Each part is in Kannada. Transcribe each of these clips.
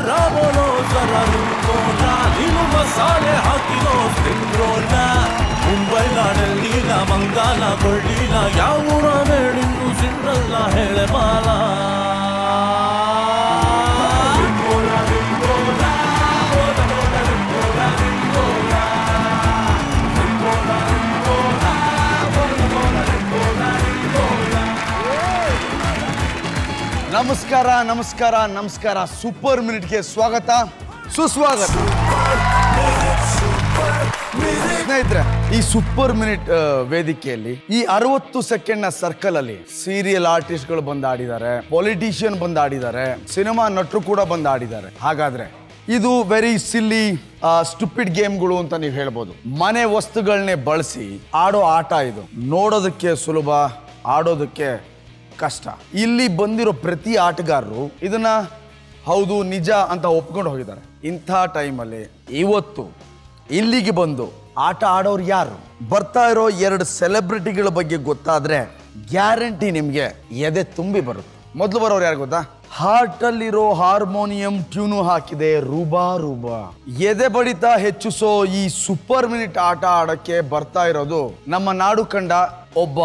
ಜರ್ರ ಬೋಲೋ ಜರ ರಿಂಗೋಲ ನೀನು ಮಸಾಲೆ ಹಾಕಿರೋ ಸ್ಪ್ರಿಂಗ್ ರೋಲ ಮುಂಬೈಲ ಡೆಲ್ಲಿನ ಮಂಗಾಲ ಕೊಳ್ಳಿನ ಯಾವೂರ ಬೇಡಿಂದು ಸಿಂಡ್ರಲ್ಲ ಹೇಳೆ ಬಾಲ ನಮಸ್ಕಾರ ನಮಸ್ಕಾರ ನಮಸ್ಕಾರ ಸೂಪರ್ ಮಿನಿಟ್ಗೆ ಸ್ವಾಗತ ಸುಸ್ವಾಗತ ಸ್ನೇಹಿತರೆ ಈ ಸೂಪರ್ ಮಿನಿಟ್ ವೇದಿಕೆಯಲ್ಲಿ ಈ 60 ಸೆಕೆಂಡ್ ನ ಸರ್ಕಲ್ ಅಲ್ಲಿ ಸೀರಿಯಲ್ ಆರ್ಟಿಸ್ಟ್ಗಳು ಬಂದು ಆಡಿದ್ದಾರೆ, ಪೊಲಿಟಿಷಿಯನ್ ಬಂದು ಆಡಿದ್ದಾರೆ, ಸಿನಿಮಾ ನಟರು ಕೂಡ ಬಂದು ಆಡಿದ್ದಾರೆ. ಹಾಗಾದ್ರೆ ಇದು ವೆರಿ ಸಿಲ್ಲಿ ಸ್ಟುಪಿಡ್ ಗೇಮ್ಗಳು ಅಂತ ನೀವು ಹೇಳ್ಬೋದು. ಮನೆ ವಸ್ತುಗಳನ್ನೇ ಬಳಸಿ ಆಡೋ ಆಟ ಇದು. ನೋಡೋದಕ್ಕೆ ಸುಲಭ, ಆಡೋದಕ್ಕೆ ಕಷ್ಟ. ಇಲ್ಲಿ ಬಂದಿರೋ ಪ್ರತಿ ಆಟಗಾರರು ಇದನ್ನ ಹೌದು ನಿಜ ಅಂತ ಒಪ್ಕೊಂಡು ಹೋಗಿದ್ದಾರೆ. ಇಂಥ ಟೈಮಲ್ಲಿ ಇವತ್ತು ಇಲ್ಲಿಗೆ ಬಂದು ಆಟ ಆಡೋರು ಯಾರು? ಬರ್ತಾ ಇರೋ 2 ಸೆಲೆಬ್ರಿಟಿಗಳ ಬಗ್ಗೆ ಗೊತ್ತಾದ್ರೆ ಗ್ಯಾರಂಟಿ ನಿಮ್ಗೆ ಎದೆ ತುಂಬಿ ಬರುತ್ತೆ. ಮೊದಲು ಬರೋರು ಯಾರು ಗೊತ್ತಾ? ಹಾರ್ಟ್ ಅಲ್ಲಿರೋ ಹಾರ್ಮೋನಿಯಂ ಟ್ಯೂನು ಹಾಕಿದೆ ರೂಬಾ ರೂಬಾ. ಎದೆ ಬಡಿತ ಹೆಚ್ಚಿಸೋ ಈ ಸೂಪರ್ ಮಿನಿಟ್ ಆಟ ಆಡಕ್ಕೆ ಬರ್ತಾ ಇರೋದು ನಮ್ಮ ನಾಡು ಕಂಡ ಒಬ್ಬ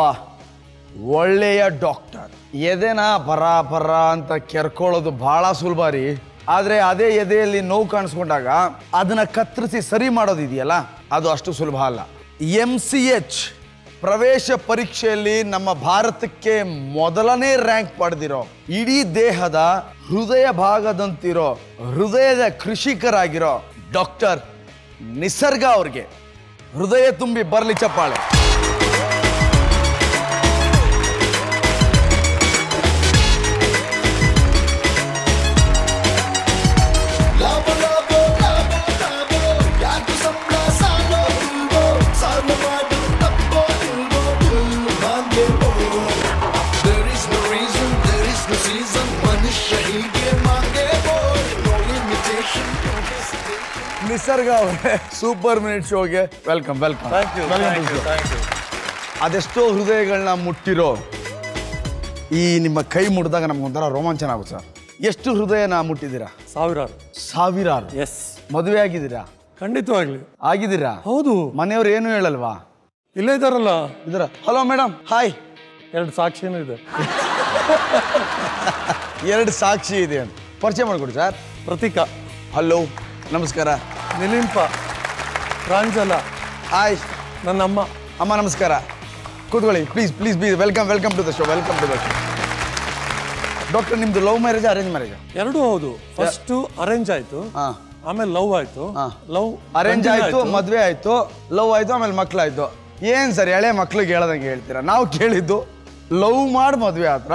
ಒಳ್ಳೆಯ ಡಾಕ್ಟರ್. ಎದೆನ ಬರ ಅಂತ ಕೆರ್ಕೊಳ್ಳೋದು ಬಹಳ ಸುಲಭ ರೀ. ಆದ್ರೆ ಅದೇ ಎದೆಯಲ್ಲಿ ನೋವು ಕಾಣಿಸ್ಕೊಂಡಾಗ ಅದನ್ನ ಕತ್ತರಿಸಿ ಸರಿ ಮಾಡೋದಿದೆಯಲ್ಲ, ಅದು ಅಷ್ಟು ಸುಲಭ ಅಲ್ಲ. MCH ಪ್ರವೇಶ ಪರೀಕ್ಷೆಯಲ್ಲಿ ನಮ್ಮ ಭಾರತಕ್ಕೆ ಮೊದಲನೇ ರ್ಯಾಂಕ್ ಪಡೆದಿರೋ, ಇಡೀ ದೇಹದ ಹೃದಯ ಭಾಗದಂತಿರೋ ಹೃದಯದ ಕೃಷಿಕರಾಗಿರೋ ಡಾಕ್ಟರ್ ನಿಸರ್ಗ ಅವ್ರಿಗೆ ಹೃದಯ ತುಂಬಿ ಬರ್ಲಿ ಚಪ್ಪಾಳೆ. ನಿಸರ್ಗ ಅವರೇ ಸೂಪರ್ ಮಿನಿಟ್ ಶೋಗೆ ವೆಲ್ಕಮ್. ಅದೆಷ್ಟೋ ಹೃದಯಗಳನ್ನ ಮುಟ್ಟಿರೋ ಈ ನಿಮ್ಮ ಕೈ ಮುಟ್ಟಿದಾಗ ನಮ್ಗೊಂಥರ ರೋಮಾಂಚನ ಆಗುತ್ತೆ ಸರ್. ಎಷ್ಟು ಹೃದಯನ ಮುಟ್ಟಿದ್ದೀರಾ? ಸಾವಿರಾರು. ಎಸ್. ಮದುವೆ ಆಗಿದ್ದೀರಾ? ಖಂಡಿತವಾಗ್ಲಿ ಆಗಿದ್ದೀರಾ? ಹೌದು. ಮನೆಯವ್ರು ಏನು ಹೇಳಲ್ವಾ? ಇಲ್ಲೇ ಇದಾರಲ್ಲ. Hello madam, hi. 2 ಸಾಕ್ಷಿನೂ ಇದೆ. 2 ಸಾಕ್ಷಿ ಇದೆ ಅಂತ ಪರಿಚಯ ಮಾಡಿಕೊಡಿ ಸರ್. ಪ್ರತೀಕಾ. ಹಲೋ, ನಮಸ್ಕಾರ. ನಿಲಿಂಪ, ಪ್ರಾಂಜಲ, ಹಾಯ್. ನನ್ನ ಅಮ್ಮ. ಅಮ್ಮ ನಮಸ್ಕಾರ. ಕೂತ್ಕೊಳ್ಳಿ please please please. Welcome to the show. Doctor, ನಿಮ್ದು ಲವ್ ಮ್ಯಾರೇಜ್ ಅರೇಂಜ್ ಮ್ಯಾರೇಜ್? ಎರಡೂ ಹೌದು. ಫಸ್ಟ್ ಅರೇಂಜ್ ಆಯ್ತು, ಆಮೇಲೆ ಲವ್ ಆಯ್ತು. ಲವ್ ಅರೇಂಜ್ ಆಯ್ತು, ಮದ್ವೆ ಆಯ್ತು, ಲವ್ ಆಯ್ತು, ಆಮೇಲೆ ಮಕ್ಳಾಯ್ತು. ಏನ್ ಸರ್ ಎಳೆ ಮಕ್ಳಿಗೆ ಹೇಳದಂಗೆ ಹೇಳ್ತೀರಾ? ನಾವು ಕೇಳಿದ್ದು ಲವ್ ಮಾಡಿ ಮದ್ವೆ ಆತ್ರ.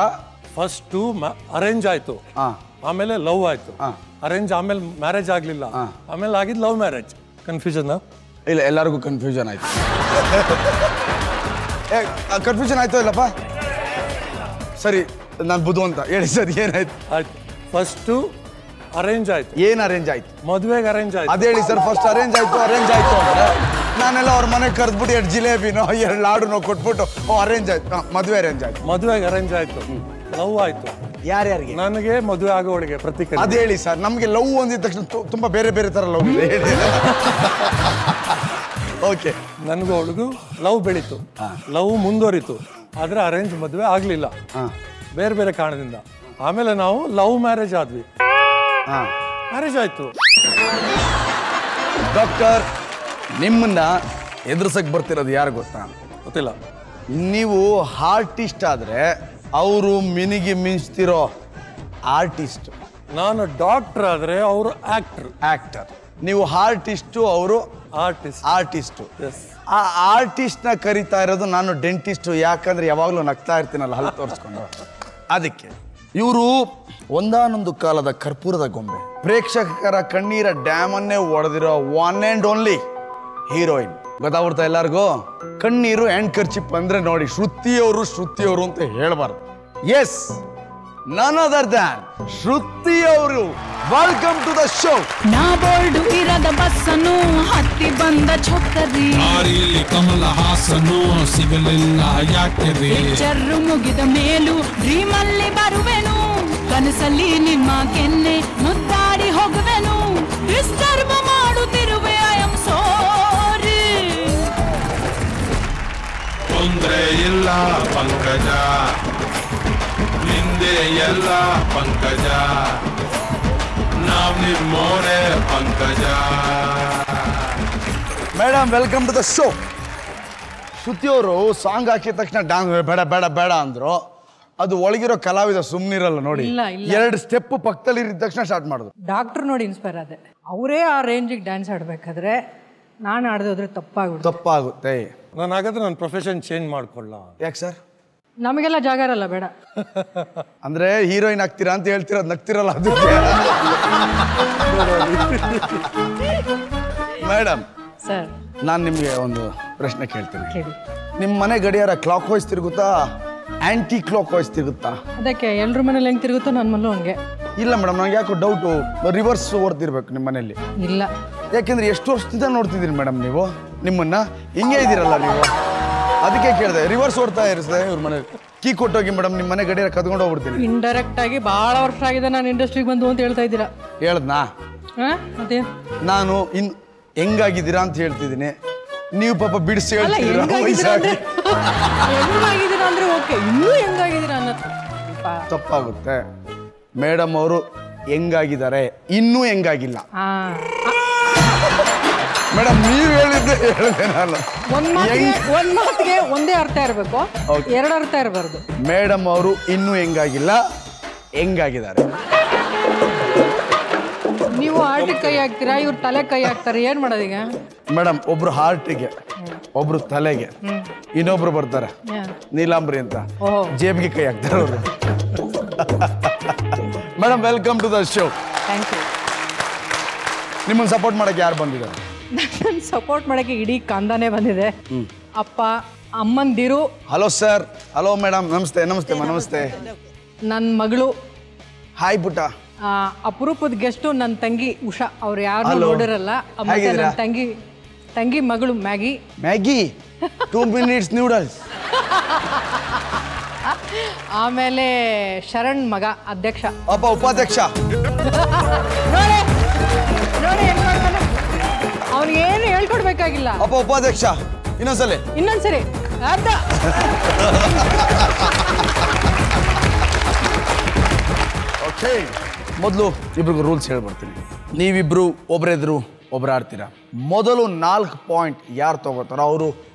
ಫಸ್ಟ್ ಅರೇಂಜ್ ಆಯ್ತು, ಆಮೇಲೆ ಲವ್ ಆಯ್ತು. ಅರೇಂಜ್ ಆಮೇಲೆ ಮ್ಯಾರೇಜ್ ಆಗ್ಲಿಲ್ಲ, ಆಮೇಲೆ ಆಗಿದ್ ಲವ್ ಮ್ಯಾರೇಜ್. ಕನ್ಫ್ಯೂಷನ್ ಇಲ್ಲ, ಎಲ್ಲರಿಗೂ ಕನ್ಫ್ಯೂಷನ್ ಆಯ್ತು. ಕನ್ಫ್ಯೂಷನ್ ಆಯ್ತು ಇಲ್ಲಪ್ಪ? ಸರಿ, ನಾನು ಬುದ್ಧಿವಂತ ಹೇಳಿ ಸರ್, ಏನಾಯ್ತು? ಆಯ್ತು. ಫಸ್ಟ್ ಅರೇಂಜ್ ಆಯ್ತು. ಏನ್ ಅರೇಂಜ್ ಆಯ್ತು? ಮದ್ವೆಗೆ ಅರೇಂಜ್ ಆಯ್ತು. ಅದೇ ಹೇಳಿ ಸರ್. ಫಸ್ಟ್ ಅರೇಂಜ್ ಆಯ್ತು ಅಂದ್ರೆ ನಾನೆಲ್ಲ ಅವ್ರ ಮನೆಗೆ ಕರೆದ್ಬಿಟ್ಟು 2 ಜಿಲೇಬಿನೋ 2 ಲಾಡುನೋ ಕೊಟ್ಬಿಟ್ಟು ಅರೇಂಜ್ ಆಯ್ತು. ಮದ್ವೆ ಅರೇಂಜ್ ಆಯ್ತು. ಮದ್ವೆಗೆ ಅರೇಂಜ್ ಆಯ್ತು, ಲವ್ ಆಯ್ತು. ಯಾರ್ಯಾರಿಗೆ? ನನಗೆ ಮದುವೆ ಆಗೋಳಿಗೆ ಪ್ರತೀಕ. ಅದೇ ಹೇಳಿ ಸರ್. ನಮ್ಗೆ ಲವ್ ಅಂದಿದ ತಕ್ಷಣ ತುಂಬಾ ಬೇರೆ ಬೇರೆ ತರ ಲವ್ ಇದೆ. ಓಕೆ. ನನಗೂ ಅವಳಿಗೂ ಲವ್ ಬೆಳೀತು, ಲವ್ ಮುಂದುವರಿತು. ಆದ್ರೆ ಅರೇಂಜ್ ಮದುವೆ ಆಗ್ಲಿಲ್ಲ, ಬೇರೆ ಬೇರೆ ಕಾರಣದಿಂದ. ಆಮೇಲೆ ನಾವು ಲವ್ ಮ್ಯಾರೇಜ್ ಆದ್ವಿ, ಮ್ಯಾರೇಜ್ ಆಯ್ತು. ಡಾಕ್ಟರ್, ನಿಮ್ಮನ್ನ ಎದುರಿಸಕ್ ಬರ್ತಿರೋದು ಯಾರು ಗೊತ್ತಾ? ಗೊತ್ತಿಲ್ಲ. ನೀವು ಆರ್ಟಿಸ್ಟ್ ಆದ್ರೆ ಅವರು ಮಿನಿಗೆ ಮಿಂಚ್ತಿರೋ ಆರ್ಟಿಸ್ಟ್. ನಾನು ಡಾಕ್ಟರ್ ಆದ್ರೆ ಅವರು ಆಕ್ಟರ್. ನೀವು ಆರ್ಟಿಸ್ಟು, ಅವರು ಆರ್ಟಿಸ್ಟು. ಆ ಆರ್ಟಿಸ್ಟ್ ನ ಕರಿತಾ ಇರೋದು ನಾನು ಡೆಂಟಿಸ್ಟು. ಯಾಕಂದ್ರೆ ಯಾವಾಗ್ಲೂ ನಗ್ತಾ ಇರ್ತೀನಲ್ಲ ಹಲ್ಲು ತೋರಿಸ್ಕೊಂಡು. ಅದಕ್ಕೆ ಇವರು ಒಂದಾನೊಂದು ಕಾಲದ ಕರ್ಪೂರದ ಗೊಂಬೆ, ಪ್ರೇಕ್ಷಕರ ಕಣ್ಣೀರ ಡ್ಯಾಮ್ ಅನ್ನೇ ಒಡೆದಿರೋ ಒನ್ ಅಂಡ್ ಓನ್ಲಿ ಹೀರೋಯಿನ್. ಗೊತ್ತಾಗ್ಬಿಡ್ತಾ ಎಲ್ಲರಿಗೂ? ಕಣ್ಣೀರು ಹ್ಯಾಂಡ್ ಕರ್ಚಿಪ್ ಅಂದ್ರೆ ನೋಡಿ, ಶ್ರುತಿಯವರು ಅಂತ ಹೇಳ್ಬಾರ್ದು. Yes, none other than Shruti ಅವರು. Welcome to the show. ನಾ ಬೋರ್ಡು ಇರದ ಬಸ್ಸನು ಹತ್ತಿ ಬಂದ ಛೊಕ್ಕರಿ, ದಾರಿಲಿ ಕಮಲ ಹಾಸನು ಸಿಗಲಿಲ್ಲ ಯಾಕೆ? ಚರ್ರು ಮುಗಿದ ಮೇಲೂ ಡ್ರೀಮಲ್ಲಿ ಬರುವೆನು, ಕನಸಲ್ಲಿ ನಿಮ್ಮ ಕೆನ್ನೆ ಮುದ್ದಾಡಿ ಹೋಗ ಪಂಕಜ ನಿಂದೆ ಎಲ್ಲ ಪಂಕಜ ನಾವ್ ನಿಮ್ಮೋರೆ ಪಂಕಜ. Madam welcome to the show. ಶ್ರುತಿಯವರು ಸಾಂಗ್ ಹಾಕಿದ ತಕ್ಷಣ ಡಾನ್ಸ್ ಬೇಡ ಬೇಡ ಬೇಡ ಅಂದ್ರು. ಅದು ಒಳಗಿರೋ ಕಲಾವಿದ ಸುಮ್ಮನಿರಲ್ಲ ನೋಡಿ. ಎರಡು ಸ್ಟೆಪ್ ಪಕ್ಕದಲ್ಲಿ ಇರಿದ ತಕ್ಷಣ ಸ್ಟಾರ್ಟ್ ಮಾಡಿದ್ರು. ಡಾಕ್ಟರ್ ನೋಡಿ ಇನ್ಸ್ಪೈರ್ ಆದೆ. ಅವರೇ ಆ ರೇಂಜಿಗೆ ಡ್ಯಾನ್ಸ್ ಆಡ್ಬೇಕಾದ್ರೆ ನಾನು ಆಡೋದ್ರೆ ತಪ್ಪಾಗುತ್ತೆ. ನಾನು ಹಾಗಾದ್ರೆ ನನ್ನ ಪ್ರೊಫೆಷನ್ ಚೇಂಜ್ ಮಾಡ್ಕೊಳ್ಳ. ಯಾಕೆ ಸರ್? ನಮಗೆಲ್ಲ ಜಾಗ ಇರಲ್ಲ, ಬೇಡ. ಅಂದ್ರೆ ಹೀರೋಯಿನ್ ಆಗ್ತೀರಾ ಅಂತ ಹೇಳ್ತಿರೋದು, ನಗ್ತಿರಲ್ಲ ಅದಕ್ಕೆ. ಮೇಡಮ್ ಸರ್, ನಾನು ನಿಮಗೆ ಒಂದು ಪ್ರಶ್ನೆ ಕೇಳ್ತೀನಿ. ನಿಮ್ಮ ಮನೆ ಗಡಿಯಾರ ಕ್ಲಾಕ್ ವೈಸ್ ತಿರುಗುತ್ತಾ, ಆಂಟಿ ಕ್ಲಾಕ್ ವೈಸ್ ತಿರುಗುತ್ತಾ? ಅದಕ್ಕೆ ಎಲ್ರ ಮನೇಲಿ ಹೆಂಗೆ ತಿರುಗುತ್ತೋ ನನ್ನ ಮನೇಲೂ ಹಂಗೆ. ಇಲ್ಲ ಮೇಡಮ್, ನಂಗೆ ಯಾಕೋ ಡೌಟು, ರಿವರ್ಸ್ ಓಡ್ತಿರ್ಬೇಕು ನಿಮ್ಮ ಮನೇಲಿ. ಇಲ್ಲ, ಯಾಕೆಂದ್ರೆ ಎಷ್ಟು ವರ್ಷದಿಂದ ನೋಡ್ತಿದ್ದೀರಿ ಮೇಡಮ್ ನೀವು, ನಿಮ್ಮನ್ನ ಹಿಂಗೆ ಇದ್ದೀರಲ್ಲ ನೀವು, ಅದಕ್ಕೆ ಕೇಳಿದೆ. ರಿವರ್ಸ್ ಓಡ್ತಾ ಇರಿಸ್ತದೆ ಇವ್ರ ಮನೇಲಿ. ಕೀ ಕೊಟ್ಟೋಗಿ ಮೇಡಮ್, ನಿಮ್ಮ ಮನೆ ಗಡಿಯಾರ ಕದ್ಕೊಂಡು ಹೋಗ್ಬಿಡ್ತೀನಿ. ಇಂಡೈರೆಕ್ಟ್ ಆಗಿ ಭಾಳ ವರ್ಷ ಆಗಿದೆ ನಾನು ಇಂಡಸ್ಟ್ರಿಗೆ ಬಂದು ಅಂತ ಹೇಳ್ತಾ ಇದ್ದೀರಾ. ಹೇಳ್ದನಾ? ಅದೇ ನಾನು ಹೆಂಗಾಗಿದ್ದೀರಾ ಅಂತ ಹೇಳ್ತಿದ್ದೀನಿ, ನೀವು ಪಾಪ ಬಿಡಿಸಿ ಹೇಳ್ತಿದ್ದೀರಾ. ಹೆಂಗಾಗಿದ್ದೀರಾ ಅಂದ್ರೆ ಓಕೆ, ಇನ್ನೂ ಹೆಂಗಾಗಿದ್ದೀರಾ ಅನ್ನೋದು ತಪ್ಪಾಗುತ್ತೆ. ಮೇಡಮ್ ಅವರು ಹೆಂಗಾಗಿದ್ದಾರೆ, ಇನ್ನೂ ಹೆಂಗಾಗಿಲ್ಲ. ಮೇಡಮ್ ನೀವು ಹೇಳಿದ್ದೆ ಹೇಳಿದೆ ನಾನು. ಒಂದ್ ಮಾತಿಗೆ ಒಂದೇ ಅರ್ಥ ಇರಬೇಕು, ಎರಡು ಅರ್ಥ ಇರಬಾರ್ದು. ಮೇಡಮ್ ಅವರು ಇನ್ನೂ ಹೆಂಗಾಗಿಲ್ಲ, ಹೆಂಗಾಗಿದ್ದಾರೆ. ನೀವು ಹಾರ್ಟಿಗೆ ಕೈ ಹಾಕ್ತೀರಾ, ಇವ್ರು ತಲೆ ಕೈ ಹಾಕ್ತಾರೆ, ಏನ್ ಮಾಡೋದೀಗ? ಮೇಡಮ್ ಒಬ್ರು ಹಾರ್ಟಿಗೆ, ಒಬ್ರು ತಲೆಗೆ, ಇನ್ನೊಬ್ರು ಬರ್ತಾರೆ ನೀಲಾಂಬರಿ ಅಂತ ಜೇಬ್ಗೆ ಕೈ ಹಾಕ್ತಾರೆ ಅವರು. Madam welcome to the show. Thank you. ನಿಮ್ಮನ್ನು ಸಪೋರ್ಟ್ ಮಾಡಕ್ಕೆ ಯಾರು ಬಂದಿದ್ದಾರೆ? ನನ್ನ ಸಪೋರ್ಟ್ ಮಾಡಕ್ಕೆ ಇಡೀ ಕಂದಾನೆ ಬಂದಿದೆ. ಅಪ್ಪ, ಅಮ್ಮಂದಿರು. Hello sir. ಹಲೋ ಮೇಡಮ್, ನಮಸ್ತೆ ನಮಸ್ತೆ ನಮಸ್ತೆ. ನನ್ನ ಮಗಳು. ಹಾಯ್ ಪುಟ್ಟ. ಅಪರೂಪದ ಗೆಸ್ಟು ನನ್ನ ತಂಗಿ ಉಷಾ. ಅವ್ರು ಯಾರು ನೋಡಿರಲ್ಲ. ಮತ್ತೆ ನನ್ನ ತಂಗಿ ಮಗಳು ಮ್ಯಾಗಿ. 2 minutes noodles. ಆಮೇಲೆ ಶರಣ್ ಮಗ ಅಧ್ಯಕ್ಷ. ಅಪ್ಪ ಉಪಾಧ್ಯಕ್ಷ. ನೋಡಿ ಅವ್ನಿಗೆ ಏನು ಹೇಳ್ಕೊಡ್ಬೇಕಾಗಿಲ್ಲ. ಅಪ್ಪ ಉಪಾಧ್ಯಕ್ಷ. ಇನ್ನೊಂದ್ಸರಿ ಅರ್ಧ. ಓಕೆ, ಮೊದಲು ಇಬ್ರಿಗೂ ರೂಲ್ಸ್ ಹೇಳ್ಬರ್ತೀನಿ. ನೀವಿಬ್ರು ಒಬ್ರೆದ್ರು ಒಬ್ರು ಆಡ್ತೀರಾ. ಮೊದಲು 4 ಪಾಯಿಂಟ್ ಯಾರು ತಗೋತಾರೋ ಅವರು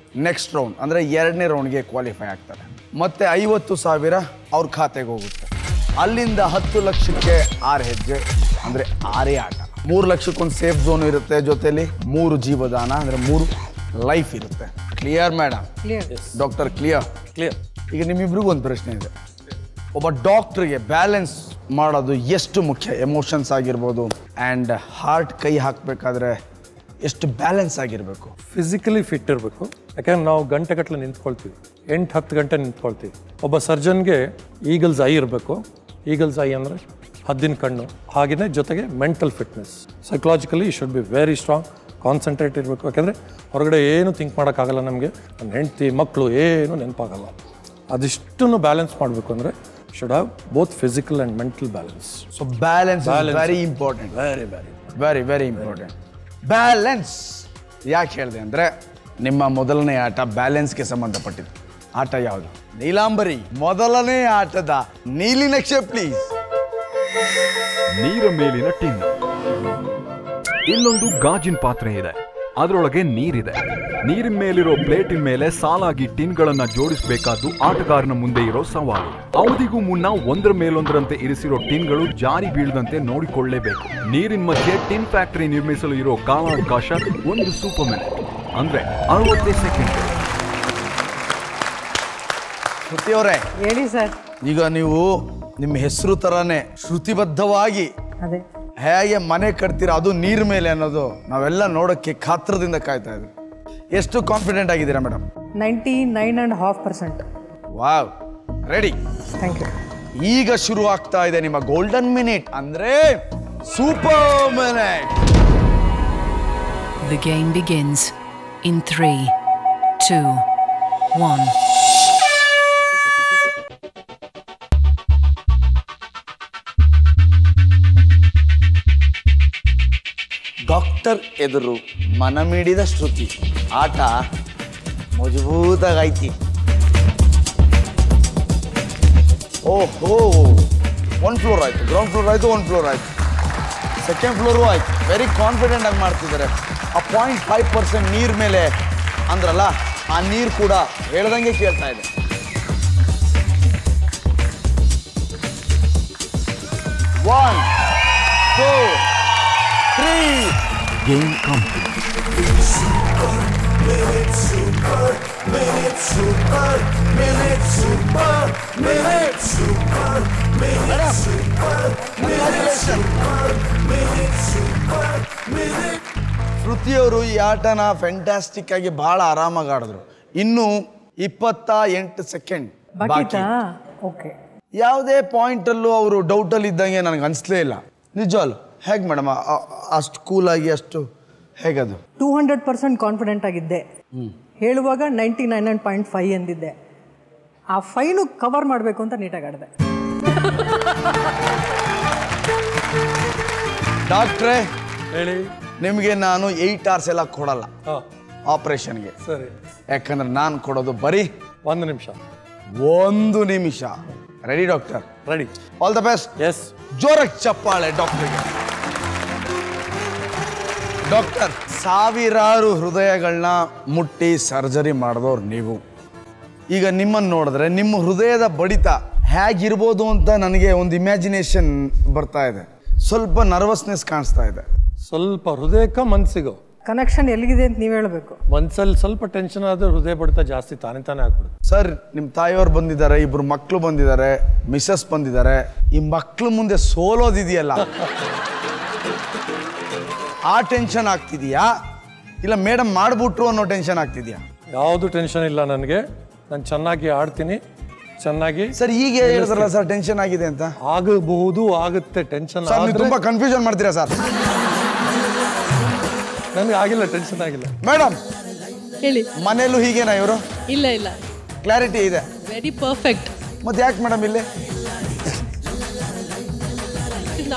ನೆಕ್ಸ್ಟ್ ರೌಂಡ್ ಅಂದರೆ 2ನೇ ರೌಂಡ್ಗೆ ಕ್ವಾಲಿಫೈ ಆಗ್ತಾರೆ. ಮತ್ತೆ 50,000 ಅವ್ರ ಖಾತೆಗೆ ಹೋಗುತ್ತೆ. ಅಲ್ಲಿಂದ 10 ಲಕ್ಷಕ್ಕೆ 6 ಹೆಜ್ಜೆ ಅಂದರೆ 6 ಆಟ. 3 ಲಕ್ಷಕ್ಕೊಂದು ಸೇಫ್ ಝೋನ್ ಇರುತ್ತೆ, ಜೊತೆಲಿ 3 ಜೀವದಾನ ಅಂದರೆ 3 ಲೈಫ್ ಇರುತ್ತೆ. Clear madam? Doctor clear? ಈಗ ನಿಮ್ಮಿಬ್ರಿಗೂ ಒಂದು ಪ್ರಶ್ನೆ ಇದೆ. ಒಬ್ಬ ಡಾಕ್ಟ್ರಿಗೆ ಬ್ಯಾಲೆನ್ಸ್ ಮಾಡೋದು ಎಷ್ಟು ಮುಖ್ಯ? ಎಮೋಷನ್ಸ್ ಆಗಿರ್ಬೋದು ಆ್ಯಂಡ್ ಹಾರ್ಟ್ ಕೈ ಹಾಕಬೇಕಾದ್ರೆ ಎಷ್ಟು ಬ್ಯಾಲೆನ್ಸ್ ಆಗಿರಬೇಕು? ಫಿಸಿಕಲಿ ಫಿಟ್ ಇರಬೇಕು. ಯಾಕಂದ್ರೆ ನಾವು ಗಂಟೆಗಟ್ಟಲೆ ನಿಂತ್ಕೊಳ್ತೀವಿ, 8-10 ಗಂಟೆ ನಿಂತ್ಕೊಳ್ತೀವಿ. ಒಬ್ಬ ಸರ್ಜನ್ಗೆ ಈಗಲ್ಸ್ ಐ ಇರಬೇಕು. ಈಗಲ್ಸ್ ಐ ಅಂದರೆ ಹದ್ದಿನ ಕಣ್ಣು. ಹಾಗೆಯೇ ಜೊತೆಗೆ mental fitness, psychologically should be very strong, concentrate ಇರಬೇಕು. ಯಾಕೆಂದರೆ ಹೊರಗಡೆ ಏನು ಥಿಂಕ್ ಮಾಡೋಕ್ಕಾಗಲ್ಲ ನಮಗೆ. ನನ್ನ ಹೆಂಡತಿ ಮಕ್ಕಳು ಏನು ನೆನಪಾಗಲ್ಲ. ಅದಿಷ್ಟನ್ನು ಬ್ಯಾಲೆನ್ಸ್ ಮಾಡಬೇಕು ಅಂದರೆ should have both physical and mental balance. So balance is very important. Very important. Balance ಯಾಕೆ ಹೇಳಿದೆ ಅಂದರೆ ನಿಮ್ಮ ಮೊದಲನೇ ಆಟ ಬ್ಯಾಲೆನ್ಸ್ಗೆ ಸಂಬಂಧಪಟ್ಟಿದ್ದು. ಆಟ ಯಾವುದು? ನೀಲಾಂಬರಿ, ಮೊದಲನೇ ಆಟದ ನೀಲಿ ನಕ್ಷೆ ಪ್ಲೀಸ್. ನೀರ ಮೇಲಿನ ಟಿನ್. ಇಲ್ಲೊಂದು ಗಾಜಿನ ಪಾತ್ರೆ ಇದೆ, ಅದರೊಳಗೆ ನೀರಿದೆ. ನೀರಿನ ಮೇಲಿರೋ ಪ್ಲೇಟಿನ ಮೇಲೆ ಸಾಲಾಗಿ ಟಿನ್ಗಳನ್ನ ಜೋಡಿಸಬೇಕಾದ್ದು ಆಟಗಾರನ ಮುಂದೆ ಇರೋ ಸವಾಲು. ಅವಧಿಗೂ ಮುನ್ನ ಒಂದರ ಮೇಲೊಂದರಂತೆ ಇರಿಸಿರೋ ಟಿನ್ಗಳು ಜಾರಿ ಬೀಳದಂತೆ ನೋಡಿಕೊಳ್ಳಲೇಬೇಕು. ನೀರಿನ ಮಧ್ಯೆ ಟಿನ್ ಫ್ಯಾಕ್ಟರಿ ನಿರ್ಮಿಸಲು ಇರೋ ಕಾಲಾವಕಾಶ 1 ಸೂಪರ್ ಮಿನಿಟ್, ಅಂದ್ರೆ 60 ಸೆಕೆಂಡ್. ಶ್ರುತಿಯವರೇ ಹೇಳಿ ಸರ್. ಈಗ ನೀವು ನಿಮ್ಮ ಹೆಸರು ತರಾನೇ ಶ್ರುತಿಬದ್ಧವಾಗಿ ಅದೇ ಹೇಗೆ ಮನೆ ಕಟ್ತೀರಾ, ಅದು ನೀರ್ ಮೇಲೆ ಅನ್ನೋದು ನಾವೆಲ್ಲ ನೋಡೋಕ್ಕೆ ಕಾತ್ರದಿಂದ ಕಾಯ್ತಾ ಇದ್ವಿ. ಎಷ್ಟು ಕಾನ್ಫಿಡೆಂಟ್ ಆಗಿದ್ದೀರಾ madam? 99.5%. Wow, ready? Thank you. ಈಗ ಶುರು ಆಗ್ತಾ ಇದೆ ನಿಮ್ಮ ಗೋಲ್ಡನ್ ಮಿನಿಟ್, ಅಂದ್ರೆ super minute. The game begins in 3, 2, 1. Doctor ಎದುರು ಮನಮಿಡಿದ ಶ್ರುತಿ. ಆಟ ಮಜಬೂತಾಗೈತಿ. ಓಹೋ 1 ಫ್ಲೋರ್ ಆಯ್ತು, ಗ್ರೌಂಡ್ ಫ್ಲೋರ್ ಆಯ್ತು, 1 ಫ್ಲೋರ್ ಆಯ್ತು, ಸೆಕೆಂಡ್ ಫ್ಲೋರು ಆಯ್ತು. ವೆರಿ ಕಾನ್ಫಿಡೆಂಟ್ ಆಗಿ ಮಾಡ್ತಿದ್ದಾರೆ. ಆ 0.5% ನೀರ್ ಮೇಲೆ ಅಂದ್ರಲ್ಲ, ಆ ನೀರು ಕೂಡ ಹೇಳ್ದಂಗೆ ಕೇಳ್ತಾ ಇದೆ. One, 2, 3. Game complete. ಶ್ರುತಿಯವರು ಈ ಆಟನ ಫ್ಯಾಂಟಾಸ್ಟಿಕ್ ಆಗಿ ಬಹಳ ಆರಾಮಾಗಿ ಆಡಿದ್ರು. ಇನ್ನು 28 ಸೆಕೆಂಡ್ ಬಾಕಿ. ಓಕೆ, ಯಾವುದೇ ಪಾಯಿಂಟ್ ಅಲ್ಲೂ ಅವರು ಡೌಟ್ ಅಲ್ಲಿ ಇದ್ದಂಗೆ ನನಗೆ ಅನಿಸ್ಲೇ ಇಲ್ಲ. ನಿಜವಲ್ಲ ಹೇಗೆ ಮೇಡಮ್ ಅಷ್ಟು ಕೂಲಾಗಿ ಅಷ್ಟು ಹೇಗದು? 200% ಕಾನ್ಫಿಡೆಂಟ್ ಆಗಿದ್ದೆ. ಹೇಳುವಾಗ 99.5 ಎಂದಿದ್ದೆ. ಆ 5 ಕವರ್ ಮಾಡಬೇಕು ಅಂತ ನೀಟಾಗಿ ಆಡಿದೆ. ಡಾಕ್ಟ್ರೇ ಹೇಳಿ. ನಿಮಗೆ ನಾನು 8 hours ಎಲ್ಲ ಕೊಡಲ್ಲ ಆಪರೇಷನ್ಗೆ. ಸರಿ. ಯಾಕಂದ್ರೆ ನಾನು ಕೊಡೋದು ಬರೀ 1 ನಿಮಿಷ. 1 ನಿಮಿಷ. Ready doctor? Ready. All the best. Yes. ಜೋರಾಗಿ ಚಪ್ಪಾಳೆ ಡಾಕ್ಟರ್ಗೆ. ಡಾಕ್ಟರ್, ಸಾವಿರಾರು ಹೃದಯಗಳನ್ನ ಮುಟ್ಟಿ ಸರ್ಜರಿ ಮಾಡಿದವ್ರು ನೀವು. ಈಗ ನಿಮ್ಮನ್ನು ನೋಡಿದ್ರೆ ನಿಮ್ಮ ಹೃದಯದ ಬಡಿತ ಹೇಗಿರ್ಬೋದು ಅಂತ ನನಗೆ ಒಂದು ಇಮ್ಯಾಜಿನೇಷನ್ ಬರ್ತಾ ಇದೆ. ಸ್ವಲ್ಪ ನರ್ವಸ್ನೆಸ್ ಕಾಣಿಸ್ತಾ ಇದೆ. ಸ್ವಲ್ಪ ಹೃದಯಕ್ಕ ಮನ್ಸಿಗೂ ಕನೆಕ್ಷನ್ ಎಲ್ಲಿಗಿದೆ ಅಂತ ನೀವು ಹೇಳಬೇಕು. ಮನ್ಸಲ್ಲಿ ಸ್ವಲ್ಪ ಟೆನ್ಷನ್ ಆದ್ರೆ ಹೃದಯ ಬಡಿತ ಜಾಸ್ತಿ ತಾನೇ ಆಗ್ಬಿಡುತ್ತೆ. ಸರ್, ನಿಮ್ಮ ತಾಯಿಯವ್ರು ಬಂದಿದ್ದಾರೆ, 2 ಮಕ್ಕಳು ಬಂದಿದ್ದಾರೆ, ಮಿಸಸ್ ಬಂದಿದ್ದಾರೆ. ಈ ಮಕ್ಕಳು ಮುಂದೆ ಸೋಲೋದಿದೆಯಲ್ಲ, ಆ ಟೆನ್ಷನ್ ಆಗ್ತಿದೆಯಾ ಇಲ್ಲ ಮೇಡಮ್ ಮಾಡ್ಬಿಟ್ರು ಅನ್ನೋ ಟೆನ್ಷನ್ ಆಗ್ತಿದೆಯಾ? ಯಾವುದು ಟೆನ್ಷನ್ ಇಲ್ಲ ನನಗೆ. ನಾನು ಚೆನ್ನಾಗಿ ಆಡ್ತೀನಿ, ಚೆನ್ನಾಗಿ. ಸರ್, ಈಗ ಹೇಳಿದ್ರಲ್ಲ ಸರ್ ಟೆನ್ಷನ್ ಆಗಿದೆ ಅಂತ. ಆಗಬಹುದು, ಆಗುತ್ತೆ. ಟೆನ್ಷನ್ ತುಂಬಾ ಕನ್ಫ್ಯೂಷನ್ ಮಾಡ್ತೀರಾ ಸರ್? ನನಗೆ ಆಗಿಲ್ಲ, ಟೆನ್ಷನ್ ಆಗಿಲ್ಲ. ಮೇಡಮ್ ಹೇಳಿ. ಮನೆಯಲ್ಲೂ ಹೀಗೇನಾ ಇವರು? ಇಲ್ಲ ಇಲ್ಲ, ಕ್ಲಾರಿಟಿ ಇದೆ. Very perfect. ಮತ್ತೆ ಯಾಕೆ ಮೇಡಮ್ ಇಲ್ಲಿ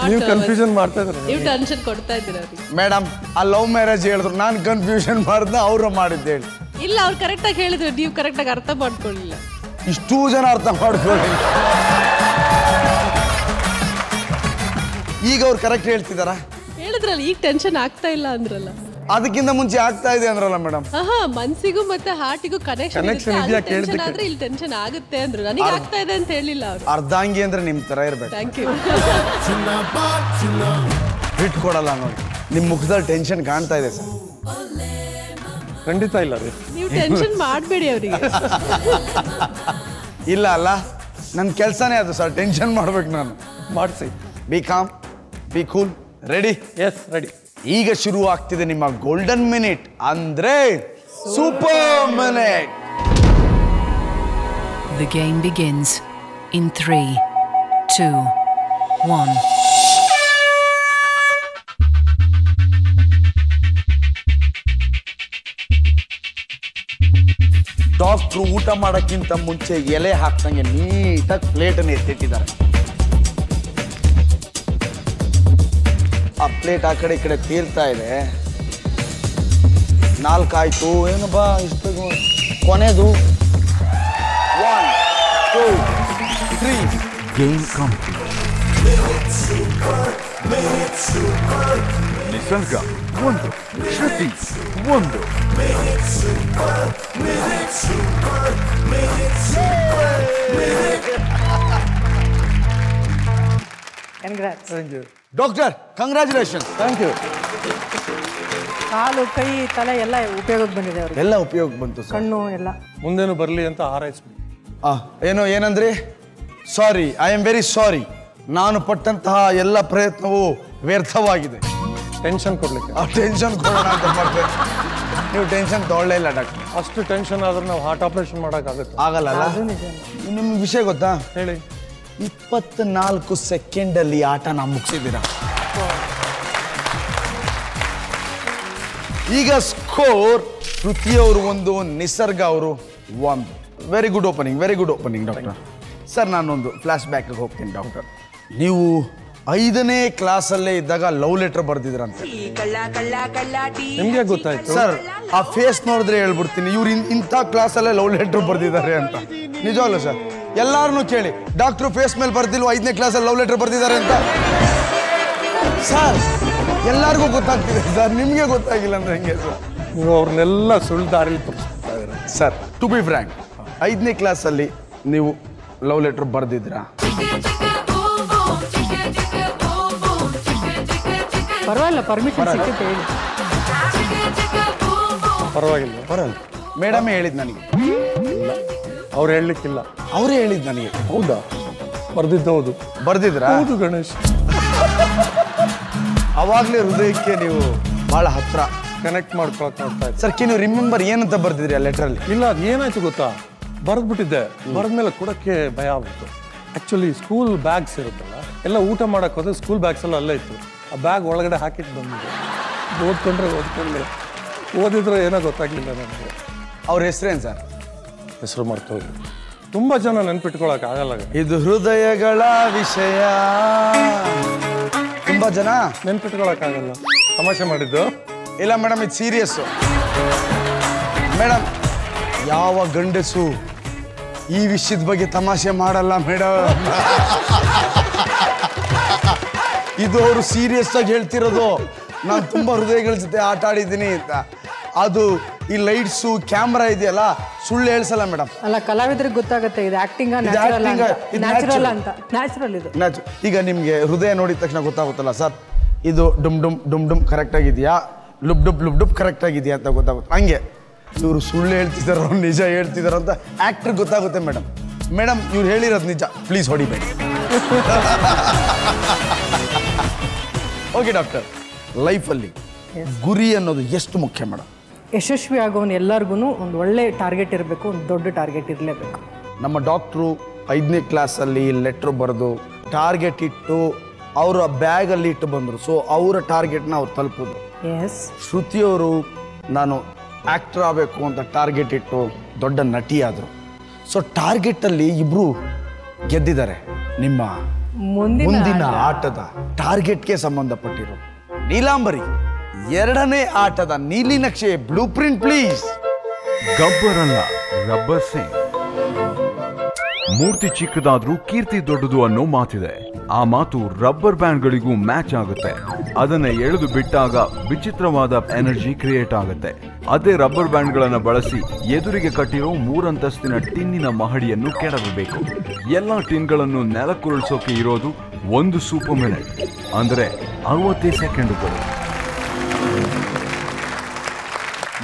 ನೀವು ಕನ್ಫ್ಯೂಷನ್ ಮಾಡ್ತಾ ಇದ್ದೀರಾ? ನೀವು ಟೆನ್ಷನ್ ಕೊಡ್ತಾ ಇದ್ದೀರಾ ಅವ್ರಿಗೆ. ಮೇಡಮ್, ಆ ಲವ್ ಮ್ಯಾರೇಜ್ ಹೇಳಿದ್ರು, ನಾನು ಕನ್ಫ್ಯೂಷನ್ ಮಾಡ್ದ, ಅವರು ಮಾಡಿದ್ದೆ ಹೇಳಿ. ಇಲ್ಲ, ಅವ್ರು ಕರೆಕ್ಟಾಗಿ ಹೇಳಿದ್ರು, ನೀವು ಕರೆಕ್ಟಾಗಿ ಅರ್ಥ ಮಾಡ್ಕೊಳ್ಳಿಲ್ಲ. ಇಷ್ಟೂ ಜನ ಅರ್ಥ ಮಾಡ್ಕೊಳ್ಳಿ. ಈಗ ಅವ್ರು ಕರೆಕ್ಟ್ ಹೇಳ್ತಿದಾರ? ಹೇಳಿದ್ರಲ್ಲ, ಈಗ ಟೆನ್ಷನ್ ಆಗ್ತಾ ಇಲ್ಲ ಅಂದ್ರಲ್ಲ. ಅದಕ್ಕಿಂತ ಮುಂಚೆ ಆಗ್ತಾ ಇದೆ ಅಂದ್ರಲ್ಲ ಮೇಡಮ್. ಮನ್ಸಿಗೂ ಮತ್ತೆ ಹಾರ್ಟಿಗೂ ಕನೆಕ್ಷನ್ ಆದ್ರೆ ಇಲ್ಲಿ ಟೆನ್ಷನ್ ಆಗುತ್ತೆ ಅಂದ್ರು. ನನಗೆ ಆಗ್ತಾ ಇದೆ ಅಂತ ಹೇಳಿಲ್ಲ ಅವ್ರು. ಅರ್ಧಾಂಗಿ ಅಂದ್ರೆ ನಿಮ್ ತರ ಇರ್ಬೇಕು. Thank you. ಬಿಟ್ಕೊಡಲ್ಲ ನೋಡಿ, ನಿಮ್ ಮುಖದಲ್ಲಿ ಟೆನ್ಷನ್ ಕಾಣ್ತಾ ಇದೆ ಸರ್. ಖಂಡಿತ ಇಲ್ಲ ರೀ. ನೀವು ಟೆನ್ಷನ್ ಮಾಡಬೇಡಿ ಅವರಿಗೆ. ಇಲ್ಲ ಅಲ್ಲ, ನನ್ನ ಕೆಲಸನೇ ಅದು ಸರ್, ಟೆನ್ಷನ್ ಮಾಡ್ಬೇಕು ನಾನು. ಮಾಡಿಸಿ. Be calm, be cool. Ready? Yes, ready. ಈಗ ಶುರು ಆಗ್ತಿದೆ ನಿಮ್ಮ ಗೋಲ್ಡನ್ ಮಿನಿಟ್, ಅಂದ್ರೆ super minute. The game begins in 3, 2, 1. Doctor ಊಟ ಮಾಡೋಕ್ಕಿಂತ ಮುಂಚೆ ಎಲೆ ಹಾಕ್ದಂಗೆ ನೀಟಾಗಿ ಪ್ಲೇಟನ್ನು ಎತ್ತಿಟ್ಟಿದ್ದಾರೆ. ಆ ಪ್ಲೇಟ್ ಆ ಕಡೆ ಈ ಕಡೆ ತೇಲ್ತಾ ಇದೆ. 4 ಆಯ್ತು, ಏನಪ್ಪಾ ಇಷ್ಟು ಕೊನೆದು. 1, 2, 3. Game complete. Nisarga 1, Shruti 1. Doctor, congratulation. Thank you. ಕಾಲು, ಕೈ, ತಲೆ ಎಲ್ಲ ಉಪಯೋಗಕ್ಕೆ ಬಂದಿದೆ ಅವ್ರಿಗೆ. ಎಲ್ಲ ಉಪಯೋಗ ಬಂತು ಸರ್. ಕಣ್ಣು ಎಲ್ಲ ಮುಂದೇನು ಬರಲಿ ಅಂತ ಹಾರೈಸ್ಬಿಡಿ. ಏನಂದ್ರಿ? ಸಾರಿ, ಐ ಆಮ್ ವೆರಿ ಸಾರಿ. ನಾನು ಪಟ್ಟಂತಹ ಎಲ್ಲ ಪ್ರಯತ್ನವೂ ವ್ಯರ್ಥವಾಗಿದೆ. ಟೆನ್ಷನ್ ಕೊಡ್ಲಿಕ್ಕೆ. ಆ ಟೆನ್ಷನ್ ಕೊಡೋಣ ಅಂತ ಮಾಡ್ತೇನೆ. ನೀವು ಟೆನ್ಷನ್ ತೊಗೊಳ್ಳೇ ಇಲ್ಲ ಡಾಕ್ಟರ್. ಅಷ್ಟು ಟೆನ್ಷನ್ ಆದ್ರೆ ನಾವು ಹಾರ್ಟ್ ಆಪರೇಷನ್ ಮಾಡೋಕ್ಕಾಗುತ್ತೆ? ಆಗಲ್ಲ. ನಿಮ್ಗೆ ವಿಷಯ ಗೊತ್ತಾ? ಹೇಳಿ. 24 ಸೆಕೆಂಡಲ್ಲಿ ಆಟ ನಾವು ಮುಗಿಸಿದ್ದೀರಾ. ಈಗ ಸ್ಕೋರ್ ಶ್ರುತಿಯವರು 1, ನಿಸರ್ಗ ಅವರು 1. Very good opening, very good opening doctor. Sir, ನಾನೊಂದು ಫ್ಲಾಶ್ ಬ್ಯಾಕ್ಗೆ ಹೋಗ್ತೀನಿ ಡಾಕ್ಟರ್. ನೀವು 5ನೇ ಕ್ಲಾಸಲ್ಲೇ ಇದ್ದಾಗ ಲವ್ ಲೆಟರ್ ಬರ್ದಿದ್ರಂತೆ. ನಿಮ್ಗೆ ಗೊತ್ತಾಯ್ತು ಸರ್? ಆ ಫೇಸ್ ನೋಡಿದ್ರೆ ಹೇಳ್ಬಿಡ್ತೀನಿ, ಇವ್ರು ಇಂಥ ಕ್ಲಾಸಲ್ಲೇ ಲವ್ ಲೆಟರ್ ಬರ್ದಿದ್ದಾರೆ ಅಂತ. ನಿಜವಲ್ಲ ಸರ್? ಎಲ್ಲಾರನ್ನೂ ಕೇಳಿ ಡಾಕ್ಟ್ರು ಫೇಸ್ ಮೇಲೆ ಬರ್ದಿಲ್ವ 5ನೇ ಕ್ಲಾಸಲ್ಲಿ ಲವ್ ಲೆಟರ್ ಬರ್ದಿದ್ದಾರೆ ಅಂತ. ಸರ್ ಎಲ್ಲರಿಗೂ ಗೊತ್ತಾಗ್ತಿದೆ ಸರ್, ನಿಮಗೆ ಗೊತ್ತಾಗಿಲ್ಲ ಅಂದ್ರೆ ಹೆಂಗೆ ಸರ್? ನೀವು ಅವ್ರನ್ನೆಲ್ಲ ಸುಳ್ಳು ದಾರಿಲಿ ತೋರಿಸ್ತಾ ಇದ್ದೀರ. ಸರ್ ಟು ಬಿ ಫ್ರ್ಯಾಂಕ್, 5ನೇ ಕ್ಲಾಸಲ್ಲಿ ನೀವು ಲವ್ ಲೆಟರ್ ಬರ್ದಿದ್ರಾ? ಪರವಾಗಿಲ್ಲ, ಪರ್ಮಿಷನ್ ಸಿಕ್ಕಿತ್ತು ಹೇಳಿ. ಪರವಾಗಿಲ್ಲ. ಮೇಡಮೇ ಹೇಳಿದ್ ನನಗೆ. ಅವ್ರು ಹೇಳಲಿಕ್ಕಿಲ್ಲ, ಅವರೇ ಹೇಳಿದ್ ನನಗೆ. ಹೌದಾ? ಬರ್ದಿದ್ದು ಹೌದು. ಬರ್ದಿದ್ರಾ? ಹೌದು ಗಣೇಶ್. ಅವಾಗಲೇ ಹೃದಯಕ್ಕೆ ನೀವು ಬಹಳ ಹತ್ರ ಕನೆಕ್ಟ್ ಮಾಡ್ಕೊಳಕ್ ನೋಡ್ತಾ ಇದ್ದೆ. ಸರ್ ನೀವು ರಿಮೆಂಬರ್ ಏನಂತ ಬರ್ದಿದ್ರಿ ಆ ಲೆಟ್ರಲ್ಲಿ? ಇಲ್ಲ, ಅದು ಏನಾಯ್ತು ಗೊತ್ತಾ, ಬರೆದ್ಬಿಟ್ಟಿದ್ದೆ. ಬರೆದ್ಮೇಲೆ ಕೊಡೋಕ್ಕೆ ಭಯ ಆಗ್ಬಿಟ್ಟು. ಆ್ಯಕ್ಚುಲಿ ಸ್ಕೂಲ್ ಬ್ಯಾಗ್ಸ್ ಇರುತ್ತಲ್ಲ, ಎಲ್ಲ ಊಟ ಮಾಡಕ್ಕೆ ಹೋದ್ರೆ ಸ್ಕೂಲ್ ಬ್ಯಾಗ್ಸ್ ಎಲ್ಲ ಅಲ್ಲೇ ಇತ್ತು. ಆ ಬ್ಯಾಗ್ ಒಳಗಡೆ ಹಾಕಿಟ್ಟು ಬಂದಿದೆ. ಓದ್ಕೊಂಡ್ರೆ ಓದಿದ್ರೆ ಏನೋ ಗೊತ್ತಾಗ್ಲಿಲ್ಲ ನನಗೆ. ಅವ್ರ ಹೆಸರೇನು ಸರ್? ಹೆಸರು ಮಾಡ್ತೋದ್ರು. ತುಂಬ ಜನ ನೆನ್ಪಿಟ್ಕೊಳಕ್ ಆಗಲ್ಲ. ಇದು ಹೃದಯಗಳ ವಿಷಯ. ತುಂಬಾ ಜನ ನೆನ್ಪಿಟ್ಕೊಳಕ್ ಆಗಲ್ಲ. ತಮಾಷೆ ಮಾಡಿದ್ದು? ಇಲ್ಲ ಮೇಡಮ್, ಇದು ಸೀರಿಯಸ್ಸು ಮೇಡಮ್. ಯಾವ ಗಂಡಸು ಈ ವಿಷಯದ ಬಗ್ಗೆ ತಮಾಷೆ ಮಾಡಲ್ಲ ಮೇಡಮ್. ಇದು ಅವರು ಸೀರಿಯಸ್ ಆಗಿ ಹೇಳ್ತಿರೋದು. ನಾನು ತುಂಬ ಹೃದಯಗಳ ಜೊತೆ ಆಟ ಆಡಿದ್ದೀನಿ ಅಂತ. ಅದು ಈ ಲೈಟ್ಸು ಕ್ಯಾಮ್ರಾ ಇದೆಯಲ್ಲ, ಸುಳ್ಳು ಹೇಳ್ಸಲ್ಲ ಮೇಡಮ್. ಅಲ್ಲ, ಕಲಾವಿದ್ರಿಗೆ ಗೊತ್ತಾಗುತ್ತೆ ಇದು ಆಕ್ಟಿಂಗ್ ನ್ಯಾಚುರಲ್ ಇದು. ಈಗ ನಿಮಗೆ ಹೃದಯ ನೋಡಿದ ತಕ್ಷಣ ಗೊತ್ತಾಗುತ್ತಲ್ಲ ಸರ್, ಇದು ಡುಮ್ ಡುಮ್ ಡುಮ್ ಡುಮ್ ಕರೆಕ್ಟ್ ಆಗಿದೆಯಾ, lub dub lub dub correct ಆಗಿದೆಯಾ ಅಂತ ಗೊತ್ತಾಗುತ್ತೆ. ಹಂಗೆ ಇವರು ಸುಳ್ಳು ಹೇಳ್ತಿದ್ದಾರೋ ನಿಜ ಹೇಳ್ತಿದ್ದಾರೋ ಅಂತ ಆ್ಯಕ್ಟ್ರಿಗೆ ಗೊತ್ತಾಗುತ್ತೆ ಮೇಡಮ್. ಮೇಡಮ್ ಇವ್ರು ಹೇಳಿರೋದು ನಿಜ, ಪ್ಲೀಸ್ ಹೊಡಿಬೇಡಿ. ಓಕೆ ಡಾಕ್ಟರ್, ಲೈಫಲ್ಲಿ ಗುರಿ ಅನ್ನೋದು ಎಷ್ಟು ಮುಖ್ಯ ಮೇಡಮ್? ಯಶಸ್ವಿ ಆಗೋನು ಎಲ್ಲರಿಗೂ ಒಂದು ಒಳ್ಳೆ ಟಾರ್ಗೆಟ್ ಇರಬೇಕು, ಒಂದು ದೊಡ್ಡ ಟಾರ್ಗೆಟ್ ಇರಲೇಬೇಕು. ನಮ್ಮ ಡಾಕ್ಟ್ರು 5ನೇ ಕ್ಲಾಸಲ್ಲಿ ಲೆಟ್ರ್ ಬರೆದು ಟಾರ್ಗೆಟ್ ಇಟ್ಟು ಅವರ ಬ್ಯಾಗಲ್ಲಿ ಇಟ್ಟು ಬಂದರು. ಸೊ ಅವರ ಟಾರ್ಗೆಟ್ನ ಅವ್ರು ತಲುಪೋದು. ಎಸ್. ಶ್ರುತಿಯವರು ನಾನು ಆ್ಯಕ್ಟರ್ ಆಗಬೇಕು ಅಂತ ಟಾರ್ಗೆಟ್ ಇಟ್ಟು ದೊಡ್ಡ ನಟಿ ಆದರು. ಸೊ ಟಾರ್ಗೆಟಲ್ಲಿ ಇಬ್ಬರು ಗೆದ್ದಿದ್ದಾರೆ. ನಿಮ್ಮ ಮುಂದಿನ ಆಟದ ಟಾರ್ಗೆಟ್ಗೆ ಸಂಬಂಧಪಟ್ಟಿರೋ ನೀಲಾಂಬರಿ 2ನೇ ಆಟದ ನೀಲಿ ನಕ್ಷೆ ಬ್ಲೂ ಪ್ರಿಂಟ್ ಪ್ಲೀಸ್. ಗಬ್ಬರಲ್ಲ, ರಬ್ಬರ್ ಸಿಂಗ್. ಮೂರ್ತಿ ಚಿಕ್ಕದಾದ್ರೂ ಕೀರ್ತಿ ದೊಡ್ಡದು ಅನ್ನೋ ಮಾತಿದೆ. ಆ ಮಾತು ರಬ್ಬರ್ ಬ್ಯಾಂಡ್ಗಳಿಗೂ ಮ್ಯಾಚ್ ಆಗುತ್ತೆ. ಅದನ್ನ ಎಳೆದು ಬಿಟ್ಟಾಗ ವಿಚಿತ್ರವಾದ ಎನರ್ಜಿ ಕ್ರಿಯೇಟ್ ಆಗುತ್ತೆ. ಅದೇ ರಬ್ಬರ್ ಬ್ಯಾಂಡ್ಗಳನ್ನ ಬಳಸಿ ಎದುರಿಗೆ ಕಟ್ಟಿರೋ 3 ಅಂತಸ್ತಿನ ಟಿನ್ನಿನ ಮಹಡಿಯನ್ನು ಕೆಡವಬೇಕು. ಎಲ್ಲಾ ಟಿನ್ಗಳನ್ನು ನೆಲಕ್ಕುರುಳಿಸೋಕೆ ಇರೋದು 1 ಸೂಪರ್ ಮಿನಿಟ್, ಅಂದ್ರೆ 60 ಸೆಕೆಂಡುಗಳು.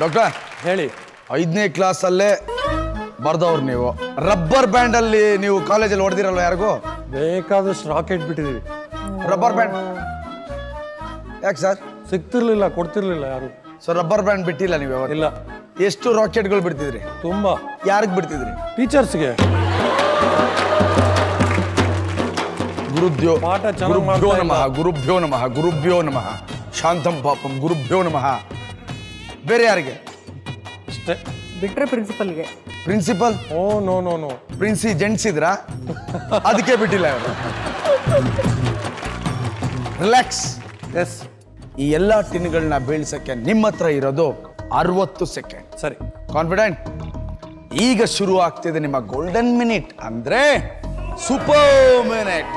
ಡಾಕ್ಟರ್ ಹೇಳಿ. 5ನೇ ಕ್ಲಾಸಲ್ಲೇ ಬರ್ದವ್ರು ನೀವು. ರಬ್ಬರ್ ಬ್ಯಾಂಡ್ ಅಲ್ಲಿ ನೀವು ಕಾಲೇಜಲ್ಲಿ ಹೊಡೆದಿರಲ್ವ ಯಾರಿಗೂ? ಬೇಕಾದಷ್ಟು ರಾಕೆಟ್ ಬಿಟ್ಟಿದೀವಿ. ರಬ್ಬರ್ ಬ್ಯಾಂಡ್ ಯಾಕೆ ಸರ್? ಸಿಗ್ತಿರ್ಲಿಲ್ಲ, ಕೊಡ್ತಿರ್ಲಿಲ್ಲ ಯಾರು. ಸೊ ರಬ್ಬರ್ ಬ್ಯಾಂಡ್ ಬಿಟ್ಟಿಲ್ಲ ನೀವು? ಇಲ್ಲ. ಎಷ್ಟು ರಾಕೆಟ್ಗಳು ಬಿಡ್ತಿದ್ರಿ? ತುಂಬಾ. ಯಾರಿಗೆ ಬಿಡ್ತಿದ್ರಿ? ಟೀಚರ್ಸ್ಗೆ. ಗುರುಭ್ಯೋ ಪಾಠ ಗುರುಭ್ಯೋ ನಮಃ, ಗುರುಭ್ಯೋ ನಮಃ, ಗುರುಭ್ಯೋ ನಮಃ, ಶಾಂತಂ ಪಾಪಂ ಗುರುಭ್ಯೋ ನಮಃ. ಬೇರೆ ಯಾರಿಗೆ? ಅಷ್ಟೇ. ಬಿಟ್ರೆ ಪ್ರಿನ್ಸಿಪಲ್ಗೆ. Principal? Oh no no no. ಪ್ರಿನ್ಸಿ ಜೆಂಟ್ಸಿದ್ರಾ? ಅದಕ್ಕೆ ಬಿಟ್ಟಿಲ್ಲ ಇವರು. ರಿಲ್ಯಾಕ್ಸ್. ಎಸ್. ಈ ಎಲ್ಲಾ ಟಿನ್ಗಳನ್ನ ಬೀಳ್ಸಕ್ಕೆ ನಿಮ್ಮ ಹತ್ರ ಇರೋದು 60 ಸೆಕೆಂಡ್. ಸರಿ. ಕಾನ್ಫಿಡೆಂಟ್? ಈಗ ಶುರು ಆಗ್ತಿದೆ ನಿಮ್ಮ ಗೋಲ್ಡನ್ ಮಿನಿಟ್, ಅಂದ್ರೆ super minute.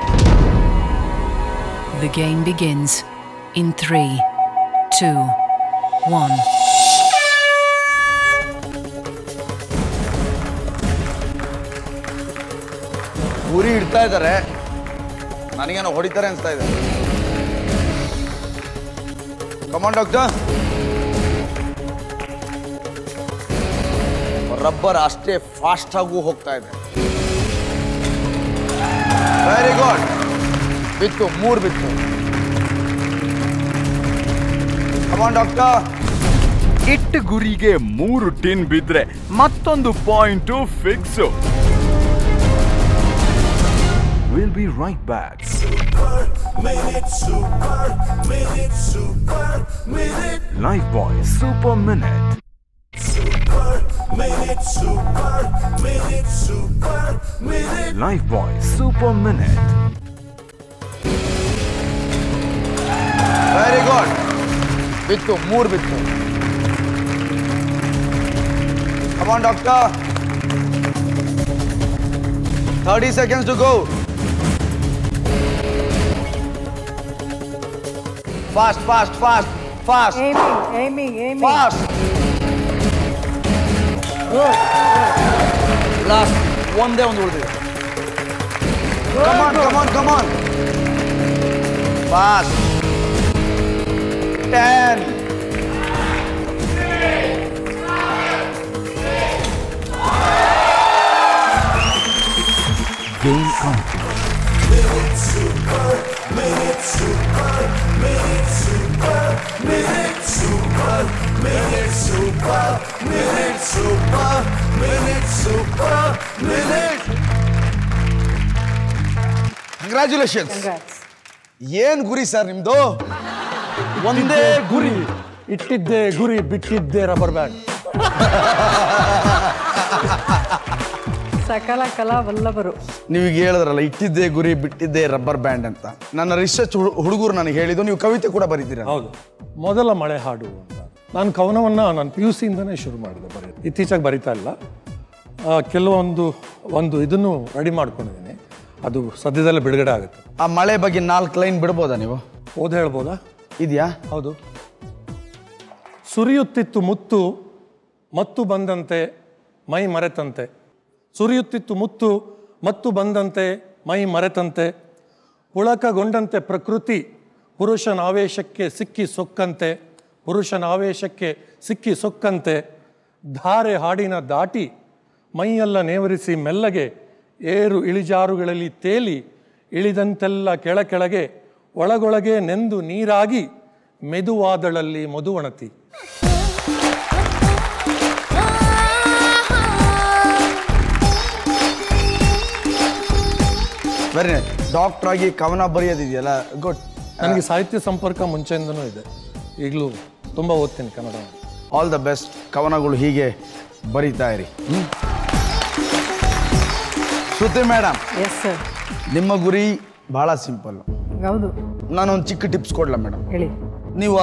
The game begins in 3, 2, 1. ಉರಿ ಇಡ್ತಾ ಇದ್ದಾರೆ, ನನಗೇನೋ ಹೊಡಿತಾರೆ ಅನ್ಸ್ತಾ ಇದೆ. ಕಮಾನ್ ಡಾಕ್ಟರ್. ರಬ್ಬರ್ ಅಷ್ಟೇ ಫಾಸ್ಟ್ ಆಗೂ ಹೋಗ್ತಾ ಇದೆ. Very good. ಬಿತ್ತು, 3 ಬಿತ್ತು. ಕಮಾನ್ ಡಾಕ್ಟರ್. ಇಟ್ಟ ಗುರಿಗೆ 3 ಟಿನ್ ಬಿದ್ರೆ ಮತ್ತೊಂದು point fix. We'll be right back. Super minute, super minute, super minute. Lifebuoy Super Minute. Super minute, super minute, super minute. Lifebuoy Super Minute. Very good. ಬಿತ್ತು, 3 ಬಿತ್ತು. ಕಮಾನ್ doctor. 30 seconds to go. Fast, fast, fast, fast. Aiming. Fast. Last. ಒಂದೇ ಒಂದು ಉಳಿದಿದೆ. Come on. Fast. 10. Game complete. Congratulations. ಏನ್ ಗುರಿ ಸರ್ ನಿಮ್ದು? ಒಂದೇ ಗುರಿ. ಇಟ್ಟಿದ್ದೆ ಗುರಿ, ಬಿಟ್ಟಿದ್ದೆ ರಬ್ಬರ್ ಬ್ಯಾಂಡ್. ಸಕಲ ಕಲಾ ವಲ್ಲಭರು. ನೀವೀಗ ಹೇಳಿದ್ರಲ್ಲ, ಇಟ್ಟಿದ್ದೆ ಗುರಿ, ಬಿಟ್ಟಿದ್ದೆ ರಬ್ಬರ್ ಬ್ಯಾಂಡ್ ಅಂತ. ನನ್ನ ರಿಸರ್ಚ್ ಹುಡುಗರು ನನಗೆ ಹೇಳಿದ್ದು, ನೀವು ಕವಿತೆ ಕೂಡ ಬರೀತೀರ. ಹೌದು, ಮೊದಲ ಮಳೆ ಹಾಡು ಅಂತ. ನಾನು ಕವನವನ್ನು ನಾನು PUC ಇಂದನೇ ಶುರು ಮಾಡಿದೆ ಬರೆಯೋದು. ಇತ್ತೀಚೆಗೆ ಬರಿತಾ ಇಲ್ಲ. ಕೆಲವೊಂದು ಇದನ್ನು ರೆಡಿ ಮಾಡ್ಕೊಂಡಿದ್ದೀನಿ. ಅದು ಸದ್ಯದಲ್ಲೇ ಬಿಡುಗಡೆ ಆಗುತ್ತೆ. ಆ ಮಳೆ ಬಗ್ಗೆ 4 ಲೈನ್ ಬಿಡ್ಬೋದಾ ನೀವು? ಹೇಳ್ಬೋದಾ? ಇದೆಯಾ? ಹೌದು. ಸುರಿಯುತ್ತಿತ್ತು ಮುತ್ತು, ಮತ್ತು ಬಂದಂತೆ ಮೈ ಮರೆತಂತೆ. ಸುರಿಯುತ್ತಿತ್ತು ಮುತ್ತು, ಮತ್ತು ಬಂದಂತೆ ಮೈ ಮರೆತಂತೆ. ಪುಳಕಗೊಂಡಂತೆ ಪ್ರಕೃತಿ, ಪುರುಷನ ಆವೇಶಕ್ಕೆ ಸಿಕ್ಕಿ ಸೊಕ್ಕಂತೆ. ಧಾರೆ ಹಾಡಿನ ದಾಟಿ ಮೈಯೆಲ್ಲ ನೇವರಿಸಿ ಮೆಲ್ಲಗೆ ಏರು ಇಳಿಜಾರುಗಳಲ್ಲಿ ತೇಲಿ ಇಳಿದಂತೆಲ್ಲ ಕೆಳಗೆ ಒಳಗೊಳಗೆ ನೆಂದು ನೀರಾಗಿ ಮೆದುವಾದಳಲ್ಲಿ ಮಧುವಣತಿ. Very nice. ಡಾಕ್ಟರ್ ಆಗಿ ಕವನ ಬರೆಯೋದಿದೆಯಲ್ಲ, ಗುಡ್. ನನಗೆ ಸಾಹಿತ್ಯ ಸಂಪರ್ಕ ಮುಂಚೆಯಿಂದನೂ ಇದೆ. ಈಗಲೂ ತುಂಬ ಓದ್ತೀನಿ ಕನ್ನಡ. All the best. ಕವನಗಳು ಹೀಗೆ ಬರೀತಾ ಇರಿ. ಶ್ರುತಿ ಮೇಡಮ್, ಎಸ್ ಸರ್. ನಿಮ್ಮ ಗುರಿ ಬಹಳ ಸಿಂಪಲ್. ಹೌದು. ನಾನೊಂದು ಚಿಕ್ಕ ಟಿಪ್ಸ್ ಕೊಡ್ಲಾ ಮೇಡಮ್? ಹೇಳಿ. ನೀವು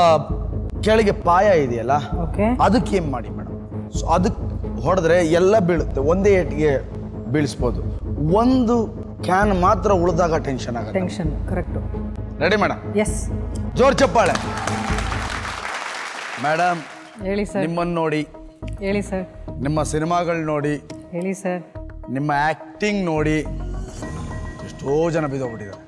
ಕೆಳಗೆ ಪಾಯ ಇದೆಯಲ್ಲ, ಓಕೆ, ಅದಕ್ಕೆ ಏನ್ ಮಾಡಿ ಮೇಡಮ್. ಸೊ ಅದಕ್ಕೆ ಹೊಡೆದ್ರೆ ಎಲ್ಲ ಬೀಳುತ್ತೆ, ಒಂದೇ ಏಟಿಗೆ ಬೀಳಿಸ್ಬೋದು. ಒಂದು ಕ್ಯಾನ್ ಮಾತ್ರ ಉಳಿದಾಗ ಟೆನ್ಷನ್ ಆಗುತ್ತೆ. Tension, correct. Ready madam? Yes. ಜೋರ್ ಚಪ್ಪಾಳೆ ಮೇಡಮ್. ಹೇಳಿ ಸರ್. ನಿಮ್ಮನ್ನು ನೋಡಿ, ಹೇಳಿ ಸರ್. ನಿಮ್ಮ ಸಿನಿಮಾಗಳು ನೋಡಿ, ಹೇಳಿ ಸರ್. ನಿಮ್ಮ ಆಕ್ಟಿಂಗ್ ನೋಡಿ ಎಷ್ಟೋ ಜನ ಬಿದ್ದೋಗ್ಬಿಟ್ಟಿದ್ದಾರೆ.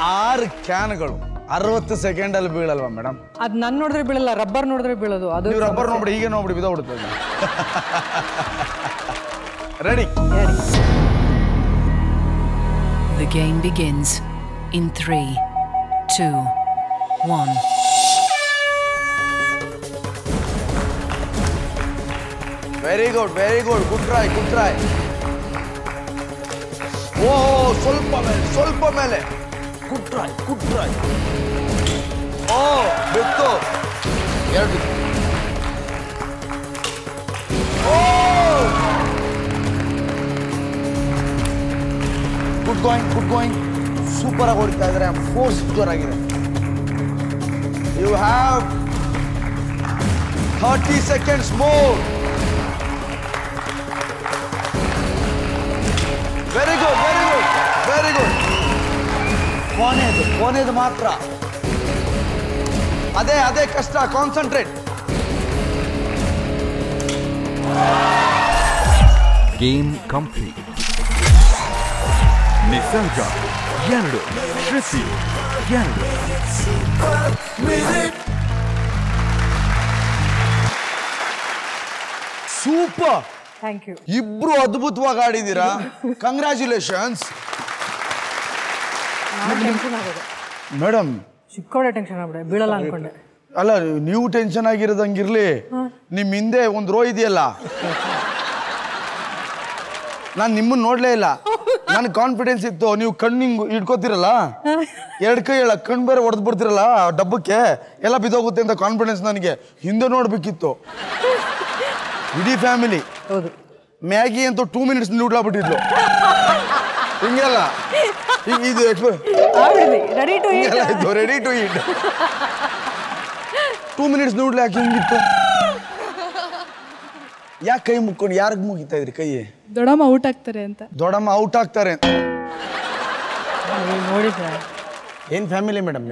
6 ಕ್ಯಾನ್ಗಳು 60 ಸೆಕೆಂಡಲ್ಲಿ ಬೀಳಲ್ವಾ ಮೇಡಮ್? ಅದು ನಾನು ನೋಡಿದ್ರೆ ಬೀಳಲ್ಲ, ರಬ್ಬರ್ ನೋಡಿದ್ರೆ ಬೀಳೋದು. ಅದು ನೀವು ರಬ್ಬರ್ ನೋಡ್ಬಿಡಿ, ಹೀಗೆ ನೋಡ್ಬಿಡಿ, ಬಿದ್ದೋಗ್ಬಿಡ್ತದೆ. Ready? The game begins in 3, 2, 1. Very good, very good. Good try, good try. ಓ, ಸ್ವಲ್ಪ ಮೇಲೆ. Good try, good try. ಓ, ಬಿತ್ತು. 2 ಬಿತ್ತು. ಓ, ಗುಡ್ ಗೋಯಿಂಗ್. ಸೂಪರ್ ಆಗಿ ಹೊಡಿತಾ ಇದ್ದಾರೆ. ಫೋರ್ಸ್ ಜೋರಾಗಿದೆ. You have 30 seconds more. Very good. ಕೊನೆದು ಮಾತ್ರ. ಅದೇ ಕಷ್ಟ. Concentrate. Game complete. Nisarga 2, Shruti 2. Super. Thank you. ಇಬ್ರು ಅದ್ಭುತವಾಗಿ ಆಡಿದ್ದೀರಾ. ಕಂಗ್ರ್ಯಾಚುಲೇಷನ್ಸ್ ಟೆನ್ಷನ್ ಆಗೋದು ಮೇಡಮ್. ಸಿಕ್ಕೋಡೆ ಟೆನ್ಷನ್ ಆಗ್ಬಿಡೆ, ಬೀಳಲ್ಲ ಅನ್ಕೊಂಡೆ. ಅಲ್ಲ, ನೀವು ಟೆನ್ಷನ್ ಆಗಿರೋದಂಗಿರ್ಲಿ, ನಿಮ್ ಹಿಂದೆ ಒಂದು ರೋ ಇದೆಯಲ್ಲ, ನಾನು ನಿಮ್ಮನ್ನ ನೋಡ್ಲೇ ಇಲ್ಲ. ನನ್ ಕಾನ್ಫಿಡೆನ್ಸ್ ಇತ್ತು. ನೀವು ಕಣ್ಣಿಂಗ್ ಇಟ್ಕೋತಿರಲ್ಲ, 2 ಕೈ ಕಣ್ಣು ಬೇರೆ ಹೊಡೆದ್ ಬಿಡ್ತಿರಲ್ಲ ಡಬ್ಬಕ್ಕೆ, ಎಲ್ಲ ಬಿದ್ದೋಗುತ್ತೆ ಅಂತ ಕಾನ್ಫಿಡೆನ್ಸ್ ನನಗೆ. ಹಿಂದೆ ನೋಡ್ಬೇಕಿತ್ತು. ಇಡೀ ಫ್ಯಾಮಿಲಿ. ಹೌದು. ಮ್ಯಾಗಿ ಅಂತೂ 2 minutes ನೂಡ್ಲಾಗ್ಬಿಟ್ಟಿದ್ಲು. ಹಿಂಗೆಲ್ಲ ಇದು ರೆಡಿ ಟು ಈಟ್. 2 minutes ನೂಡ್ಲಿ ಯಾಕೆ ಹಿಂಗಿತ್ತು? ಯಾಕೆ ಕೈ ಮುಕ್ಕೊಂಡು ಯಾರಿಗೆ ಮುಗಿತಾ ಇದ್ರಿ ಕೈ? ದೊಡ್ಡಮ್ಮ ಔಟ್ ಆಗ್ತಾರೆ ಅಂತ. ದೊಡ್ಡಮ್ಮ ಔಟ್ ಆಗ್ತಾರೆ ನೋಡಿ ಸರ್. ಏನ್ ಫ್ಯಾಮಿಲಿ ಮೇಡಮ್?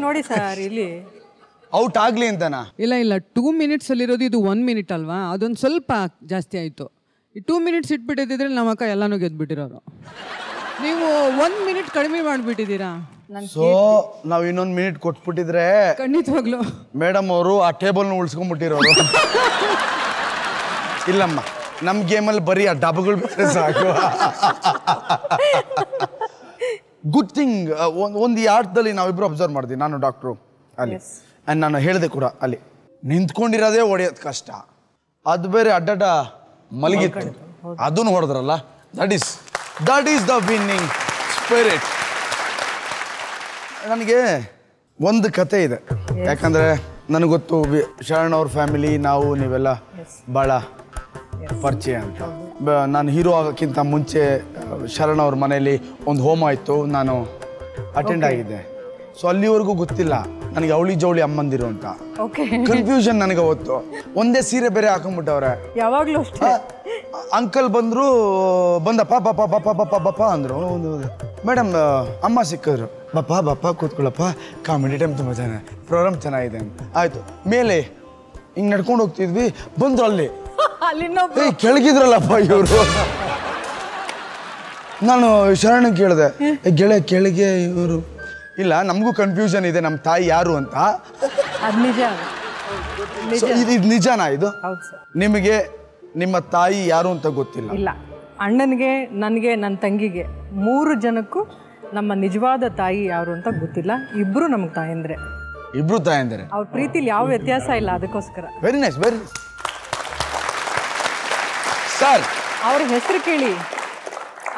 ನೋಡಿ ಸರ್ ಇಲ್ಲಿ ಔಟ್ ಆಗ್ಲಿ ಅಂತನಾ? ಇಲ್ಲ 2 ಮಿನಿಟ್ಸ್ ಅಲ್ಲಿರೋದು, ಇದು 1 ಮಿನಿಟ್ ಅಲ್ವಾ, ಅದೊಂದು ಸ್ವಲ್ಪ ಜಾಸ್ತಿ ಆಯ್ತು. ಈ 2 ಮಿನಿಟ್ಸ್ ಇಟ್ಬಿಟ್ಟಿದ್ರೆ ನಮ್ಮ ಅಕ್ಕ ಎಲ್ಲಾನು ಗೆದ್ಬಿಟ್ಟಿರೋರು. ನೀವು 1 ಮಿನಿಟ್ ಕಡಿಮೆ ಮಾಡ್ಬಿಟ್ಟಿದ್ದೀರಾ. ಸೊ ನಾವ್ ಇನ್ನೊಂದು ಮಿನಿಟ್ ಕೊಟ್ಬಿಟ್ಟಿದ್ರೆ ಖಂಡಿತವಾಗ್ಲು ಮೇಡಮ್ ಅವರು ಆ ಟೇಬಲ್ನ ಉಳಿಸ್ಕೊಂಡ್ಬಿಟ್ಟಿರೋರು. ಇಲ್ಲಮ್ಮ, ನಮ್ ಗೇಮಲ್ಲಿ ಬರೀ ಆ ಡಬ್ಬಗಳು ಬೇರೆ ಸಾಕು. ಗುಡ್ ಥಿಂಗ್ ಒಂದು ಈ ಆಟದಲ್ಲಿ ನಾವಿಬ್ರು ಅಬ್ಸರ್ವ್ ಮಾಡಿದ್ವಿ, ನಾನು ಡಾಕ್ಟ್ರು ಅಲ್ಲಿ. ಆ್ಯಂಡ್ ನಾನು ಹೇಳಿದೆ ಕೂಡ, ಅಲ್ಲಿ ನಿಂತ್ಕೊಂಡಿರೋದೇ ಹೊಡೆಯೋದು ಕಷ್ಟ, ಅದು ಬೇರೆ ಅಡ್ಡಡ್ಡ ಮಲಗಿತ್ತು, ಅದನ್ನು ಹೊಡೆದ್ರಲ್ಲ. That is the winning spirit. ನನಗೆ ಒಂದು ಕತೆ ಇದೆ, ಯಾಕಂದರೆ ನನಗೆ ಗೊತ್ತು ಶರಣ್ ಅವ್ರ ಫ್ಯಾಮಿಲಿ, ನೀವೆಲ್ಲ ಭಾಳ ಪರಿಚಯ ಅಂತ. ನಾನು ಹೀರೋ ಆಗೋಕ್ಕಿಂತ ಮುಂಚೆ ಶರಣ್ ಅವ್ರ ಮನೆಯಲ್ಲಿ ಒಂದು ಹೋಮ ಇತ್ತು, ನಾನು ಅಟೆಂಡ್ ಆಗಿದ್ದೆ. ಸೊ ಅಲ್ಲಿವರೆಗೂ ಗೊತ್ತಿಲ್ಲ ನನಗೆ ಅವಳಿ ಜವಳಿ ಅಮ್ಮಂದಿರು ಅಂತ. ಕನ್ಫ್ಯೂಷನ್ ನನಗೆ ಅವತ್ತು. ಒಂದೇ ಸೀರೆ ಬೇರೆ ಹಾಕೊಂಡ್ಬಿಟ್ಟವ್ರೆ. ಯಾವಾಗಲೂ ಅಷ್ಟೇ. ಅಂಕಲ್ ಬಂದರು, ಬಂದಪ್ಪ ಬಪ್ಪ ಬಪ್ಪ ಬಪ್ಪ ಬಪ್ಪ ಅಂದರು. ಮೇಡಮ್ ಅಮ್ಮ ಸಿಕ್ಕಿದ್ರು, ಬಪ್ಪ ಕೂತ್ಕೊಳ್ಳಪ್ಪ, ಕಾಮಿಡಿ ಟೈಮ್ ತುಂಬ ಚೆನ್ನಾಗಿ, ಪ್ರೋಗ್ರಾಮ್ ಚೆನ್ನಾಗಿದೆ ಅಂತ. ಆಯಿತು, ಮೇಲೆ ಹಿಂಗೆ ನಡ್ಕೊಂಡು ಹೋಗ್ತಿದ್ವಿ, ಬಂದರು ಅಲ್ಲಿ ಕೆಳಗಿದ್ರಲ್ಲಪ್ಪ ಇವರು. ನಾನು ಶರಣ ಕೇಳಿದೆ, ಕೆಳಗೆ ಇವರು. ಇಲ್ಲ, ನಮಗೂ ಕನ್ಫ್ಯೂಷನ್ ಇದೆ ನಮ್ಮ ತಾಯಿ ಯಾರು ಅಂತ. ಇದು ನಿಜನಾ? ಇದು ನಿಮಗೆ ನಿಮ್ಮ ತಾಯಿ ಯಾರು ಅಂತ ಗೊತ್ತಿಲ್ಲ? ಇಲ್ಲ, ಅಣ್ಣನಿಗೆ, ನನಗೆ, ನನ್ನ ತಂಗಿಗೆ 3 ಜನಕ್ಕೂ ನಮ್ಮ ನಿಜವಾದ ತಾಯಿ ಯಾರು ಅಂತ ಗೊತ್ತಿಲ್ಲ. ಇಬ್ರು ನಮ್ಗೆ ತಾಯಂದ್ರೆ. ಇಬ್ರು ತಾಯಂದ್ರೆ? ಅವ್ರ ಪ್ರೀತಿಲಿ ಯಾವ ವ್ಯತ್ಯಾಸ ಇಲ್ಲ, ಅದಕ್ಕೋಸ್ಕರ. Very nice, very nice. Sir, ಅವ್ರ ಹೆಸರು ಕೇಳಿ,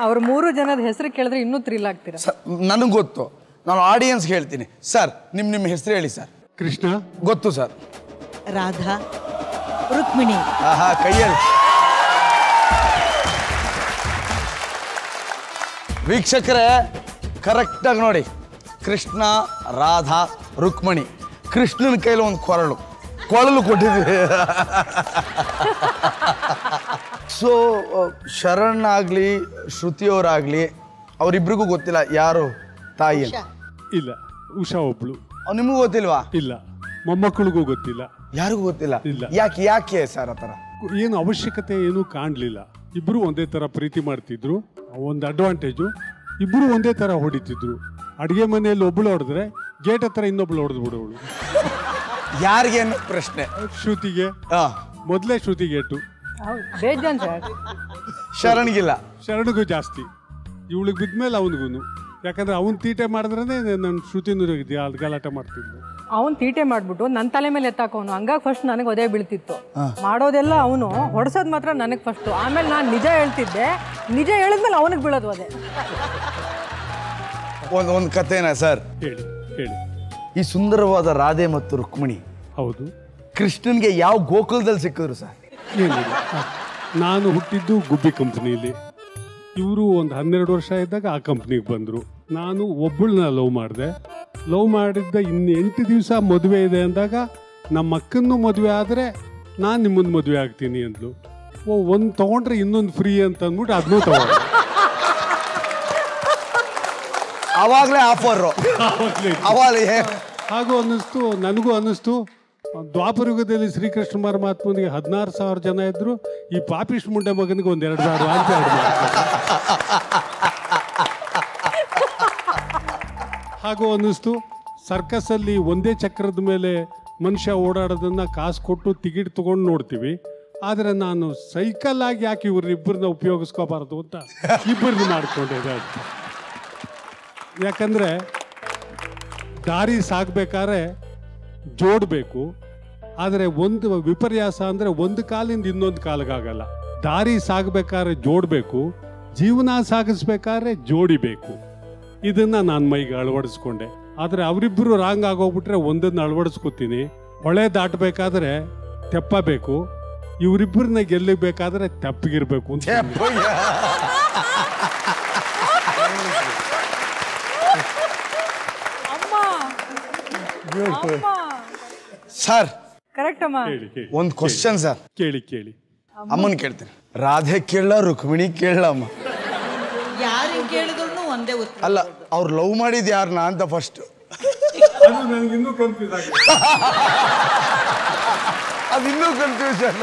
ಅವ್ರ 3 ಜನದ ಹೆಸರು ಕೇಳಿದ್ರೆ ಇನ್ನೂ ಥ್ರಿಲ್ ಆಗ್ತೀರ. ನನಗೆ ಗೊತ್ತು, ನಾನು ಆಡಿಯನ್ಸ್ ಹೇಳ್ತೀನಿ. ಸರ್, ನಿಮ್ಮ ಹೆಸರು ಹೇಳಿ ಸರ್. ಕೃಷ್ಣ. ಗೊತ್ತು ಸರ್. ರಾಧಾ, ರುಕ್ಮಿಣಿ. ಆಹಾ, ಕೈಯಲ್ಲಿ. ವೀಕ್ಷಕರೇ, ಕರೆಕ್ಟಾಗಿ ನೋಡಿ, ಕೃಷ್ಣ, ರಾಧಾ, ರುಕ್ಮಿಣಿ. ಕೃಷ್ಣನ ಕೈಲಿ ಒಂದು ಕೊಳಲು ಕೊಟ್ಟಿದ್ವಿ. ಸೊ ಶರಣ್ ಆಗಲಿ ಶ್ರುತಿಯವರಾಗಲಿ ಅವರಿಬ್ರಿಗೂ ಗೊತ್ತಿಲ್ಲ ಯಾರು ತಾಯಿ ಅಂತ. ಇಲ್ಲ, ಉಷಾ ಒಬ್ಳು. ನಿಮಗೂ ಗೊತ್ತಿಲ್ವಾ? ಇಲ್ಲ, ಮೊಮ್ಮಕ್ಕಳಿಗೂ ಗೊತ್ತಿಲ್ಲ, ಯಾರಿಗೂ ಗೊತ್ತಿಲ್ಲ. ಇಲ್ಲ. ಯಾಕೆ ಸರ್ ಆ ಥರ? ಏನು ಅವಶ್ಯಕತೆ ಏನೂ ಕಾಣಲಿಲ್ಲ. ಇಬ್ರು ಒಂದೇ ಥರ ಪ್ರೀತಿ ಮಾಡ್ತಿದ್ರು. ಒಂದು ಅಡ್ವಾಂಟೇಜು, ಇಬ್ರು ಒಂದೇ ಥರ ಹೊಡಿತಿದ್ರು. ಅಡುಗೆ ಮನೆಯಲ್ಲಿ ಒಬ್ಳು ಹೊಡೆದ್ರೆ ಗೇಟ್ ಹತ್ರ ಇನ್ನೊಬ್ಳು ಹೊಡೆದು ಬಿಡೋಳು. ಯಾರಿಗೆ ಪ್ರಶ್ನೆ? ಶ್ರುತಿಗೆ ಮೊದಲೇ ಶ್ರುತಿ ಗೇಟು. ಶರಣ್ಗಿಲ್ಲ, ಶರಣ್ಗೂ ಜಾಸ್ತಿ. ಇವಳಿಗೆ ಬಿದ್ಮೇಲೆ ಅವನಿಗೂ. ಯಾಕಂದ್ರೆ ಅವ್ನು ತೀಟೆ ಮಾಡಿದ್ರೆ ನನ್ನ ಶ್ರುತಿನೂ ಗಲಾಟೆ ಮಾಡ್ತಿದ್ಲು. ಅವ್ನು ತೀಟೆ ಮಾಡ್ಬಿಟ್ಟು ನನ್ನ ತಲೆ ಮೇಲೆ ಎತ್ತಾಕೋನು. ಹಂಗಾಗಿ ಫಸ್ಟ್ ನನಗೆ ಒದೇ ಬೀಳ್ತಿತ್ತು. ಮಾಡೋದೆಲ್ಲ ಅವನು, ಹೊಡ್ಸೋದು ಮಾತ್ರ ನನಗೆ ಫಸ್ಟು. ಆಮೇಲೆ ನಾನು ನಿಜ ಹೇಳ್ತಿದ್ದೆ, ನಿಜ ಹೇಳಿದ್ಮೇಲೆ ಅವನಿಗೆ ಬೀಳೋದು ಅದೇ. ಒಂದು ಕಥೆನಾ ಸರ್? ಹೇಳಿ ಹೇಳಿ. ಈ ಸುಂದರವಾದ ರಾಧೆ ಮತ್ತು ರುಕ್ಮಿಣಿ ಹೌದು ಕೃಷ್ಣನ್ಗೆ ಯಾವ ಗೋಕುಲದಲ್ಲಿ ಸಿಕ್ಕಿದ್ರು ಸರ್? ಏನಿಲ್ಲ, ನಾನು ಹುಟ್ಟಿದ್ದು ಗುಬ್ಬಿ ಕಂಪ್ನಿಲಿ. ಇವರು ಒಂದು 12 ವರ್ಷ ಇದ್ದಾಗ ಆ ಕಂಪ್ನಿಗೆ ಬಂದರು. ನಾನು ಒಬ್ಬಳನ್ನ ಲವ್ ಮಾಡಿದೆ. ಲವ್ ಮಾಡಿದ್ದ ಇನ್ನು 8 ದಿವಸ ಮದುವೆ ಇದೆ ಅಂದಾಗ ನಮ್ಮ ಅಕ್ಕನ್ನು ಮದುವೆ ಆದರೆ ನಾನು ನಿಮ್ಮನ್ನು ಮದುವೆ ಆಗ್ತೀನಿ ಅಂದ್ಲು. ಒಂದು ತೊಗೊಂಡ್ರೆ ಇನ್ನೊಂದು ಫ್ರೀ ಅಂತ ಅಂದ್ಬಿಟ್ಟು ಅದನ್ನೂ ತೊಗೊಂಡು. ಅವಾಗಲೇ ಆಫರು. ಹಾಗೂ ಅನ್ನಿಸ್ತು, ನನಗೂ ಅನ್ನಿಸ್ತು. ದ್ವಾಪರಯುಗದಲ್ಲಿ ಶ್ರೀಕೃಷ್ಣ ಪರಮಾತ್ಮನಿಗೆ 16,000 ಜನ ಇದ್ರು, ಈ ಪಾಪಿಸ್ಟ್ ಮುಂಡೆ ಮಗನಿಗೆ 1,000 ಅಂತ ಹಾಗೂ ಅನ್ನಿಸ್ತು. ಸರ್ಕಸಲ್ಲಿ ಒಂದೇ ಚಕ್ರದ ಮೇಲೆ ಮನುಷ್ಯ ಓಡಾಡೋದನ್ನ ಕಾಸು ಕೊಟ್ಟು ಟಿಕೆಟ್ ತಗೊಂಡು ನೋಡ್ತೀವಿ. ಆದರೆ ನಾನು ಸೈಕಲ್ ಆಗಿ ಯಾಕೆ ಇವ್ರಿಬ್ಬರನ್ನ ಉಪಯೋಗಿಸ್ಕೋಬಾರ್ದು ಅಂತ ಇಬ್ಬರನ್ನ ಮಾಡ್ಕೊಂಡಿದ್ದೆ. ಯಾಕಂದರೆ ದಾರಿ ಸಾಗಬೇಕಾದ್ರೆ ಜೋಡಬೇಕು. ಆದರೆ ಒಂದು ವಿಪರ್ಯಾಸ ಅಂದರೆ ಒಂದು ಕಾಲಿಂದ ಇನ್ನೊಂದು ಕಾಲಿಗಾಗಲ್ಲ. ದಾರಿ ಸಾಗಬೇಕಾದ್ರೆ ಜೋಡಬೇಕು, ಜೀವನ ಸಾಗಿಸ್ಬೇಕಾದ್ರೆ ಜೋಡಿಬೇಕು. ಇದನ್ನು ನಾನು ಮೈಗೆ ಅಳವಡಿಸ್ಕೊಂಡೆ. ಆದರೆ ಅವರಿಬ್ಬರು ರಾಂಗ್ ಆಗೋಗ್ಬಿಟ್ರೆ ಒಂದನ್ನು ಅಳವಡಿಸ್ಕೊತೀನಿ. ಹೊಳೆ ದಾಟಬೇಕಾದ್ರೆ ತೆಪ್ಪಬೇಕು, ಇವರಿಬ್ಬರನ್ನ ಗೆಲ್ಲಬೇಕಾದ್ರೆ ತೆಪ್ಪಗಿರ್ಬೇಕು ಅಂತ. ಸರ್ ಕರೆಕ್ಟ್ ಅಮ್ಮ. ಒಂದು ಕ್ವಶನ್ ಸರ್. ಕೇಳಿ ಕೇಳಿ. ಅಮ್ಮನ ಕೇಳ್ತೀನಿ. ರಾಧೆ ಕೇಳ, ರುಕ್ಮಿಣಿ ಕೇಳಮ್ಮ. ಯಾರು ಕೇಳಿದ್ರು ಒಂದೇ ಉತ್ತರ. ಅಲ್ಲ, ಅವ್ರು ಲವ್ ಮಾಡಿದ್ ಯಾರನ್ನ ಅಂತ ಫಸ್ಟ್. ನನಗಿನ್ನೂ ಕನ್ಫ್ಯೂಸ್ ಆಗಿದೆ. ಅದಿನ್ನೂ ಕನ್ಫ್ಯೂಷನ್.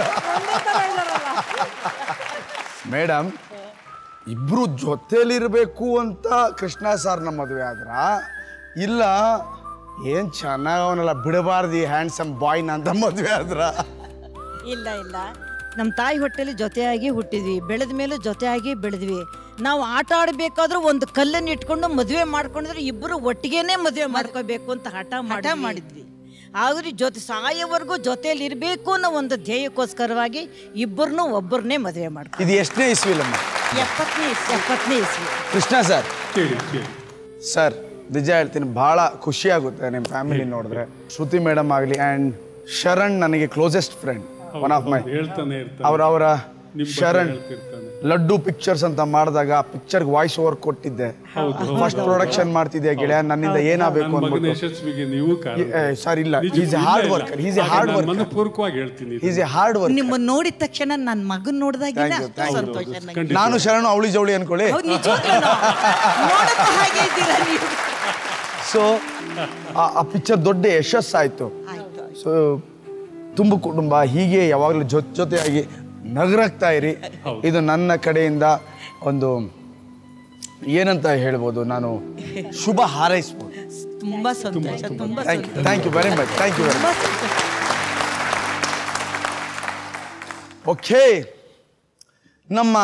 ಮೇಡಮ್, ಇಬ್ರು ಜೊತೆಲಿರ್ಬೇಕು ಅಂತ ಕೃಷ್ಣ ಸರ್ನ ಮದುವೆ ಆದ್ರ, ಇಲ್ಲ ಏನ್ ಚೆನ್ನಾಗವನಲ್ಲ ಬಿಡಬಾರ್ದು ಹ್ಯಾಂಡ್ಸಮ್ ಬಾಯ್ನ ಅಂತ ಮದುವೆ ಆದ್ರ? ಇಲ್ಲ ಇಲ್ಲ, ನಮ್ಮ ತಾಯಿ ಹೊಟ್ಟೆಲಿ ಜೊತೆಯಾಗಿ ಹುಟ್ಟಿದ್ವಿ, ಬೆಳೆದ ಮೇಲೂ ಜೊತೆಯಾಗಿ ಬೆಳೆದ್ವಿ. ನಾವು ಆಟ ಆಡಬೇಕಾದ್ರೂ ಒಂದು ಕಲ್ಲನ್ನು ಇಟ್ಕೊಂಡು ಮದುವೆ ಮಾಡ್ಕೊಂಡ್ರೆ ಇಬ್ಬರು ಒಟ್ಟಿಗೆನೆ ಮದುವೆ ಮಾಡ್ಕೋಬೇಕು ಅಂತ ಹಠ ಮಾಡಿದ್ವಿ. ಆದ್ರೆ ಜೊತೆ ಸಾಯೋವರೆಗೂ ಜೊತೆಯಲ್ಲಿ ಇರಬೇಕು ಅನ್ನೋ ಒಂದು ಧ್ಯೇಯಕ್ಕೋಸ್ಕರವಾಗಿ ಇಬ್ಬರನ್ನೂ ಒಬ್ಬರನ್ನೇ ಮದುವೆ ಮಾಡ್ಕೊ. ಇದು ಎಷ್ಟನೇ ಇಸ್ವಿಲಮ್ಮ? 70ನೇ ಇಸ್ವಿ. ಕೃಷ್ಣ ಸರ್, ಸರ್ ನಿಜ ಹೇಳ್ತೀನಿ, ಬಹಳ ಖುಷಿ ಆಗುತ್ತೆ ನಿಮ್ಮ ಫ್ಯಾಮಿಲಿ ನೋಡಿದ್ರೆ. ಶ್ರುತಿ ಮೇಡಮ್ ಆಗಲಿ ಆ್ಯಂಡ್ ಶರಣ್ ನನಗೆ closest friend, one of my. ಅವರ ಶರಣ್ ಲಡ್ಡು ಪಿಕ್ಚರ್ಸ್ ಅಂತ ಮಾಡಿದಾಗ ಆ ಪಿಕ್ಚರ್ಗೆ ವಾಯ್ಸ್ ಓವರ್ ಕೊಟ್ಟಿದ್ದೆ. ಫಸ್ಟ್ ಪ್ರೊಡಕ್ಷನ್ ಮಾಡ್ತಿದ್ದೆ ಗೆಳೆಯ, ನನ್ನಿಂದ ಏನಾಗಬೇಕು ಅಂತ. ಸರ್ ಇಲ್ಲ, is a hard worker. Is a hard worker. ಮನಪೂರ್ವಕವಾಗಿ ಹೇಳ್ತೀನಿ, ಈಸ್ ಎ ಹಾರ್ಡ್ ವರ್ಕರ್. ನಿಮ್ಮ ನೋಡಿದ ತಕ್ಷಣ ನನ್ನ ಮಗನ್ ನೋಡಿದಾಗ ಸಂತೋಷ. ನಾನು ಶರಣು ಅವಳಿ ಜವಳಿ ಅನ್ಕೊಳ್ಳಿ. ಸೊ ಆ ಪಿಕ್ಚರ್ ದೊಡ್ಡ ಯಶಸ್ಸಾಯ್ತು. ಸೊ ತುಂಬ ಕುಟುಂಬ ಹೀಗೆ ಯಾವಾಗಲೂ ಜೊತೆಯಾಗಿ ನಗರಾಗ್ತಾ ಇರಿ. ಇದು ನನ್ನ ಕಡೆಯಿಂದ ಒಂದು ಏನಂತ ಹೇಳ್ಬೋದು, ನಾನು ಶುಭ ಹಾರೈಸ್ಬೋದು. ತುಂಬಾ ಸಂತೋಷ. Thank you very much. Thank you very much. Okay, ನಮ್ಮ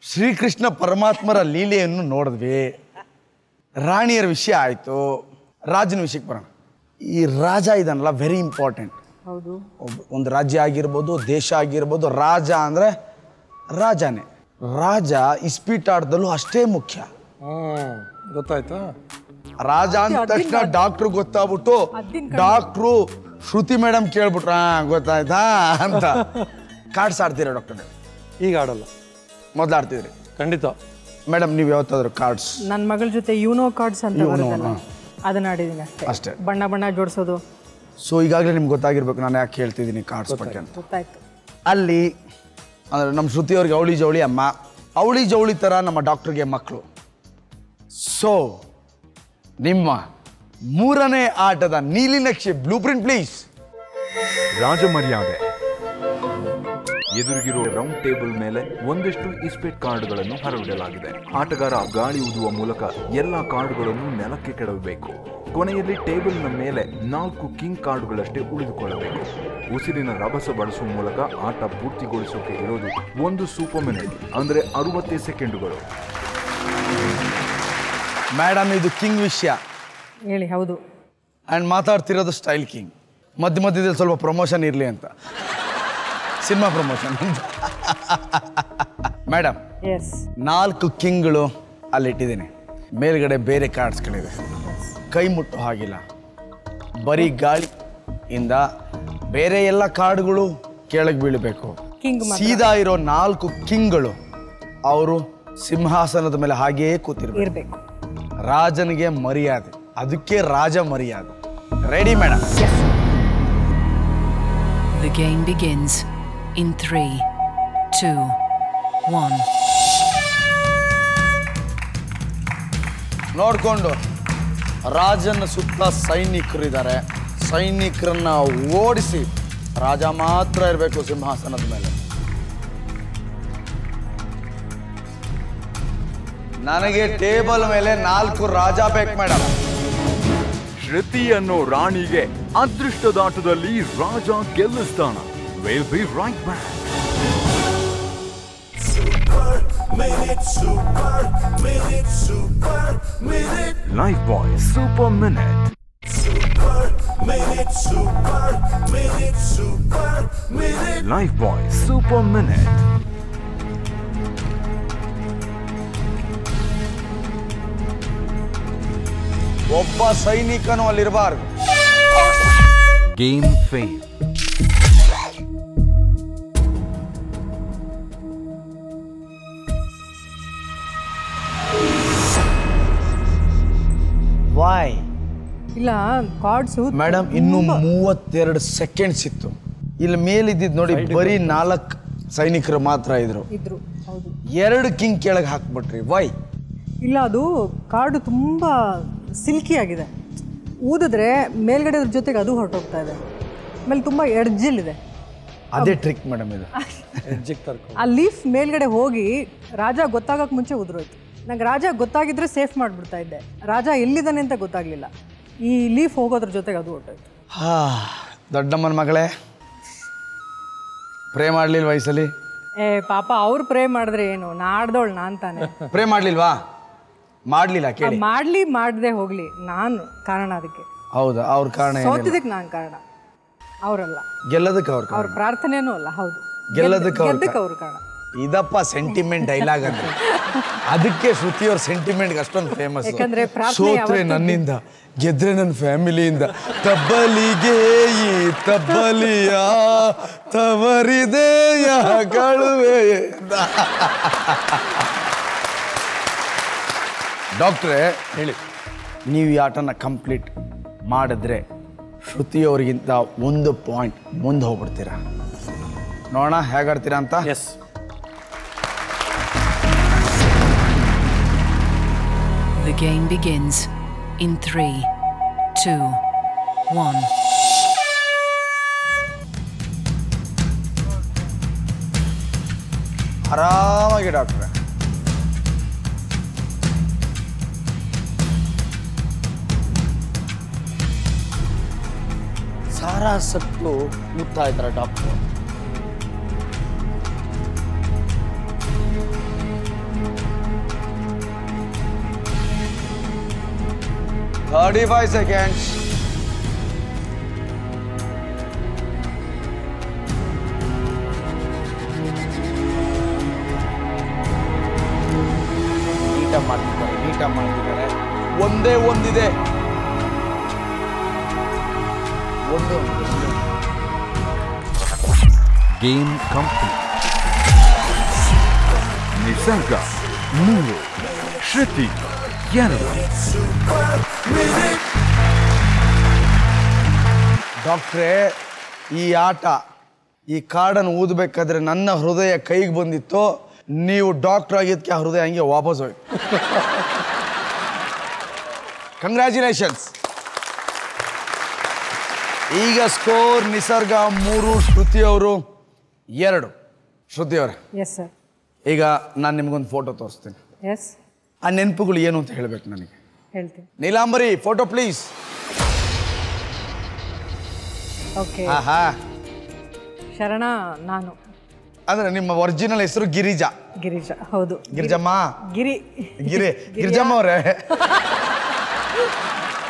ಶ್ರೀಕೃಷ್ಣ ಪರಮಾತ್ಮರ ಲೀಲೆಯನ್ನು ನೋಡಿದ್ವಿ. ರಾಣಿಯರ ವಿಷಯ ಆಯಿತು. ರಾಜನ ವಿಷಯಕ್ಕೆ ಬರೋಣ. ಈ ರಾಜ ಇದನ್ನಲ್ಲ, ವೆರಿ ಇಂಪಾರ್ಟೆಂಟ್. ಒಂದು ರಾಜ್ಯ ಆಗಿರ್ಬೋದು, ದೇಶ ಆಗಿರ್ಬೋದು, ರಾಜ ಅಂದರೆ ರಾಜನೇ. ರಾಜ ಇಸ್ಪೀಟಾಟದಲ್ಲೂ ಅಷ್ಟೇ ಮುಖ್ಯ. ಗೊತ್ತಾಯ್ತಾ? ರಾಜ ಅಂದ ತಕ್ಷಣ ಡಾಕ್ಟ್ರು ಗೊತ್ತಾಗ್ಬಿಟ್ಟು ಡಾಕ್ಟ್ರು ಶ್ರುತಿ ಮೇಡಮ್ ಕೇಳ್ಬಿಟ್ರ ಗೊತ್ತಾಯ್ತಾ ಅಂತ ಕಾರ್ಡ್ಸ್ ಆಡ್ತೀರಾ ಡಾಕ್ಟರ್? ಈಗ ಆಡಲ್ಲ, ಮೊದಲು ಆಡ್ತಿದ್ರಿ. ಖಂಡಿತ. ಮೇಡಮ್ ನೀವು ಯಾವತ್ತಾದ್ರು ಕಾರ್ಡ್ಸ್? ನನ್ನ ಮಗಳ ಜೊತೆ ಯೂನೋ ಕಾರ್ಡ್ಸ್ ಅಂತ ಬರುತ್ತಲ್ಲ, ಅದನ್ನ ಆಡಿದ್ದೀನಿ ಅಷ್ಟೇ. ಬಣ್ಣ ಬಣ್ಣ ಜೋಡಿಸೋದು. ಸೊ ಈಗಾಗಲೇ ನಿಮ್ಗೆ ಗೊತ್ತಾಗಿರ್ಬೇಕು ನಾನು ಯಾಕೆ ಹೇಳ್ತಿದ್ದೀನಿ ಕಾರ್ಡ್ಸ್ ಬಗ್ಗೆ ಅಂತ. ಗೊತ್ತಾಯ್ತು. ಅಲ್ಲಿ ಅಂದರೆ ನಮ್ಮ ಶ್ರುತಿಯವ್ರಿಗೆ ಅವಳಿ ಜವಳಿ ಅಮ್ಮ, ಅವಳಿ ಜವಳಿ ಥರ ನಮ್ಮ ಡಾಕ್ಟ್ರಿಗೆ ಮಕ್ಕಳು. ಸೊ ನಿಮ್ಮ ಮೂರನೇ ಆಟದ ನೀಲಿನಕ್ಷೆ ಬ್ಲೂ ಪ್ರಿಂಟ್ ಪ್ಲೀಸ್. ರಾಜಮರ್ಯಾದೆ. ಎದುರಿಗಿರುವ ರೌಂಡ್ ಟೇಬಲ್ ಮೇಲೆ ಒಂದಷ್ಟು ಇಸ್ಪೇಟ್ ಕಾರ್ಡ್ಗಳನ್ನು ಹರಡಲಾಗಿದೆ. ಆಟಗಾರ ಗಾಳಿ ಊದುವ ಮೂಲಕ ಎಲ್ಲ ಕಾರ್ಡ್ಗಳನ್ನು ನೆಲಕ್ಕೆ ಕೆಡವಬೇಕು. ಕೊನೆಯಲ್ಲಿ ಟೇಬಲ್ನ ಮೇಲೆ 4 ಕಿಂಗ್ ಕಾರ್ಡ್ಗಳಷ್ಟೇ ಉಳಿದುಕೊಳ್ಳಬೇಕು. ಉಸಿರಿನ ರಭಸ ಬಳಸುವ ಮೂಲಕ ಆಟ ಪೂರ್ತಿಗೊಳಿಸೋಕೆ ಇರೋದು 1 ಸೂಪರ್ ಮಿನಿಟ್, ಅಂದರೆ 60 ಸೆಕೆಂಡುಗಳು. ಮೇಡಮ್ ಇದು ಕಿಂಗ್ ವಿಷಯ ಹೇಳಿ. ಹೌದು. ಆ್ಯಂಡ್ ಮಾತಾಡ್ತಿರೋದು ಸ್ಟೈಲ್ ಕಿಂಗ್. ಮಧ್ಯದಲ್ಲಿ ಸ್ವಲ್ಪ ಪ್ರಮೋಷನ್ ಇರಲಿ ಅಂತ, ಸಿನಿಮಾ ಪ್ರಮೋಷನ್. ಮೇಡಮ್ 4 ಕಿಂಗ್ಗಳು ಅಲ್ಲಿಟ್ಟಿದ್ದೀನಿ. ಮೇಲ್ಗಡೆ ಬೇರೆ ಕಾರ್ಡ್ಸ್ಗಳಿವೆ, ಕೈ ಮುಟ್ಟೋ ಹಾಗಿಲ್ಲ. ಬರೀ ಗಾಳಿಯಿಂದ ಬೇರೆ ಎಲ್ಲ ಕಾರ್ಡ್ಗಳು ಕೆಳಗೆ ಬೀಳಬೇಕು. ಸೀದಾ ಇರೋ 4 ಕಿಂಗ್ಗಳು ಅವರು ಸಿಂಹಾಸನದ ಮೇಲೆ ಹಾಗೆಯೇ ಕೂತಿರ್ಬೇಕು. ರಾಜನಿಗೆ ಮರ್ಯಾದೆ, ಅದಕ್ಕೆ ರಾಜ ಮರ್ಯಾದೆ. Ready madam? The game begins in 3, 2, 1. ನೋಡ್ಕೊಂಡು ರಾಜನ ಸುತ್ತ ಸೈನಿಕರಿದ್ದಾರೆ. ಸೈನಿಕರನ್ನ ಓಡಿಸಿ ರಾಜ ಮಾತ್ರ ಇರಬೇಕು ಸಿಂಹಾಸನದ ಮೇಲೆ. ನನಗೆ ಟೇಬಲ್ ಮೇಲೆ 4 ರಾಜ ಬೇಕು ಮೇಡಮ್. ಶ್ರುತಿ ಅನ್ನೋ ರಾಣಿಗೆ ಅದೃಷ್ಟದಾಟದಲ್ಲಿ ರಾಜ ಗೆಲ್ಲಿಸ್ತಾನ. We'll be right back. Life Boy Super Minute. Life Boy Super Minute. ಒಬ್ಬ ಸೈನಿಕನು ಅಲ್ಲಿರಬಾರ್ದು. Game fail. Why? ಇಲ್ಲ ಕಾರ್ಡ್ಸ್ ಮೇಡಮ್ ಇನ್ನು 32 ಸೆಕೆಂಡ್ಸ್ ಇತ್ತು. ಇಲ್ಲಿ ಮೇಲಿದ್ದಿದ್ದು ನೋಡಿ ಬರೀ 4 ಸೈನಿಕರು ಮಾತ್ರ ಇದ್ರು. ಹೌದು. 2 ಕಿಂಗ್ ಕೆಳಗೆ ಹಾಕ್ಬಿಟ್ರಿ, ವೈ? ಇಲ್ಲ, ಅದು ಕಾರ್ಡು ತುಂಬ ಸಿಲ್ಕಿ ಆಗಿದೆ. ಊದಿದ್ರೆ ಮೇಲ್ಗಡೆ ಜೊತೆಗೆ ಅದು ಹೊರಟೋಗ್ತಾ ಇದೆ. ಆಮೇಲೆ ತುಂಬ ಎಡ್ಜಿಲ್ಲಿದೆ. ಅದೇ ಟ್ರಿಕ್ ಮೇಡಮ್ ಇದು. ಆ ಲೀಫ್ ಮೇಲ್ಗಡೆ ಹೋಗಿ ರಾಜ ಗೊತ್ತಾಗಕ್ಕೆ ಮುಂಚೆ ಉದುರೋಯ್ತು. ನಂಗೆ ರಾಜ ಗೊತ್ತಾಗಿದ್ರೆ ಸೇಫ್ ಮಾಡಿಬಿಡ್ತಾ ಇದ್ದೆ. ರಾಜ ಎಲ್ಲಿದ್ದಾನೆ ಅಂತ ಗೊತ್ತಾಗ್ಲಿಲ್ಲ. ಈ ಲೀಫ್ ಹೋಗೋದ್ರ ಜೊತೆಗೆ ಅದು ಹೊರಟೋಯ್ತು. ದೊಡ್ಡಮ್ಮನ ಮಗಳೇ, ಪ್ರೇ ಮಾಡ್ಲಿಲ್ವಾ ಈ ಸಲಿ? ಪಾಪ ಅವ್ರು ಪ್ರೇ ಮಾಡಿದ್ರೆ ಏನು, ನಾಡ್ದೋಳು ನಾನ್ ತಾನೆ. ಪ್ರೇ ಮಾಡ್ಲಿಲ್ವಾ? ಮಾಡ್ಲಿಲ್ಲ, ಕೇಳಿ. ಮಾಡದೆ ಹೋಗ್ಲಿ, ನಾನು ಕಾರಣ ಅದಕ್ಕೆ. ಹೌದಾ? ಅವ್ರ ಕಾರಣ ಸೋತಿದ್ದಕ್ಕೆ ನಾನು ಕಾರಣ, ಅವರಲ್ಲ. ಗೆಲ್ಲದಕ್ಕೆ ಅವ್ರ ಪ್ರಾರ್ಥನೆನೂ ಅಲ್ಲ. ಹೌದು, ಗೆಲ್ಲದಕ್ಕೆ ಅವ್ರ ಕಾರಣ. ಇದಪ್ಪ ಸೆಂಟಿಮೆಂಟ್ ಡೈಲಾಗ್ ಅಂದ್ರೆ. ಅದಕ್ಕೆ ಶ್ರುತಿ ಅವ್ರ ಸೆಂಟಿಮೆಂಟ್ ಅಷ್ಟೊಂದು ಫೇಮಸ್. ಸೋತ್ರೆ ನನ್ನಿಂದ, ಗೆದ್ರೆ ನನ್ನ ಫ್ಯಾಮಿಲಿಯಿಂದ. ತಬ್ಬಲಿಗೆ ಈ ತಬ್ಬಲಿಯ ತವರಿದೆಯ ಕಳುವೆ. ಡಾಕ್ಟ್ರೇ ಹೇಳಿ, ನೀವು ಈ ಆಟನ ಕಂಪ್ಲೀಟ್ ಮಾಡಿದ್ರೆ ಶ್ರುತಿ ಅವರಿಗಿಂತ 1 ಪಾಯಿಂಟ್ ಮುಂದೆ ಹೋಗ್ಬಿಡ್ತೀರಾ. ನೋಡೋಣ ಹೇಗಾಡ್ತೀರಾ ಅಂತ. S. The game begins in 3, 2, 1. ಆರಾಮಾಗಿ ಡಾಕ್ಟ್ರೆ. ಸಾರಾ ಸತ್ತು ಮುತ್ತಾ ಇದ್ದಾರೆ ಡಾಕ್ಟ್ರು. seconds. ನೀಟಾಗಿ ಮಾಡ್ತಿದ್ದಾರೆ. ಒಂದೇ ಒಂದಿದೆ. Game complete. ನಿಸರ್ಗ 3, ಶ್ರುತಿ 2. ಡಾಕ್ಟ್ರೇ, ಈ ಆಟ, ಈ ಕಾರ್ಡನ್ನು ಊದಬೇಕಾದ್ರೆ ನನ್ನ ಹೃದಯ ಕೈಗೆ ಬಂದಿತ್ತು. ನೀವು ಡಾಕ್ಟರ್ ಆಗಿದ್ದಕ್ಕೆ ಆ ಹೃದಯ ಹಂಗೆ ವಾಪಸ್ ಹೋಯ್ತು. ಕಂಗ್ರ್ಯಾಚುಲೇಷನ್ಸ್. ಈಗ ಸ್ಕೋರ್ ನಿಸರ್ಗ 3, ಶ್ರುತಿ ಅವರು 2. ಶ್ರುತಿ ಅವರೇ, ಎಸ್ ಸರ್. ಈಗ ನಾನು ನಿಮ್ಗೊಂದು ಫೋಟೋ ತೋರಿಸ್ತೀನಿ. ಎಸ್. ಆ ನೆನಪುಗಳು ಏನು ಅಂತ ಹೇಳ್ಬೇಕು ನನಗೆ. ಹೇಳ್ತೀನಿ. Neelambari, photo please. ಓಕೆ. ಆಹಾ, ಶರಣ ನಾನು. ಅಂದ್ರೆ ನಿಮ್ಮ ಒರಿಜಿನಲ್ ಹೆಸರು ಗಿರಿಜಾ? ಗಿರಿಜಾ, ಹೌದು. ಗಿರಿಜಮ್ಮ, ಗಿರಿಜಮ್ಮ ಅವರೇ.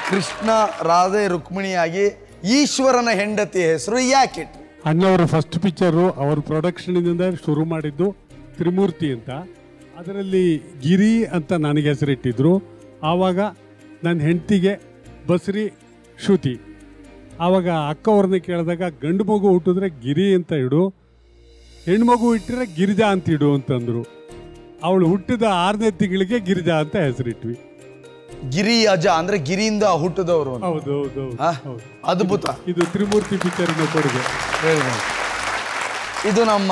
ಕೃಷ್ಣ ರಾಧೆ ರುಕ್ಮಿಣಿಯಾಗಿ ಈಶ್ವರನ ಹೆಂಡತಿ ಹೆಸರು ಯಾಕೆ? ಅಣ್ಣವರ ಫಸ್ಟ್ ಪಿಕ್ಚರು ಅವ್ರ ಪ್ರೊಡಕ್ಷನಿಂದ ಶುರು ಮಾಡಿದ್ದು ತ್ರಿಮೂರ್ತಿ ಅಂತ. ಅದರಲ್ಲಿ ಗಿರಿ ಅಂತ ನನಗೆ ಹೆಸರಿಟ್ಟಿದ್ರು. ಆವಾಗ ನನ್ನ ಹೆಂಡತಿಗೆ ಬಸ್ರಿ ಶ್ರುತಿ. ಆವಾಗ ಅಕ್ಕ ಅವ್ರನ್ನ ಕೇಳಿದಾಗ ಗಂಡು ಮಗು ಹುಟ್ಟಿದ್ರೆ ಗಿರಿ ಅಂತ ಇಡು, ಹೆಣ್ಮಗು ಇಟ್ಟರೆ ಗಿರಿಜಾ ಅಂತ ಇಡು ಅಂತಂದ್ರು. ಅವಳು ಹುಟ್ಟಿದ 6ನೇ ತಿಂಗಳಿಗೆ ಗಿರಿಜಾ ಅಂತ ಹೆಸರಿಟ್ವಿ. ಗಿರಿ ಅಜ ಅಂದ್ರೆ ಗಿರಿಯಿಂದ ಹುಟ್ಟಿದವರು. ಹೌದು. ಅದ್ಭುತ. ಇದು ತ್ರಿಮೂರ್ತಿ ಪಿಕ್ಚರಿನ ಕೊಡುಗೆ. ಇದು ನಮ್ಮ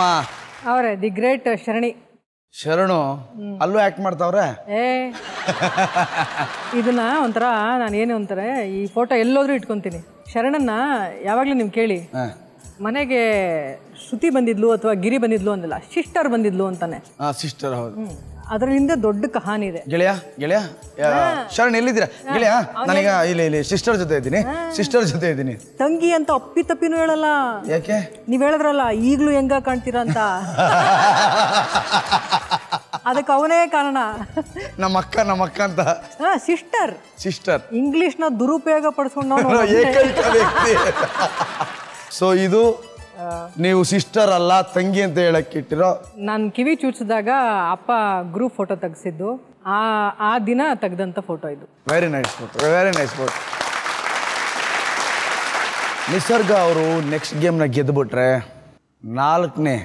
ಅವರೇ ದಿ ಗ್ರೇಟ್ ಶರಣು ಅಲ್ಲೂ ಆಕ್ಟ್ ಮಾಡ್ತಾವ್ರೆ. ಇದನ್ನ ಒಂಥರ ನಾನು ಏನು ಅಂತಾರೆ, ಈ ಫೋಟೋ ಎಲ್ಲೋದ್ರೂ ಇಟ್ಕೊಂತೀನಿ. ಶರಣನ್ನ ಯಾವಾಗ್ಲೂ ನೀವು ಕೇಳಿ, ಮನೆಗೆ ಶ್ರುತಿ ಬಂದಿದ್ಲು ಅಥವಾ ಗಿರಿ ಬಂದಿದ್ಲು ಅಂದಲ್ಲ, ಸಿಸ್ಟರ್ ಬಂದಿದ್ಲು ಅಂತಾನೆ. ಸಿಸ್ಟರ್, ಹೌದು. ಅದ್ರ ಹಿಂದೆ ದೊಡ್ಡ ಕಹಾನಿ ಇದೆ. ಗೆಳೆಯ ಶರಣ್ ಎಲ್ಲಿದ್ದೀರಾ ಗೆಳೆಯ? ನಾನೀಗ ಇಲ್ಲಿ ಸಿಸ್ಟರ್ ಜೊತೆ ಇದ್ದೀನಿ. ತಂಗಿ ಅಂತ ಅಪ್ಪಿ ತಪ್ಪಿನೂ ಹೇಳಲ್ಲ. ಯಾಕೆ? ನೀವ್ ಹೇಳಿದ್ರಲ್ಲ ಈಗ್ಲೂ ಹೆಂಗ ಕಾಣ್ತೀರಾ ಅಂತ. ಅದಕ್ಕೆ ಅವನೇ ಕಾರಣ. ನಮ್ಮ ಅಕ್ಕ ಅಂತ. ಸಿಸ್ಟರ್ ಇಂಗ್ಲಿಷ್ ನ ದುರುಪಯೋಗ ಪಡಿಸ್ಕೊಂಡು. ಸೊ ಇದು ನೀವು ಸಿಸ್ಟರ್ ಅಲ್ಲ ತಂಗಿ ಅಂತ ಹೇಳಕ್ಕೆ ಇಟ್ಟಿರೋ. ನಾನು ಕಿವಿ ಚೂಚಿಸಿದಾಗ ಅಪ್ಪ ಗ್ರೂಪ್ ಫೋಟೋ ತೆಗೆಸಿದ್ದು ಆ ದಿನ ತೆಗೆದಂತ ಫೋಟೋ ಇದು. Very nice photo. ನಿಸರ್ಗ ಅವರು ನೆಕ್ಸ್ಟ್ ಗೇಮ್ನ ಗೆದ್ದುಬಿಟ್ರೆ 4ನೇ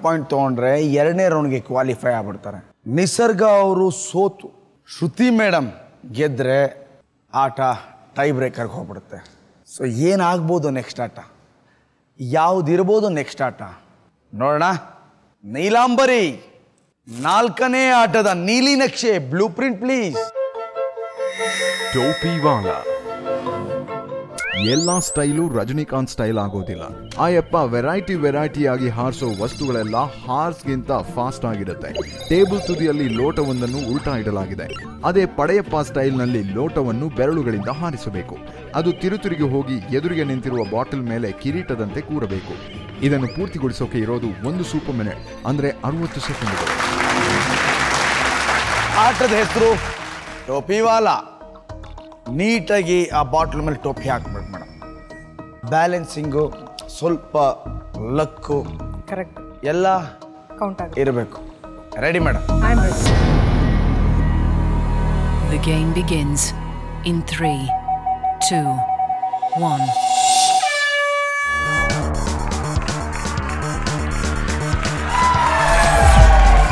ಪಾಯಿಂಟ್ ತೊಗೊಂಡ್ರೆ 2ನೇ ರೌಂಡ್ಗೆ ಕ್ವಾಲಿಫೈ ಆಗ್ಬಿಡ್ತಾರೆ. ನಿಸರ್ಗ ಅವರು ಸೋತು ಶ್ರುತಿ ಮೇಡಮ್ ಗೆದ್ರೆ ಆಟ ಟೈ ಬ್ರೇಕರ್ಗೆ ಹೋಗ್ಬಿಡುತ್ತೆ. ಸೊ ಏನಾಗ್ಬೋದು ನೆಕ್ಸ್ಟ್ ಆಟ, ಯಾವುದಿರ್ಬೋದು ನೆಕ್ಸ್ಟ್ ಆಟ ನೋಡೋಣ. ನೀಲಾಂಬರಿ, 4ನೇ ಆಟದ ನೀಲಿ ನಕ್ಷೆ, ಬ್ಲೂ ಪ್ರಿಂಟ್ ಪ್ಲೀಸ್. ಟೋಪಿವಾಲ. ಎಲ್ಲ ಸ್ಟೈಲು ರಜನಿಕಾಂತ್ ಸ್ಟೈಲ್ ಆಗೋದಿಲ್ಲ. ಆಯಪ್ಪ ವೆರೈಟಿಯಾಗಿ ಹಾರಿಸೋ ವಸ್ತುಗಳೆಲ್ಲ ಹಾರ್ಸ್ಗಿಂತ ಫಾಸ್ಟ್ ಆಗಿರುತ್ತೆ. ಟೇಬಲ್ ತುದಿಯಲ್ಲಿ ಲೋಟವೊಂದನ್ನು ಉಲ್ಟಾ ಇಡಲಾಗಿದೆ. ಅದೇ ಪಡೆಯಪ್ಪ ಸ್ಟೈಲ್ನಲ್ಲಿ ಲೋಟವನ್ನು ಬೆರಳುಗಳಿಂದ ಹಾರಿಸಬೇಕು. ಅದು ತಿರುತಿರುಗಿ ಹೋಗಿ ಎದುರಿಗೆ ನಿಂತಿರುವ ಬಾಟಲ್ ಮೇಲೆ ಕಿರೀಟದಂತೆ ಕೂರಬೇಕು. ಇದನ್ನು ಪೂರ್ತಿಗೊಳಿಸೋಕೆ ಇರೋದು 1 ಸೂಪರ್ ಮಿನಿಟ್, ಅಂದ್ರೆ 60 ಸೆಕೆಂಡ್ಗಳು. ಆಟದ ಹೆಸರು ಟೋಪಿವಾಲ. ನೀಟಾಗಿ ಆ ಬಾಟ್ಲ್ ಮೇಲೆ ಟೋಪಿ ಹಾಕ್ಬೇಕು ಮೇಡಮ್. ಬ್ಯಾಲೆನ್ಸಿಂಗು, ಸ್ವಲ್ಪ ಲಕ್ಕು, ಕರೆಕ್ಟ್ ಎಲ್ಲ ಕೌಂಟ್ ಆಗುತ್ತೆ ಇರಬೇಕು. Ready madam? The game begins in 3, 2, 1.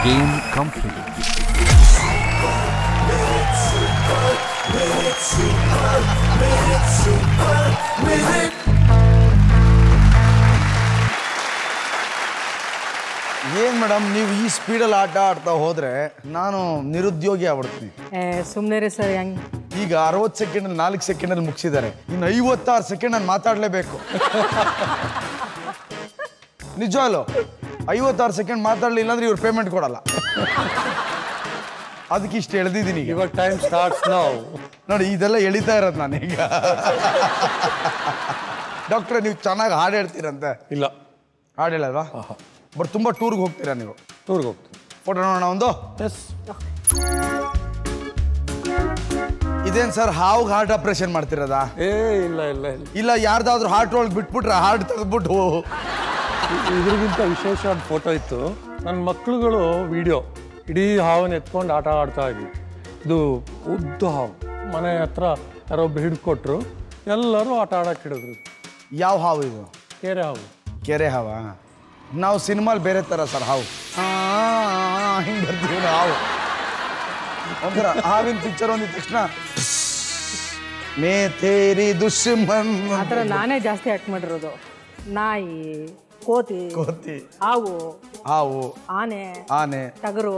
Game complete. ಏನ್ ಮೇಡಮ್, ನೀವು ಈ ಸ್ಪೀಡಲ್ಲಿ ಆಟ ಆಡ್ತಾ ಹೋದ್ರೆ ನಾನು ನಿರುದ್ಯೋಗಿ ಆಗ್ಬಿಡ್ತೀನಿ. ಸುಮ್ಮನೆ ರೀ ಸರ್. ಹೆಂಗ್ ಈಗ 60 ಸೆಕೆಂಡ್ 4 ಸೆಕೆಂಡಲ್ಲಿ ಮುಗಿಸಿದ್ದಾರೆ. ಇನ್ನು 56 ಸೆಕೆಂಡ್ ನಾನು ಮಾತಾಡಲೇಬೇಕು. ನಿಜವಲ್ಲೂ 56 ಸೆಕೆಂಡ್ ಮಾತಾಡಲಿಲ್ಲ ಅಂದ್ರೆ ಇವ್ರು ಪೇಮೆಂಟ್ ಕೊಡಲ್ಲ. ಅದಕ್ಕೆ ಇಷ್ಟು ಎಳೆದಿದ್ದೀನಿ. ಇವಾಗ ಟೈಮ್ ಸ್ಟಾರ್ಟ್ಸ್ ನೌ. ನೋಡಿ, ಇದೆಲ್ಲ ಎಳಿತಾ ಇರೋದು ನಾನೀಗ. ಡಾಕ್ಟ್ರೆ, ನೀವು ಚೆನ್ನಾಗಿ ಹಾಡು ಹೇಳ್ತೀರಂತೆ. ಇಲ್ಲ, ಹಾಡು ಹೇಳಲ್ವಾ? ಬಟ್ ತುಂಬ ಟೂರ್ಗೆ ಹೋಗ್ತೀರಾ ನೀವು? ಟೂರ್ಗೆ ಹೋಗ್ತೀವಿ. ಫೋಟೋ ನೋಡೋಣ ಒಂದು. ಎಸ್. ಇದೇನು ಸರ್, ಹಾವು ಹಾರ್ಟ್ ಆಪರೇಷನ್ ಮಾಡ್ತಿರೋದಾ? ಇಲ್ಲ ಇಲ್ಲ ಇಲ್ಲ ಇಲ್ಲ, ಯಾರ್ದಾದ್ರೂ ಹಾರ್ಟ್ ಒಳಗೆ ಬಿಟ್ಬಿಟ್ರೆ ಹಾರ್ಟ್ ತೆಗೆದ್ಬಿಟ್ಟು. ಇದ್ರಿಗಿಂತ ವಿಶೇಷವಾದ ಫೋಟೋ ಇತ್ತು. ನನ್ನ ಮಕ್ಕಳುಗಳು ವಿಡಿಯೋ ಇಡೀ ಹಾವನ್ನು ಎತ್ಕೊಂಡು ಆಟ ಆಡ್ತಾ ಇದ್ವಿ. ಇದು ಉದ್ದ ಹಾವು. ಮನೆ ಹತ್ರ ಯಾರೊಬ್ಬರು ಹಿಡ್ಕೊಟ್ರು, ಎಲ್ಲರೂ ಆಟ ಆಡಕ್ಕೆ ಹಿಡಿದ್ರು. ಯಾವ ಹಾವು ಇದು? ಕೆರೆ ಹಾವು. ಕೆರೆ ಹಾವ? ನಾವು ಸಿನಿಮಾಲ್ ಬೇರೆ ಥರ ಸರ್ ಹಾವು. ಹಿಂಗೆ ಬರ್ತೀವಿ ಹಾವು. ಒಂಥರ ಹಾವಿನ ಪಿಕ್ಚರ್ ಒಂದಿದ ತಕ್ಷಣ ಮೇ ತೇರಿ ದುಶ್ಮನ್ ಆ ಥರ ನಾನೇ ಜಾಸ್ತಿ ಆಕ್ಟ್ ಮಾಡಿರೋದು. ನಾಯಿ, ಕೋತಿ, ಹಾವು, ಆನೆ, ಟಗರು,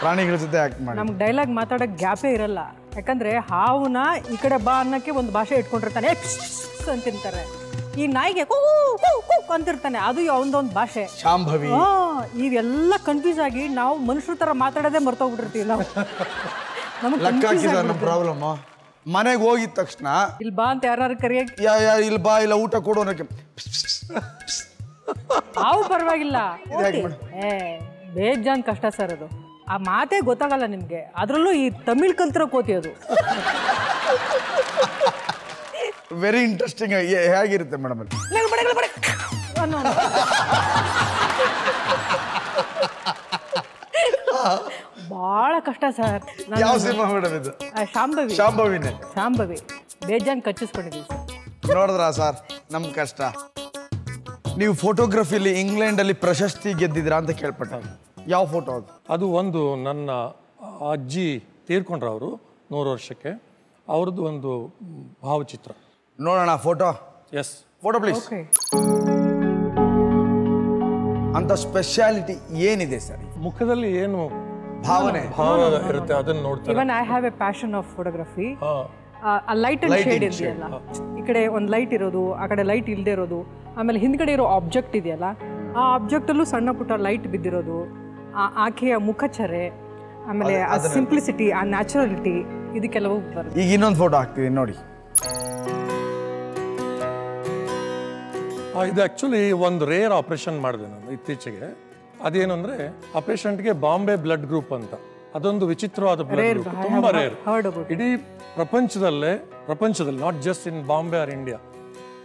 ಪ್ರಾಣಿಗಳ ಜೊತೆ ಆಕ್ಟ್ ಮಾಡಿ. ನಮ್ಗೆ ಡೈಲಾಗ್ ಮಾತಾಡೋಕೆ ಗ್ಯಾಪೇ ಇರಲ್ಲ. ಯಾಕಂದ್ರೆ ಹಾವುನ ಈ ಕಡೆ ಬಾ ಅನ್ನಕ್ಕೆ ಒಂದು ಭಾಷೆ ಇಟ್ಕೊಂಡಿರ್ತಾನೆ, ಅಂತಿರ್ತಾರೆ. ಈ ನಾಯಿಗೆ ಕೂ ಅಂತಿರ್ತಾನೆ, ಅದು ಅವನದೊಂದು ಭಾಷೆ. ಶಾಂಭವಿ. ಇವೆಲ್ಲ ಕನ್ಫ್ಯೂಸ್ ಆಗಿ ನಾವು ಮನುಷ್ಯರ ಥರ ಮಾತಾಡೋದೇ ಮರ್ತೋಗ್ಬಿಟ್ಟಿರ್ತೀವಿ ನಾವು. ನಮ್ಗೆ ಪ್ರಾಬ್ಲಮ್. ಮನೆಗೆ ಹೋಗಿದ ತಕ್ಷಣ ಇಲ್ಲಿ ಬಾ ಅಂತ ಯಾರು ಕರಿಯಕ್ಕೆ, ಇಲ್ಲಿ ಬಾ, ಇಲ್ಲ ಊಟ ಕೊಡು ಅನ್ನೋಕೆ. ಹಾವು ಪರವಾಗಿಲ್ಲ, ಬೇಜಾನ್ ಕಷ್ಟ ಸರ್ ಅದು. ಆ ಮಾತೇ ಗೊತ್ತಾಗಲ್ಲ ನಿಮ್ಗೆ. ಅದ್ರಲ್ಲೂ ಈ ತಮಿಳ್ ಕಲ್ತಿರೋ ಕೋತಿ ಅದು. Very interesting. ಹೇಗಿರುತ್ತೆ ಮೇಡಮ್? ಬಹಳ ಕಷ್ಟ ಸರ್. ಯಾವ ಸಿನಿಮಾ ಮೇಡಮ್ ಇದು? ಶಾಂಭವಿ. ಶಾಂಭವಿ ಬೇಜಾನ್ ಕಚ್ಚಿಸ್ಕೊಂಡಿದ್ದೀವಿ ಸರ್. ನೋಡಿದ್ರಾ ಸರ್ ನಮ್ ಕಷ್ಟ? ನೀವು ಫೋಟೋಗ್ರಫಿಲಿ ಇಂಗ್ಲೆಂಡಲ್ಲಿ ಪ್ರಶಸ್ತಿ ಗೆದ್ದಿದ್ರಾ ಅಂತ ಕೇಳ್ಪಟ್ಟೆ. ಯಾವ ಫೋಟೋ ಅದು? ಅದು ಒಂದು ನನ್ನ ಅಜ್ಜಿ ತೀರ್ಕೊಂಡ್ರು ಅವರು 100 ವರ್ಷಕ್ಕೆ. ಅವ್ರದ್ದು ಒಂದು ಭಾವಚಿತ್ರ. ನೋಡೋಣ ಫೋಟೋ. Yes, photo please. ಅಂತ ಸ್ಪೆಷಾಲಿಟಿ ಏನಿದೆ ಸರ್? ಮುಖದಲ್ಲಿ ಏನು ಭಾವನೆ ಇರುತ್ತೆ ಅದನ್ನ ನೋಡ್ತಾರೆ. Even I have a passion of photography. ಆ ಲೈಟ್ ಅಂಡ್ ಶೇಡ್ ಇದೆಯಲ್ಲ, ಈ ಕಡೆ ಒಂದು ಲೈಟ್ ಇರೋದು, ಆ ಕಡೆ ಲೈಟ್ ಇಲ್ಲದೆ ಇರೋದು, ಆಮೇಲೆ ಹಿಂದ್ಗಡೆ ಇರೋ ಆಬ್ಜೆಕ್ಟ್ ಇದೆಯಲ್ಲ, ಆ ಆಬ್ಜೆಕ್ಟಲ್ಲೂ ಸಣ್ಣ ಪುಟ್ಟ ಲೈಟ್ ಬಿದ್ದಿರೋದು, ಆ ಆಕೆಯ ಮುಖಚರೆ, ಆಮೇಲೆ ಆ ಸಿಂಪ್ಲಿಸಿಟಿ, ಆ ನ್ಯಾಚುರಲಿಟಿ, ಇದಕ್ಕೆಲ್ಲವೂ ಬರುತ್ತೆ. ಈಗ ಇನ್ನೊಂದು ಫೋಟೋ ಹಾಕ್ತೀವಿ ನೋಡಿ. ಇದು ಆ್ಯಕ್ಚುಲಿ ಒಂದು ರೇರ್ ಆಪ್ರೇಷನ್ ಮಾಡಿದೆ ನಾನು ಇತ್ತೀಚೆಗೆ. ಅದೇನು ಅಂದರೆ ಆ ಪೇಷಂಟ್ಗೆ ಬಾಂಬೆ ಬ್ಲಡ್ ಗ್ರೂಪ್ ಅಂತ, ಅದೊಂದು ವಿಚಿತ್ರವಾದ ಬ್ಲಡ್ ಗ್ರೂಪ್, ತುಂಬ ರೇರ್. ಇಡೀ ಪ್ರಪಂಚದಲ್ಲಿ not just in Bombay or India,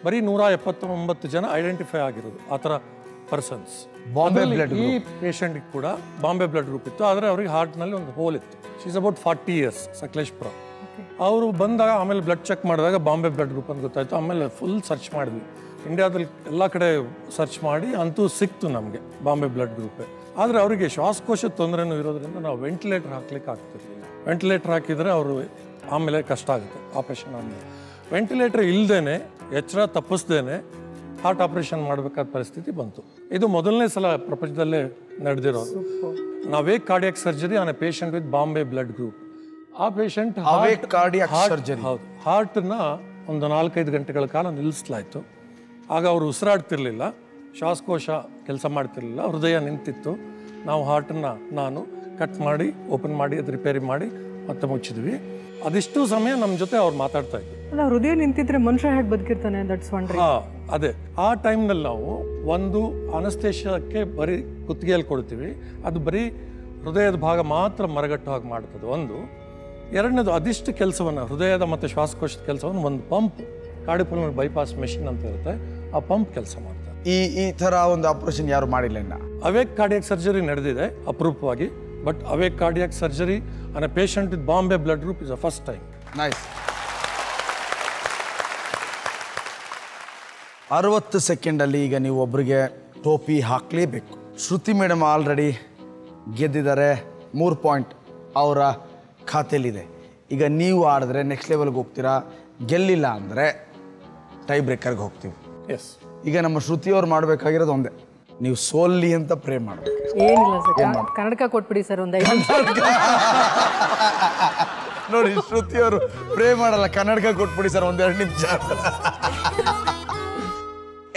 ಬರೀ 179 ಜನ ಐಡೆಂಟಿಫೈ ಆಗಿರೋದು ಆ ಥರ ಪರ್ಸನ್ಸ್. ಈ ಪೇಷಂಟ್ಗೆ ಕೂಡ ಬಾಂಬೆ ಬ್ಲಡ್ ಗ್ರೂಪ್ ಇತ್ತು, ಆದರೆ ಅವ್ರಿಗೆ ಹಾರ್ಟ್ನಲ್ಲಿ ಒಂದು ಹೋಲ್ ಇತ್ತು. She's about 40 years, Sakleshpur. ಅವರು ಬಂದಾಗ ಆಮೇಲೆ ಬ್ಲಡ್ ಚೆಕ್ ಮಾಡಿದಾಗ ಬಾಂಬೆ ಬ್ಲಡ್ ಗ್ರೂಪ್ ಅಂತ ಗೊತ್ತಾಯಿತು. ಆಮೇಲೆ ಫುಲ್ ಸರ್ಚ್ ಮಾಡಿದ್ವಿ ಇಂಡಿಯಾದಲ್ಲಿ, ಎಲ್ಲ ಕಡೆ ಸರ್ಚ್ ಮಾಡಿ ಅಂತೂ ಸಿಕ್ತು ನಮಗೆ ಬಾಂಬೆ ಬ್ಲಡ್ ಗ್ರೂಪೇ. ಆದರೆ ಅವರಿಗೆ ಶ್ವಾಸಕೋಶದ ತೊಂದರೆನೂ ಇರೋದ್ರಿಂದ ನಾವು ವೆಂಟಿಲೇಟರ್ ಹಾಕ್ಲಿಕ್ಕೆ ಆಗ್ತಿರ್ಲಿಲ್ಲ. ವೆಂಟಿಲೇಟರ್ ಹಾಕಿದರೆ ಅವರು ಆಮೇಲೆ ಕಷ್ಟ ಆಗುತ್ತೆ ಆಪರೇಷನ್ ಆದಮೇಲೆ. ವೆಂಟಿಲೇಟರ್ ಇಲ್ಲದೇ ಎಚ್ಚರ ತಪ್ಪಿಸ್ದೇನೆ ಹಾರ್ಟ್ ಆಪರೇಷನ್ ಮಾಡಬೇಕಾದ ಪರಿಸ್ಥಿತಿ ಬಂತು. ಇದು ಮೊದಲನೇ ಸಲ ಪ್ರಪಂಚದಲ್ಲೇ ನಡೆದಿರೋದು. Awake cardiac surgery on a patient with Bombay blood group. ಆ ಪೇಷಂಟ್ ಹೌದು, ಹಾರ್ಟ್ನ ಒಂದು 4-5 ಗಂಟೆಗಳ ಕಾಲ ನಿಲ್ಲಿಸಲಾಯಿತು. ಆಗ ಅವರು ಉಸಿರಾಡ್ತಿರ್ಲಿಲ್ಲ, ಶ್ವಾಸಕೋಶ ಕೆಲಸ ಮಾಡ್ತಿರ್ಲಿಲ್ಲ, ಹೃದಯ ನಿಂತಿತ್ತು. ನಾವು ಹಾರ್ಟನ್ನು ನಾನು ಕಟ್ ಮಾಡಿ ಓಪನ್ ಮಾಡಿ ಅದು ರಿಪೇರಿ ಮಾಡಿ ಮತ್ತೆ ಮುಚ್ಚಿದ್ವಿ. ಅದಿಷ್ಟು ಸಮಯ ನಮ್ಮ ಜೊತೆ ಅವ್ರು ಮಾತಾಡ್ತಾ ಇದ್ರು. ಹೃದಯ ನಿಂತಿದ್ರೆ ಮನುಷ್ಯ ಹೇಗೆ ಬದುಕಿರ್ತಾನೆ? That's wandering. ಅದೇ ಆ ಟೈಮ್ನಲ್ಲಿ ನಾವು ಒಂದು ಅನಸ್ತೇಶಕ್ಕೆ ಬರೀ ಕುತ್ತಿಗೆಯಲ್ಲಿ ಕೊಡ್ತೀವಿ, ಅದು ಬರೀ ಹೃದಯದ ಭಾಗ ಮಾತ್ರ ಮರಗಟ್ಟು ಹಾಗೆ ಮಾಡ್ತದೆ. ಒಂದು. ಎರಡನೇದು ಅದಿಷ್ಟು ಕೆಲಸವನ್ನು, ಹೃದಯದ ಮತ್ತು ಶ್ವಾಸಕೋಶದ ಕೆಲಸವನ್ನು ಒಂದು ಪಂಪ್, ಕಾರ್ಡಿಯೋಪಲ್ಮನರಿ ಬೈಪಾಸ್ ಮೆಷಿನ್ ಅಂತ ಇರುತ್ತೆ, ಆ ಪಂಪ್ ಕೆಲಸ ಮಾಡ್ತಾರೆ. ಈ ಥರ ಒಂದು ಆಪರೇಷನ್ ಯಾರು ಮಾಡಿಲ್ಲ ಇನ್ನ. ಅವೇಕ್ ಕಾರ್ಡಿಯಾಕ್ ಸರ್ಜರಿ ನಡೆದಿದೆ ಅಪರೂಪವಾಗಿ, but awake cardiac surgery on a patient with Bombay blood group is a first time. Nice. 60 ಸೆಕೆಂಡಲ್ಲಿ ಈಗ ನೀವು ಒಬ್ಬರಿಗೆ ಟೋಪಿ ಹಾಕಲೇಬೇಕು. ಶ್ರುತಿ ಮೇಡಮ್ ಆಲ್ರೆಡಿ ಗೆದ್ದಿದ್ದಾರೆ, 3 ಪಾಯಿಂಟ್ ಅವರ ಖಾತೆಯಲ್ಲಿದೆ. ಈಗ ನೀವು ಆಡಿದ್ರೆ ನೆಕ್ಸ್ಟ್ ಲೆವೆಲ್ಗೆ ಹೋಗ್ತೀರಾ, ಗೆಲ್ಲಿಲ್ಲ ಅಂದರೆ ಟೈ ಬ್ರೇಕರ್ಗೆ ಹೋಗ್ತೀವಿ. ಎಸ್. ಈಗ ನಮ್ಮ ಶ್ರುತಿಯವ್ರು ಮಾಡಬೇಕಾಗಿರೋದು ಒಂದೇ, ನೀವು ಸೋಲ್ಲಿ ಅಂತ ಪ್ರೇ ಮಾಡಬೇಕು. ಏನಿಲ್ಲ ಸರ್, ಕನ್ನಡಕ ಕೊಟ್ಬಿಡಿ ಸರ್ ಒಂದು 5 ನಿಮಿಷ. ನೋಡಿ, ಶ್ರುತಿಯವರು ಪ್ರೇ ಮಾಡಲ್ಲ, ಕನ್ನಡಕ ಕೊಟ್ಬಿಡಿ ಸರ್ ಒಂದು 2 ನಿಮಿಷ.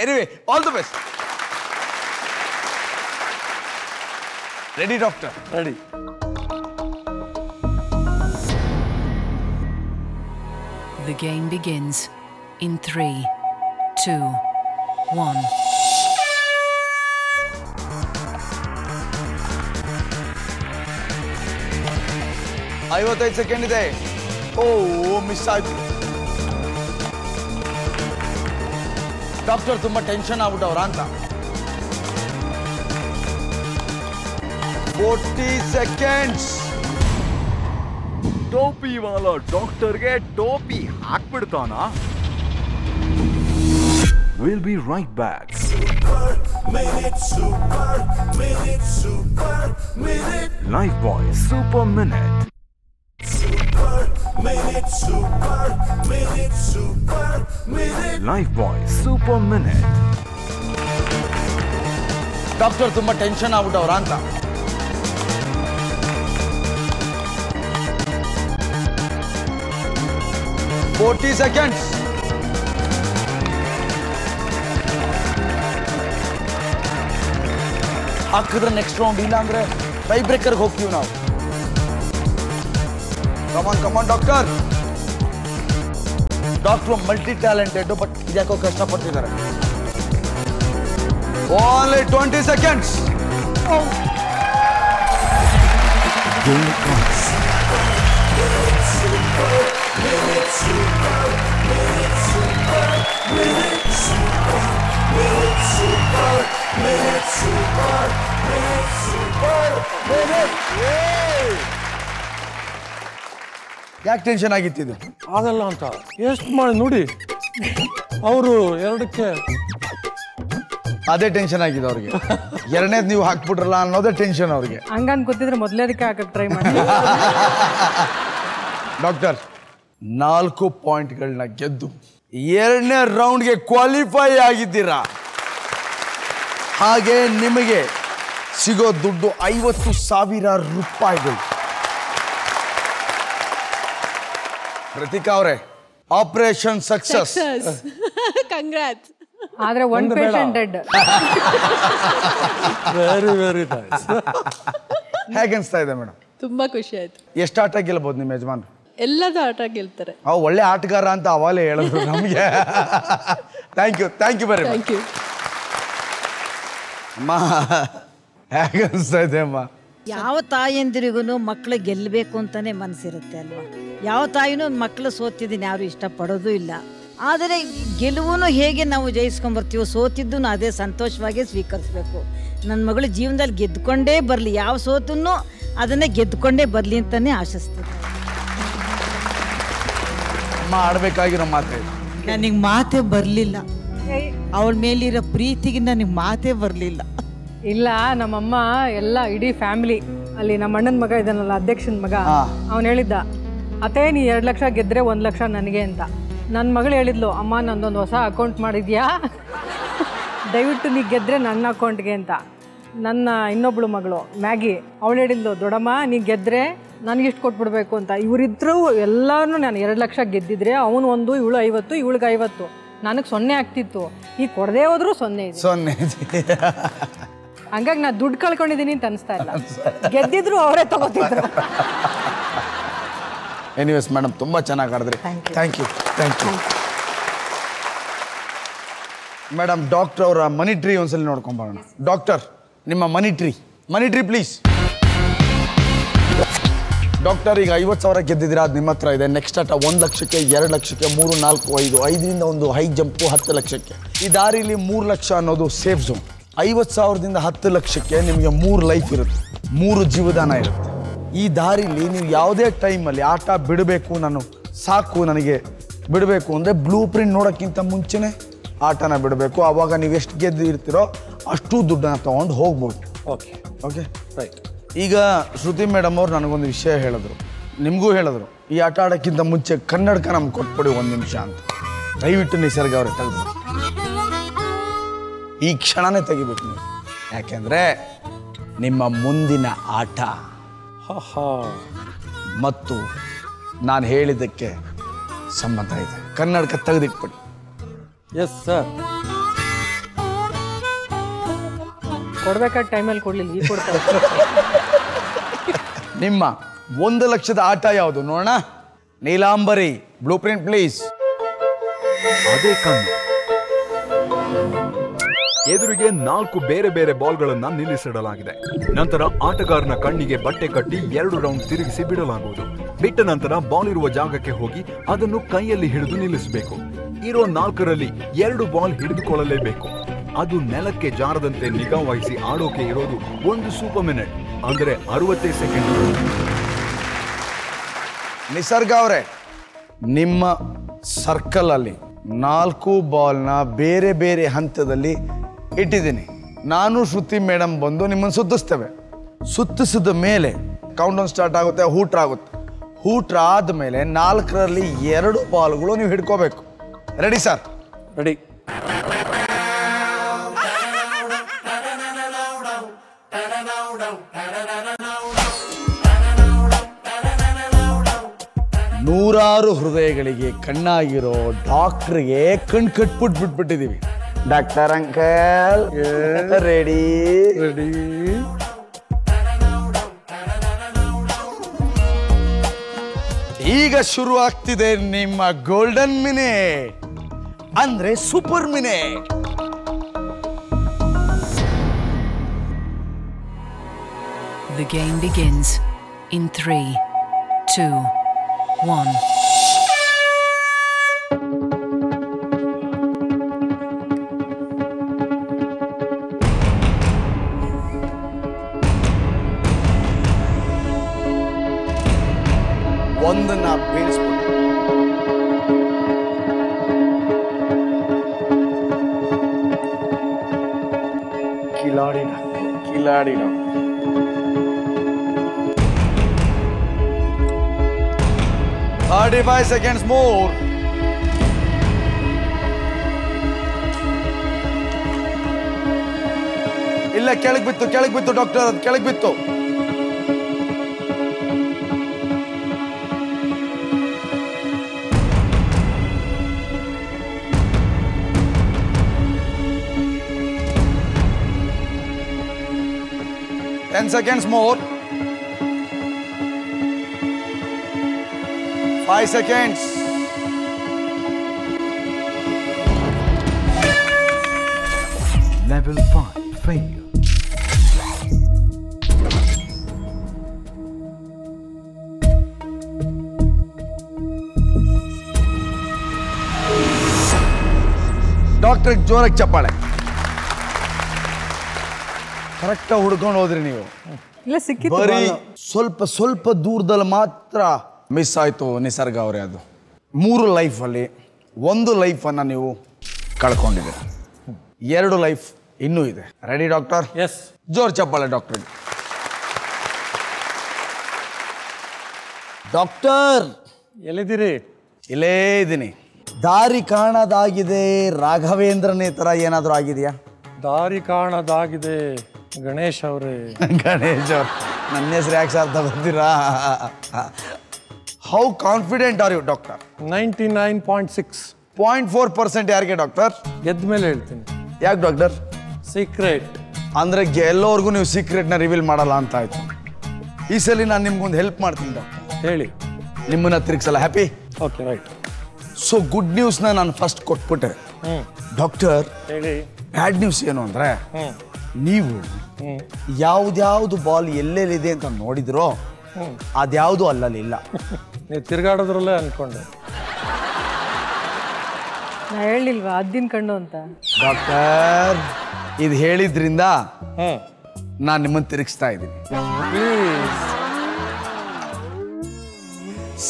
Anyway, all the best. Ready doctor? Ready. The game begins in 3, 2, 1. ಐವತ್ತೈದು ಸೆಕೆಂಡ್ ಇದೆ. ಓ, ಮಿಸ್ ಆಯ್ತು. ಡಾಕ್ಟರ್ ತುಂಬಾ ಟೆನ್ಷನ್ ಆಗ್ಬಿಟ್ಟವ್ರ ಅಂತ. 40 seconds. ಟೋಪಿ ವಾಲ ಡಾಕ್ಟರ್ಗೆ ಟೋಪಿ ಹಾಕ್ಬಿಡ್ತಾನ. We'll be right back. Lifebuoy Super Minute. Lifebuoy Super Minute. Doctor ತುಂಬಾ ಟೆನ್ಷನ್ ಆಗ್ಬಿಟ್ಟವ್ರ ಅಂತ. 40 seconds. ಹಾಕಿದ್ರೆ ನೆಕ್ಸ್ಟ್ ರೌಂಡ್, ಇಲ್ಲ ಅಂದ್ರೆ ಟೈ ಬ್ರೇಕರ್ಗೆ ಹೋಗ್ತೀವಿ ನಾವು. Come on doctor. Doctor multi talented, but ಇದ್ಯಾಕೋ ಕಷ್ಟಪಡ್ತಿದ್ದಾರೆ. Only 20 seconds. ಯಾಕೆ ಟೆನ್ಷನ್ ಆಗಿತ್ತಿದ್ದು? ಆಗಲ್ಲ ಅಂತ ಎಷ್ಟು ಮಾಡಿ ನೋಡಿ, ಅವರು 2ಕ್ಕೆ ಅದೇ ಟೆನ್ಷನ್ ಆಗಿದೆ ಅವ್ರಿಗೆ. 2ನೇದು ನೀವು ಹಾಕ್ಬಿಟ್ರಲ್ಲ ಅನ್ನೋದೇ ಟೆನ್ಷನ್ ಅವ್ರಿಗೆ. ಹಂಗನ್ ಗೊತ್ತಿದ್ರೆ ಮೊದಲೇ ಅದಕ್ಕೆ ಹಾಕಕ್ಕೆ ಟ್ರೈ ಮಾಡಿ. ಡಾಕ್ಟರ್, 4 ಪಾಯಿಂಟ್ಗಳನ್ನ ಗೆದ್ದು 2ನೇ ರೌಂಡ್ಗೆ ಕ್ವಾಲಿಫೈ ಆಗಿದ್ದೀರಾ. ಹಾಗೆ ನಿಮಗೆ ಸಿಗೋ ದುಡ್ಡು 50,000 ರೂಪಾಯಿಗಳು. ಪ್ರತಿಕಾ ಅವರೇ, ಆಪರೇಷನ್ ಸಕ್ಸಸ್. ಕಂಗ್ರಾಟ್ಸ್. ಆದ್ರೆ 1 patient dead. Very very nice. ಹೇಗೆ ಅನಿಸ್ತಾ ಇದೆ ಮೇಡಮ್? ತುಂಬಾ ಖುಷಿ ಆಯ್ತು. ಎಷ್ಟು ಆಟ ಗೆಲ್ಬಹುದು ನಿಮ್ಮ ಯಜಮಾನ್? ಎಲ್ಲದೂ ಆಟ ಗೆಲ್ತಾರೆ. ಒಳ್ಳೆ ಆಟಗಾರ ಅಂತ ಅವಾಲೇ ಹೇಳಿದ್ರು ನಮಗೆ. Thank you very much. Thank you ಅಮ್ಮ. ಹೇಗೆ ಅನಿಸ್ತಾ ಇದೆ ಅಮ್ಮ? ಯಾವ ತಾಯಿಯಂದಿರಿಗೂ ಮಕ್ಕಳು ಗೆಲ್ಲಬೇಕು ಅಂತಾನೆ ಮನಸ್ಸಿರುತ್ತೆ ಅಲ್ವಾ. ಯಾವ ತಾಯಿನೂ ಮಕ್ಕಳು ಸೋತಿದ್ದೀನಿ ಯಾರು ಇಷ್ಟಪಡೋದು ಇಲ್ಲ. ಆದರೆ ಗೆಲುವು ಹೇಗೆ ನಾವು ಜಯಿಸ್ಕೊಂಡ್ಬರ್ತೀವೋ, ಸೋತಿದ್ದು ಅದೇ ಸಂತೋಷವಾಗಿ ಸ್ವೀಕರಿಸಬೇಕು. ನನ್ನ ಮಗಳು ಜೀವನದಲ್ಲಿ ಗೆದ್ದುಕೊಂಡೇ ಬರಲಿ, ಯಾವ ಸೋತನ್ನು ಅದನ್ನೇ ಗೆದ್ದುಕೊಂಡೇ ಬರಲಿ ಅಂತಲೇ ಆಶಿಸ್ತೀನಿ. ಅಮ್ಮ ಆಡಬೇಕಾಗಿರೋ ಮಾತು ನನಗೆ ಮಾತೇ ಬರಲಿಲ್ಲ. ಅವಳ ಮೇಲಿರೋ ಪ್ರೀತಿಗೆ ನನಗೆ ಮಾತೇ ಬರಲಿಲ್ಲ. ಇಲ್ಲ, ನಮ್ಮಮ್ಮ ಎಲ್ಲ ಇಡೀ ಫ್ಯಾಮಿಲಿ ಅಲ್ಲಿ ನಮ್ಮ ಅಣ್ಣನ ಮಗ ಇದ್ದಾನಲ್ಲ, ಅಧ್ಯಕ್ಷನ ಮಗ, ಅವನು ಹೇಳಿದ್ದ, ಅತ್ತೆ ನೀ 2 ಲಕ್ಷ ಗೆದ್ರೆ 1 ಲಕ್ಷ ನನಗೆ ಅಂತ. ನನ್ನ ಮಗಳು ಹೇಳಿದ್ಲು, ಅಮ್ಮ ನಂದೊಂದು ಹೊಸ ಅಕೌಂಟ್ ಮಾಡಿದ್ಯಾ, ದಯವಿಟ್ಟು ನೀ ಗೆದ್ರೆ ನನ್ನ ಅಕೌಂಟ್ಗೆ ಅಂತ. ನನ್ನ ಇನ್ನೊಬ್ಳು ಮಗಳು ಮ್ಯಾಗಿ ಅವಳು ಹೇಳಿದ್ಲು, ದೊಡ್ಡಮ್ಮ ನೀ ಗೆದ್ರೆ ನನಗಿಷ್ಟು ಕೊಟ್ಬಿಡ್ಬೇಕು ಅಂತ. ಇವರಿದ್ರು ಎಲ್ಲರೂ ನಾನು 2 ಲಕ್ಷ ಗೆದ್ದಿದ್ರೆ ಅವನು 1, ಇವಳು 50, ಇವಳಿಗೆ 50, ನನಗೆ 0 ಆಗ್ತಿತ್ತು. ಈಗ ಕೊಡದೇ ಹೋದ್ರು 0 ಇದೆ. 0 ಹಂಗಾಗಿ ನಾನು ದುಡ್ಡು ಕಳ್ಕೊಂಡಿದ್ದೀನಿ ಅಂತ ಅನಿಸ್ತಾ ಇಲ್ಲ. ಗೆದ್ದಿದ್ರು ಅವರೇ ತಗೋತಿದ್ರು. ಎನಿವೇಸ್ ಮೇಡಮ್ ತುಂಬ ಚೆನ್ನಾಗಿ ಆಡಿದ್ರಿ. Thank you. ಮೇಡಮ್ ಡಾಕ್ಟರ್ ಅವರ ಮನಿ ಟ್ರೀ ಒಂದ್ಸಲ ನೋಡ್ಕೊಂಬರೋಣ. ಡಾಕ್ಟರ್ ನಿಮ್ಮ ಮನಿ ಟ್ರೀ ಪ್ಲೀಸ್. ಡಾಕ್ಟರ್ ಈಗ 50,000 ಗೆದ್ದಿದ್ದೀರಾ, ಅದು ನಿಮ್ಮ ಹತ್ರ ಇದೆ. ನೆಕ್ಸ್ಟ್ ಆಟ 1 ಲಕ್ಷಕ್ಕೆ, 2 ಲಕ್ಷಕ್ಕೆ, 3, 4, 5, 5ರಿಂದ ಒಂದು ಹೈ ಜಂಪು 10 ಲಕ್ಷಕ್ಕೆ. ಈ ದಾರಿಲಿ 3 ಲಕ್ಷ ಅನ್ನೋದು ಸೇಫ್ ಝೋನ್. 50,000ದಿಂದ 10 ಲಕ್ಷಕ್ಕೆ ನಿಮಗೆ 3 ಲೈಫ್ ಇರುತ್ತೆ, 3 ಜೀವದಾನ ಇರುತ್ತೆ. ಈ ದಾರಿಲಿ ನೀವು ಯಾವುದೇ ಟೈಮಲ್ಲಿ ಆಟ ಬಿಡಬೇಕು, ನನಗೆ ಬಿಡಬೇಕು ಅಂದರೆ ಬ್ಲೂ ಪ್ರಿಂಟ್ ನೋಡೋಕ್ಕಿಂತ ಮುಂಚೆನೇ ಆಟನ ಬಿಡಬೇಕು. ಆವಾಗ ನೀವು ಎಷ್ಟು ಗೆದ್ದಿರ್ತೀರೋ ಅಷ್ಟು ದುಡ್ಡನ್ನು ತೊಗೊಂಡು ಹೋಗ್ಬೋದು. Okay right. ಈಗ ಶ್ರುತಿ ಮೇಡಮ್ ಅವ್ರು ನನಗೊಂದು ವಿಷಯ ಹೇಳಿದ್ರು, ನಿಮಗೂ ಹೇಳಿದ್ರು, ಈ ಆಟ ಆಡೋಕ್ಕಿಂತ ಮುಂಚೆ ಕನ್ನಡಕ ನಮ್ಗೆ ಕೊಟ್ಬಿಡಿ 1 ನಿಮಿಷ ಅಂತ. ದಯವಿಟ್ಟು ನಿಸರ್ಗ ಅವ್ರಿಗೆ ತೆಗೆದು ಈ ಕ್ಷಣನೇ ತೆಗಿಬೇಕು ನೀವು. ಯಾಕೆಂದರೆ ನಿಮ್ಮ ಮುಂದಿನ ಆಟ ಮತ್ತು ನಾನು ಹೇಳಿದ್ದಕ್ಕೆ ಸಂಬಂಧ ಇದೆ. ಕನ್ನಡಕ ತೆಗೆದಿಟ್ಬಿಡಿ. Yes sir. ಕೊಡ್ಬೇಕಾದ ಟೈಮಲ್ಲಿ ಕೊಡ್ಲಿಲ್ಲ, ಈಗ ಕೊಡ್ತಾರೆ. ನಿಮ್ಮ 1 ಲಕ್ಷದ ಆಟ ಯಾವುದು ನೋಡೋಣ? Neelambari blue print please. ಅದೇ ಕಣ್ಣು. ಎದುರಿಗೆ 4 ಬೇರೆ ಬೇರೆ ಬಾಲ್ಗಳನ್ನ ನಿಲ್ಲಿಸಿಡಲಾಗಿದೆ. ನಂತರ ಆಟಗಾರನ ಕಣ್ಣಿಗೆ ಬಟ್ಟೆ ಕಟ್ಟಿ 2 ರೌಂಡ್ ತಿರುಗಿಸಿ ಬಿಡಲಾಗುವುದು. ಬಿಟ್ಟ ನಂತರ ಬಾಲ್ ಇರುವ ಜಾಗಕ್ಕೆ ಹೋಗಿ ಅದನ್ನು ಕೈಯಲ್ಲಿ ಹಿಡಿದು ನಿಲ್ಲಿಸಬೇಕು. ಇರೋ 4ರಲ್ಲಿ 2 ಬಾಲ್ ಹಿಡಿದುಕೊಳ್ಳಲೇಬೇಕು. ಅದು ನೆಲಕ್ಕೆ ಜಾರದಂತೆ ನಿಗಾ ವಹಿಸಿ ಆಡೋಕೆ ಇರೋದು 1 ಸೂಪರ್ ಮಿನಿಟ್, ಅಂದರೆ 60 ಸೆಕೆಂಡ್. ನಿಸರ್ಗ ಅವರೇ, ನಿಮ್ಮ ಸರ್ಕಲಲ್ಲಿ 4 ಬಾಲ್ನ ಬೇರೆ ಬೇರೆ ಹಂತದಲ್ಲಿ ಇಟ್ಟಿದ್ದೀನಿ. ನಾನು ಶ್ರುತಿ ಮೇಡಮ್ ಬಂದು ನಿಮ್ಮನ್ನು ಸುತ್ತಿಸ್ತೇವೆ. ಸುತ್ತಿಸಿದ ಮೇಲೆ ಕೌಂಟ್ ಡೌನ್ ಸ್ಟಾರ್ಟ್ ಆಗುತ್ತೆ, ಹೂಟ್ರ ಆಗುತ್ತೆ. ಹೂಟ್ರ ಆದಮೇಲೆ 4ರಲ್ಲಿ 2 ಬಾಲ್ಗಳು ನೀವು ಹಿಡ್ಕೋಬೇಕು. Ready sir? ರೆಡಿ. ನೂರಾರು ಹೃದಯಗಳಿಗೆ ಕಣ್ಣಾಗಿರೋ ಡಾಕ್ಟ್ರಿಗೆ ಕಣ್ ಬಿಟ್ಬಿಟ್ಟಿದೀವಿ. Doctor uncle ready? ರೆಡಿ. ಈಗ ಶುರು ಆಗ್ತಿದೆ ನಿಮ್ಮ ಗೋಲ್ಡನ್ ಮಿನಿಟ್, ಅಂದ್ರೆ super minute. The game begins in 3, 2, 1. ಒಂದನ್ನ ಬೀಳಿಸ್ಬಿಟ್ಟು ಕಿಲಾಡಿ 35 seconds more. ಇಲ್ಲ, ಕೆಳಗೆ ಬಿತ್ತು ಡಾಕ್ಟರ್, ಅದು ಕೆಳಗೆ ಬಿತ್ತು. Ten seconds more. 5 seconds. Level 5 failure. Doctor ಜೋರಾಗಿ ಚಪ್ಪಾಳೆ. ಕರೆಕ್ಟಾಗಿ ಹುಡ್ಕೊಂಡು ಹೋದ್ರಿ ನೀವು. ಬರೀ ಸ್ವಲ್ಪ ದೂರದಲ್ಲಿ ಮಾತ್ರ ಮಿಸ್ ಆಯ್ತು ನಿಸರ್ಗ ಅವರೇ. ಅದು 3 ಲೈಫಲ್ಲಿ 1 ಲೈಫನ್ನು ನೀವು ಕಳ್ಕೊಂಡಿದ್ದೀರ, 2 ಲೈಫ್ ಇನ್ನೂ ಇದೆ. Ready doctor? ಎಸ್. ಜೋರ್ ಚಪ್ಪಾಳೆ ಡಾಕ್ಟರ್. ಡಾಕ್ಟರ್ ಎಲ್ಲಿದ್ದೀರಿ? ಇಲ್ಲೇ ಇದ್ದೀನಿ. ದಾರಿ ಕಾಣದಾಗಿದೆ, ರಾಘವೇಂದ್ರನೇ ಥರ ಏನಾದರೂ ಆಗಿದೆಯಾ? ದಾರಿ ಕಾಣದಾಗಿದೆ ಗಣೇಶ್ ಅವರೇ. ಗಣೇಶ್ ಅವ್ರು ನನ್ನ ಹೆಸರು ಯಾಕೆ ಸಾರ್ಥ ಬರ್ತೀರಾ? How confident are you doctor? 99.6. 0.4% ಯಾರಿಗೆ ಡಾಕ್ಟರ್? ಗೆದ್ದ ಮೇಲೆ ಹೇಳ್ತೀನಿ. ಯಾಕೆ ಡಾಕ್ಟರ್? ಸೀಕ್ರೆಟ್. ಅಂದರೆ ಗೆಲ್ಲೋರ್ಗೂ ನೀವು ಸೀಕ್ರೆಟ್ನ ರಿವೀಲ್ ಮಾಡಲ್ಲ ಅಂತ ಆಯ್ತು. ಈ ಸಲ ನಾನು ನಿಮ್ಗೊಂದು ಹೆಲ್ಪ್ ಮಾಡ್ತೀನಿ ಡಾಕ್ಟರ್. ಹೇಳಿ. ನಿಮ್ಮನ್ನ ತಿರುಗಿಸಲ್ಲ. Happy? Okay right. So good ನ್ಯೂಸ್ನ ನಾನು ಫಸ್ಟ್ ಕೊಟ್ಬಿಟ್ಟೆ ಡಾಕ್ಟರ್. ಹೇಳಿ. ಬ್ಯಾಡ್ ನ್ಯೂಸ್ ಏನು ಅಂದರೆ ನೀವು ಯಾವ್ದ್ಯಾವ್ದು ಬಾಲ್ ಎಲ್ಲೆಲ್ಲಿದೆ ಅಂತ ನೋಡಿದ್ರೋ ಅದ್ಯಾವುದು ಅಲ್ಲಲ್ಲಿಲ್ಲ. ನೀವು ತಿರ್ಗಾಡೋದ್ರಲ್ಲೇ ಅನ್ಕೊಂಡೆ. ನಾ ಹೇಳಿಲ್ವಾ ಅದ್ದಿನ ಕಣ್ಣು ಅಂತ? ಡಾಕ್ಟರ್ ಇದು ಹೇಳಿದ್ರಿಂದ ನಾನು ನಿಮ್ಮನ್ನು ತಿರುಗಿಸ್ತಾ ಇದ್ದೀನಿ.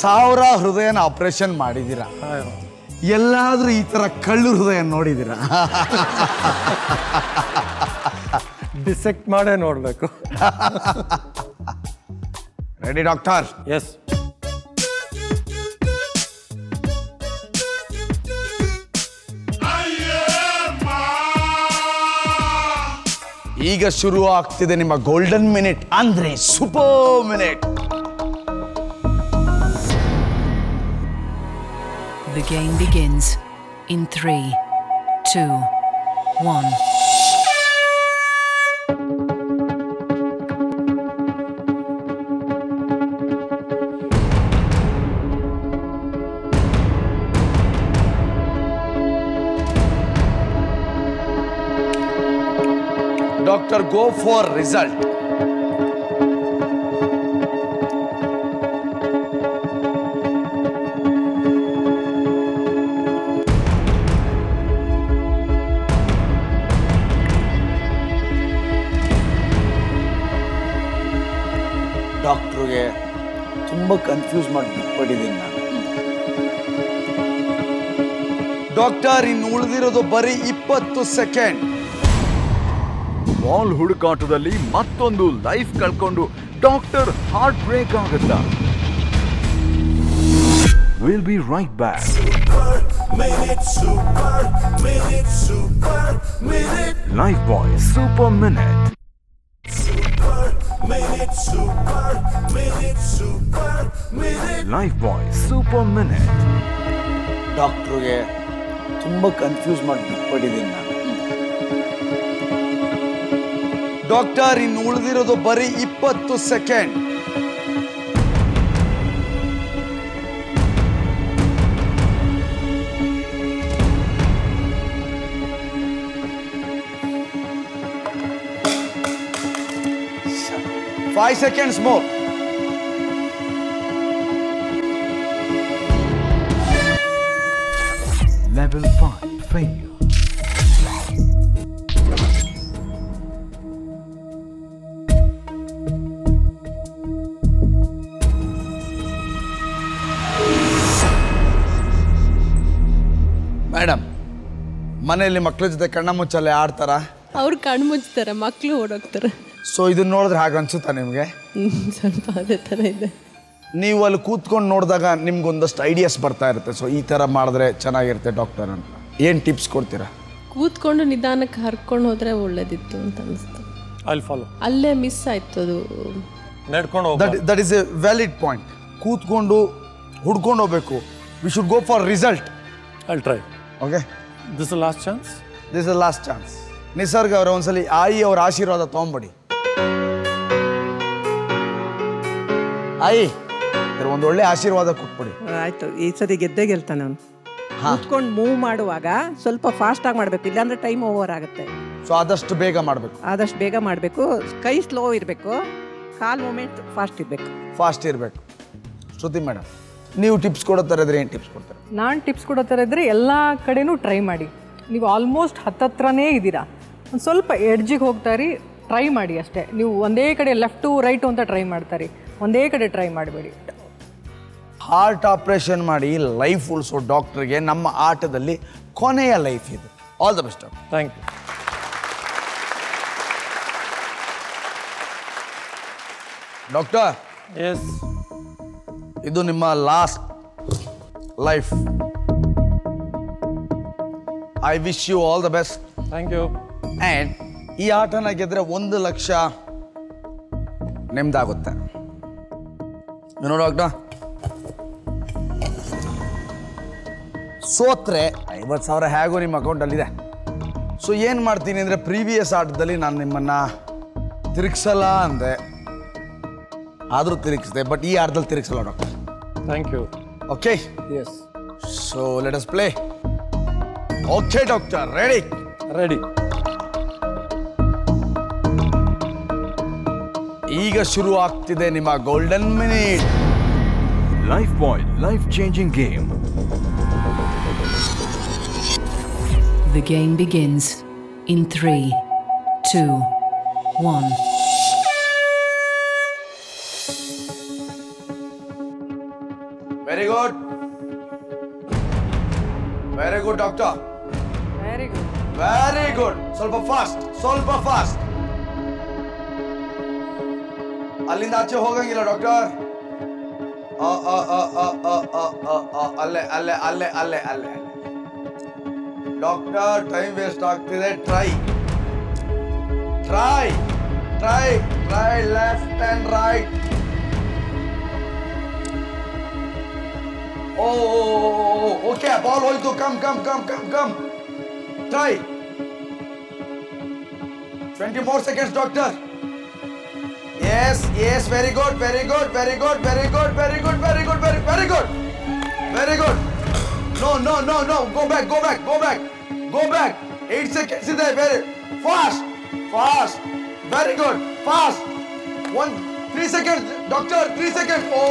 1000 ಹೃದಯನ ಆಪರೇಷನ್ ಮಾಡಿದ್ದೀರಾ, ಎಲ್ಲಾದ್ರೂ ಈ ತರ ಕಳ್ಳು ಹೃದಯ ನೋಡಿದ್ದೀರಾ? ಡಿಸೆಕ್ಟ್ ಮಾಡೇ ನೋಡ್ಬೇಕು. Ready doctor? ಎಸ್. ಈಗ ಶುರು ಆಗ್ತಿದೆ ನಿಮ್ಮ ಗೋಲ್ಡನ್ ಮಿನಿಟ್, ಅಂದ್ರೆ super minute. The game begins in 3, 2, 1. Doctor, go for result. ಡಾಕ್ಟ್ರಿಗೆ ತುಂಬ ಕನ್ಫ್ಯೂಸ್ ಮಾಡಿಬಿಟ್ಟಿದ್ದೀನಿ ನಾನು. ಡಾಕ್ಟರ್, ಇನ್ನು ಉಳಿದಿರೋದು ಬರೀ 20 ಸೆಕೆಂಡ್. ಬಾಲ್ ಹುಡುಕಾಟದಲ್ಲಿ ಮತ್ತೊಂದು ಲೈಫ್ ಕಳ್ಕೊಂಡು ಡಾಕ್ಟರ್ ಹಾರ್ಟ್ ಬ್ರೇಕ್ ಆಗುತ್ತಾ? Will be right back. Lifebuoy super minute. Life bye super minute. ಡಾಕ್ಟ್ರಿಗೆ ತುಂಬ ಕನ್ಫ್ಯೂಸ್ ಮಾಡಿಬಿಟ್ಟಿದ್ದೀನಿ ನಾನು. ಡಾಕ್ಟರ್, ಇನ್ನು ಉಳಿದಿರೋದು ಬರೀ 20 second. Five seconds more. Level 5 failure. Madam, ಮನೆಯಲ್ಲಿ ಮಕ್ಕಳ ಜೊತೆ ಕಣ್ಣ ಮುಚ್ಚಲ್ಲೇ ಆಡ್ತಾರ? ಅವ್ರು ಕಣ್ಣು ಮುಚ್ತಾರೆ, ಮಕ್ಕಳು ಓಡೋಗ್ತಾರೆ. ಸೊ ಇದನ್ನ ನೋಡಿದ್ರೆ ಹಾಗೆ ಅನ್ಸುತ್ತಾ ನಿಮಗೆ? ಸ್ವಲ್ಪ ಅದೇ ಥರ ಇದೆ. ನೀವು ಅಲ್ಲಿ ಕೂತ್ಕೊಂಡು ನೋಡಿದಾಗ ನಿಮ್ಗೊಂದಷ್ಟು ಐಡಿಯಾಸ್ ಬರ್ತಾ ಇರುತ್ತೆ. ಸೊ ಈ ಥರ ಮಾಡಿದ್ರೆ ಚೆನ್ನಾಗಿರುತ್ತೆ ಡಾಕ್ಟರ್ ಅಂತ ಏನು ಟಿಪ್ಸ್ ಕೊಡ್ತೀರಾ? ಕೂತ್ಕೊಂಡು ನಿಧಾನಕ್ಕೆ ಹರ್ಕೊಂಡು ಹೋದ್ರೆ ಒಳ್ಳೇದಿತ್ತು ಅಂತ ಅನಿಸ್ತು. I'll follow. ಅಲ್ಲೇ ಮಿಸ್ ಆಯ್ತು ಅದು. ನಡ್ಕೊಂಡು that is A valid point. ಕೂತ್ಕೊಂಡು ಹುಡ್ಕೊಂಡು ಹೋಗ್ಬೇಕು. We should go for result. I'll try. Okay, this last chance. This is last chance. ನಿಸರ್ಗ ಅವರ ಒಂದ್ಸಲಿ ಆಯಿ ಅವರ ಆಶೀರ್ವಾದ ತೊಗೊಂಬಿಡಿ. ಆಯಿ ಒಂದು ಒಳ್ಳೆ ಆಶೀರ್ವಾದ ಕೊಟ್ಬಿಡಿ. ಆಯ್ತು, ಈ ಸರಿ ಗೆದ್ದೇ ಗೆಲ್ತಾನೆ ಅವನು. ಕೂತ್ಕೊಂಡು ಮೂವ್ ಮಾಡುವಾಗ ಸ್ವಲ್ಪ ಫಾಸ್ಟ್ ಆಗಿ ಮಾಡಬೇಕು, ಇಲ್ಲಾಂದ್ರೆ ಟೈಮ್ ಓವರ್ ಆಗುತ್ತೆ. ಸೊ ಆದಷ್ಟು ಬೇಗ ಮಾಡಬೇಕು. ಆದಷ್ಟು ಬೇಗ ಮಾಡಬೇಕು. ಕೈ ಸ್ಲೋ ಇರಬೇಕು, ಕಾಲ್ ಮೂಮೆಂಟ್ ಫಾಸ್ಟ್ ಇರಬೇಕು. ಶ್ರುತಿ ಮೇಡಮ್, ನೀವು ಟಿಪ್ಸ್ ಕೊಡೋ ಥರ ಇದ್ರೆ ಏನು ಟಿಪ್ಸ್ ಕೊಡ್ತಾರೆ? ನಾನು ಟಿಪ್ಸ್ ಕೊಡೋ ಥರ ಇದ್ದರೆ ಎಲ್ಲ ಕಡೆನೂ ಟ್ರೈ ಮಾಡಿ. ನೀವು ಆಲ್ಮೋಸ್ಟ್ ಹತ್ತತ್ರನೇ ಇದ್ದೀರಾ. ಒಂದು ಸ್ವಲ್ಪ ಎಡ್ಜಿಗೆ ಹೋಗ್ತಾರಿ, ಟ್ರೈ ಮಾಡಿ ಅಷ್ಟೇ. ನೀವು ಒಂದೇ ಕಡೆ ಲೆಫ್ಟು ರೈಟು ಅಂತ ಟ್ರೈ ಮಾಡ್ತಾರೆ, ಒಂದೇ ಕಡೆ ಟ್ರೈ ಮಾಡಬೇಡಿ. ಹಾರ್ಟ್ ಆಪರೇಷನ್ ಮಾಡಿ ಲೈಫ್ ಉಳಿಸೋ ಡಾಕ್ಟರ್ಗೆ ನಮ್ಮ ಆಟದಲ್ಲಿ ಕೊನೆಯ ಲೈಫ್ ಇದೆ. All the best. Thank you doctor. Yes, ಇದು ನಿಮ್ಮ last life. I wish you all the best. Thank you. And ಈ ಆಟನ ಗೆದ್ರೆ 1 ಲಕ್ಷ ನಿಮ್ದಾಗುತ್ತೆ. ಏನೋ ಡಾಕ್ಟರ್, ಸೋತ್ರೆ 50,000 ಹೇಗೋ ನಿಮ್ಮ ಅಕೌಂಟಲ್ಲಿದೆ. ಸೊ ಏನು ಮಾಡ್ತೀನಿ ಅಂದರೆ, ಪ್ರೀವಿಯಸ್ ಆಟದಲ್ಲಿ ನಾನು ನಿಮ್ಮನ್ನು ತಿರುಗಿಸಲ್ಲ ಅಂದೆ, ಆದರೂ ತಿರುಗಿಸಿದೆ. ಬಟ್ ಈ ಆಟದಲ್ಲಿ ತಿರುಗಿಸಲ್ಲ doctor. Thank you. Okay, yes. So let us play. Okay doctor, ready? Ready. ಈಗ ಶುರು ಆಗ್ತಿದೆ ನಿಮ್ಮ golden minute. Life boy, life changing game. The game begins in 3, 2, 1. Very good. Very good, doctor. Very good. Very good. ಸ್ವಲ್ಪ ಫಾಸ್ಟ್. ಅಲ್ಲಿಂದ ಆಚೆ ಹೋಗಂಗಿಲ್ಲ ಡಾಕ್ಟರ್. ಅಲ್ಲೇ ಡಾಕ್ಟರ್, ಟೈಮ್ ವೇಸ್ಟ್ ಆಗ್ತಿದೆ. Try left and write. Okay, ball ಹೋಯ್ತು. Come. Try. 20 more seconds, doctor. Yes, very good. No. Go back. 8 seconds is there. Very fast. Very good. Fast. 3 seconds, doctor. 3 seconds. Oh.